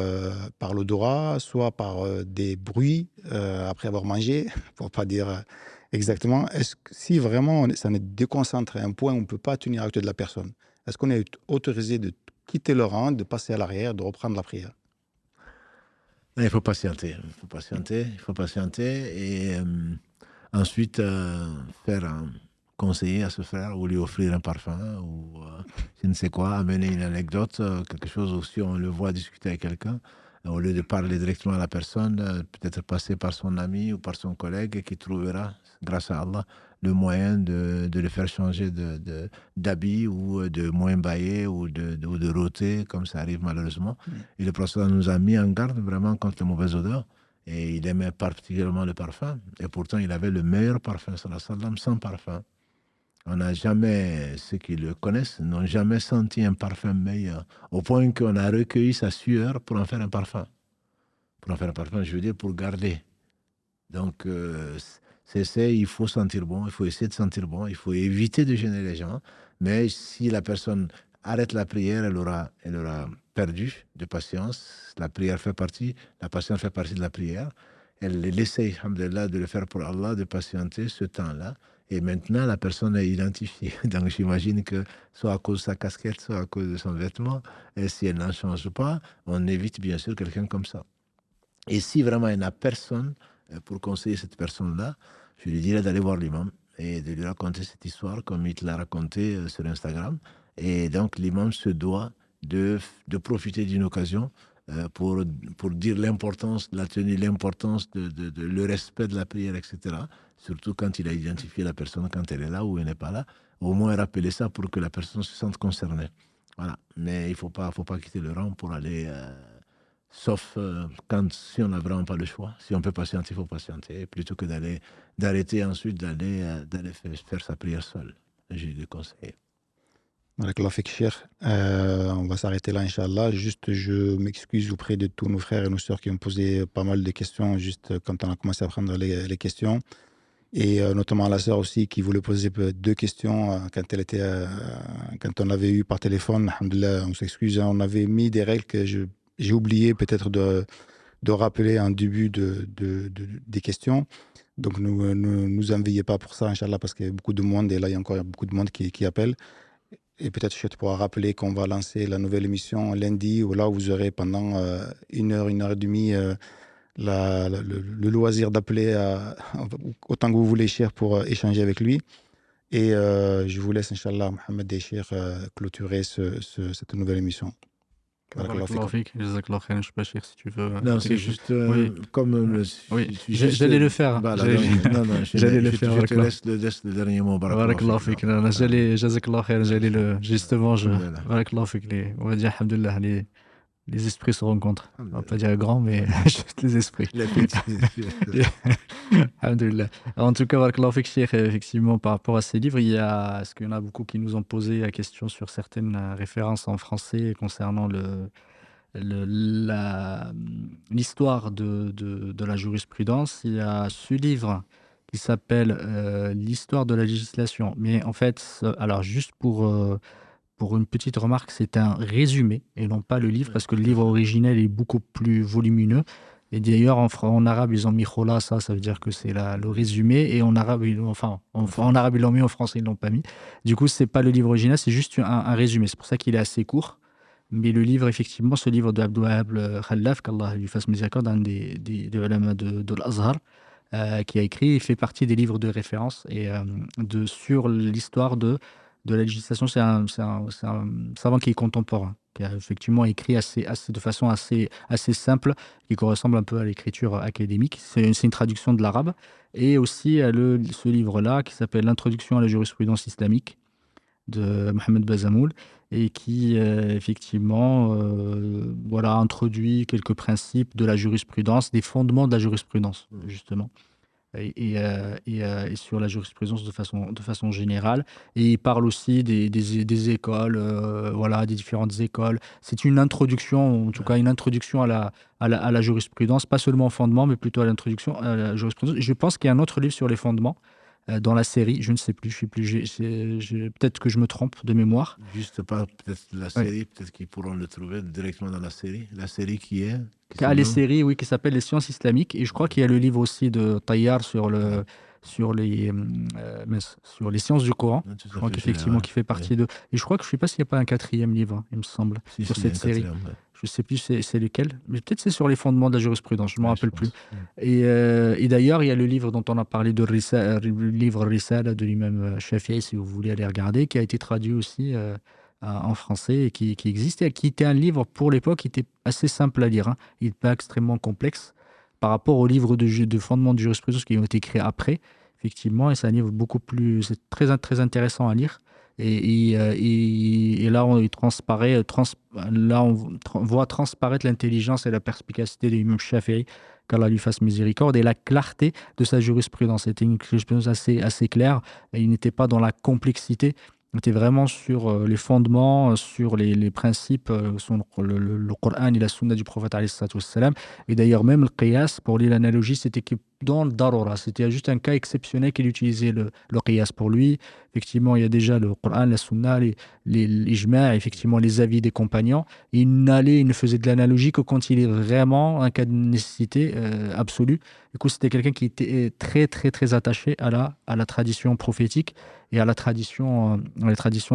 l'odorat, soit par des bruits après avoir mangé, pour pas dire exactement. Est-ce que si vraiment ça nous déconcentre à un point où on ne peut pas tenir à côté de la personne, est-ce qu'on est autorisé de quitter le rang, de passer à l'arrière, de reprendre la prière? Il faut patienter. Et ensuite conseiller à ce frère ou lui offrir un parfum ou je ne sais quoi, amener une anecdote, quelque chose aussi, on le voit discuter avec quelqu'un, au lieu de parler directement à la personne, peut-être passer par son ami ou par son collègue qui trouvera, grâce à Allah, le moyen de le faire changer d'habit ou de moins bailler ou de rôter, comme ça arrive malheureusement. Et le prophète nous a mis en garde vraiment contre les mauvaises odeurs. Et il aimait particulièrement le parfum. Et pourtant, il avait le meilleur parfum, sallallahu alayhi wa sallam, sans parfum. On n'a jamais, ceux qui le connaissent, n'ont jamais senti un parfum meilleur. Au point qu'on a recueilli sa sueur pour en faire un parfum. Pour en faire un parfum, je veux dire, pour garder. Donc, il faut sentir bon, il faut essayer de sentir bon, il faut éviter de gêner les gens. Mais si la personne arrête la prière, elle aura perdu de patience. La prière fait partie, la patience fait partie de la prière. Elle essaye, alhamdoulilah, de le faire pour Allah, de patienter ce temps-là. Et maintenant, la personne est identifiée. Donc, j'imagine que soit à cause de sa casquette, soit à cause de son vêtement, et si elle n'en change pas, on évite bien sûr quelqu'un comme ça. Et si vraiment il n'y a personne pour conseiller cette personne-là, je lui dirais d'aller voir l'imam et de lui raconter cette histoire comme il te l'a raconté sur Instagram. Et donc, l'imam se doit de profiter d'une occasion pour dire l'importance de la tenue, l'importance de le respect de la prière, etc. Surtout quand il a identifié la personne, quand elle est là ou elle n'est pas là. Au moins rappeler ça pour que la personne se sente concernée. Voilà. Mais il ne faut pas quitter le rang pour aller... sauf si on n'a vraiment pas le choix. Si on peut patienter, il faut patienter. Plutôt que d'arrêter ensuite d'aller faire sa prière seul. J'ai des conseils. Barakallahu fik, Cheikh. On va s'arrêter là, Inch'Allah. Juste, je m'excuse auprès de tous nos frères et nos sœurs qui ont posé pas mal de questions juste quand on a commencé à prendre les questions. Et notamment la sœur aussi qui voulait poser 2 questions quand on l'avait eu par téléphone. Alhamdoulilah, on s'excuse. On avait mis des règles que j'ai oublié peut-être de rappeler en début des questions. Donc, ne nous envoyez pas pour ça, Inch'Allah, parce qu'il y a beaucoup de monde. Et là, il y a encore beaucoup de monde qui appelle. Et peut-être, je pourrais rappeler qu'on va lancer la nouvelle émission lundi, où là, vous aurez pendant 1 heure et demie le loisir d'appeler autant que vous voulez, Cheikh, pour échanger avec lui. Et je vous laisse, Inch'Allah, Mohamed et Cheikh, clôturer cette nouvelle émission. Barakallahu fik, jazakallahu khairan, je sais pas, Cheikh, si tu veux. Non, c'est juste comme j'allais le faire. J'allais le faire. Je te laisse le dernier mot. Barakallahu fik. Jazakallahu khairan, justement, barakallahu fik, on va dire, alhamdoulilah, les esprits se rencontrent. On va pas dire grand, mais juste les esprits. Alhamdoulilah. En tout cas, barakallahu fik, Cheikh, effectivement, par rapport à ces livres, est-ce qu'il y en a beaucoup qui nous ont posé la question sur certaines références en français concernant l'histoire de la jurisprudence. Il y a ce livre qui s'appelle L'histoire de la législation. Mais en fait, alors juste pour une petite remarque, c'est un résumé et non pas le livre, parce que le livre originel est beaucoup plus volumineux. Et d'ailleurs, en arabe, ils ont mis khola, ça veut dire que c'est le résumé. Et en arabe, en arabe, ils l'ont mis, en français, ils ne l'ont pas mis. Du coup, ce n'est pas le livre original, c'est juste un résumé. C'est pour ça qu'il est assez court. Mais le livre, effectivement, ce livre de Abdou Wahab Khallaf, qu'Allah lui fasse miséricorde, un des ulama de l'Azhar, qui a écrit, il fait partie des livres de référence et sur l'histoire de la législation. C'est un savant qui est contemporain, qui a effectivement écrit de façon assez simple, qui correspond un peu à l'écriture académique. C'est une traduction de l'arabe. Et aussi ce livre-là, qui s'appelle L'introduction à la jurisprudence islamique, de Mohamed Bazamoul, et qui effectivement introduit quelques principes de la jurisprudence, des fondements de la jurisprudence, justement. Et sur la jurisprudence de façon générale. Et il parle aussi des écoles, des différentes écoles. C'est une introduction, en tout cas une introduction à la jurisprudence, pas seulement au fondement, mais plutôt à l'introduction à la jurisprudence. Je pense qu'il y a un autre livre sur les fondements dans la série, je ne sais plus, peut-être que je me trompe de mémoire. Juste pas peut-être la série, peut-être qu'ils pourront le trouver directement dans la série. La série qui est les séries, oui, qui s'appelle Les sciences islamiques. Et je crois qu'il y a le livre aussi de Tayyar sur les sciences du Coran. Je crois qu'effectivement, qui fait partie de... Et je crois que je ne sais pas s'il n'y a pas un 4e livre, il me semble, sur cette série. Je ne sais plus c'est lequel, mais peut-être c'est sur les fondements de la jurisprudence, je ne me rappelle plus. Et d'ailleurs, il y a le livre dont on a parlé, le livre Risala de l'imam Shafi'i, si vous voulez aller regarder, qui a été traduit aussi en français et qui existe, et qui était un livre pour l'époque qui était assez simple à lire. Il n'est pas extrêmement complexe par rapport aux livres de fondements de jurisprudence qui ont été créés après. effectivement, et c'est un livre beaucoup plus... C'est très, très intéressant à lire. Et là, il transparaît, là, on voit transparaître l'intelligence et la perspicacité de l'imam Shafi'i, qu'Allah lui fasse miséricorde, et la clarté de sa jurisprudence. C'était une jurisprudence assez claire, et il n'était pas dans la complexité. On était vraiment sur les fondements, sur les principes, sur le Coran et la Sunna du prophète alayhi salatu wassalam. Et d'ailleurs, même le qiyas, pour lui, l'analogie, c'était que dans le darura, c'était juste un cas exceptionnel qu'il utilisait le qiyas pour lui. Effectivement, il y a déjà le Coran, la Sunna, l'ijma', effectivement, les avis des compagnons. Et il ne faisait de l'analogie que quand il est vraiment un cas de nécessité absolue. Du coup, c'était quelqu'un qui était très, très, très attaché à la tradition prophétique et à la tradition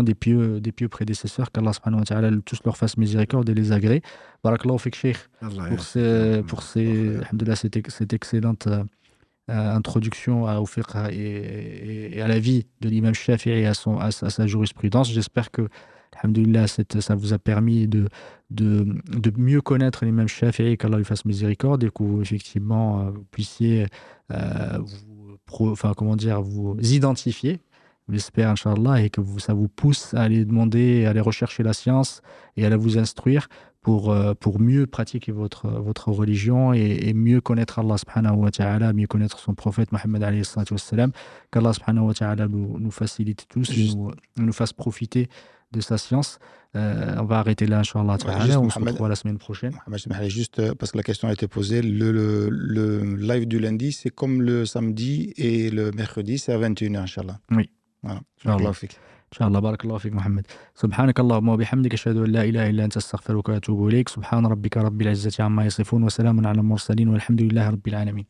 des pieux prédécesseurs, qu'Allah subhanahu wa ta'ala tous leur fasse miséricorde et les agrée. Barakallahu fik Cheikh pour alhamdoulilah, cette excellente introduction au fiqh et à la vie de l'imam Shafi'i et à sa jurisprudence. J'espère que alhamdoulilah, ça vous a permis de mieux connaître l'imam Shafi'i, qu'Allah lui fasse miséricorde, et que vous, effectivement, vous puissiez vous identifier. J'espère, Inch'Allah, et que ça vous pousse à aller demander, à aller rechercher la science et à aller vous instruire pour mieux pratiquer votre religion et mieux connaître Allah subhanahu wa ta'ala, mieux connaître son prophète Mohammed alayhi salatu wassalam. Qu'Allah subhanahu wa ta'ala nous facilite tous et nous fasse profiter de sa science. On va arrêter là, Inch'Allah ta'ala. On se retrouve la semaine prochaine. Juste parce que la question a été posée, le live du lundi, c'est comme le samedi, et le mercredi, c'est à 21h, Inch'Allah. Oui. Voilà. إن شاء الله بارك الله فيك محمد. سبحانك اللهم وبحمدك أشهد أن لا إله إلا أنت أستغفرك وأتوب إليك. سبحان ربك رب العزة عما يصفون وسلام على المرسلين والحمد لله رب العالمين.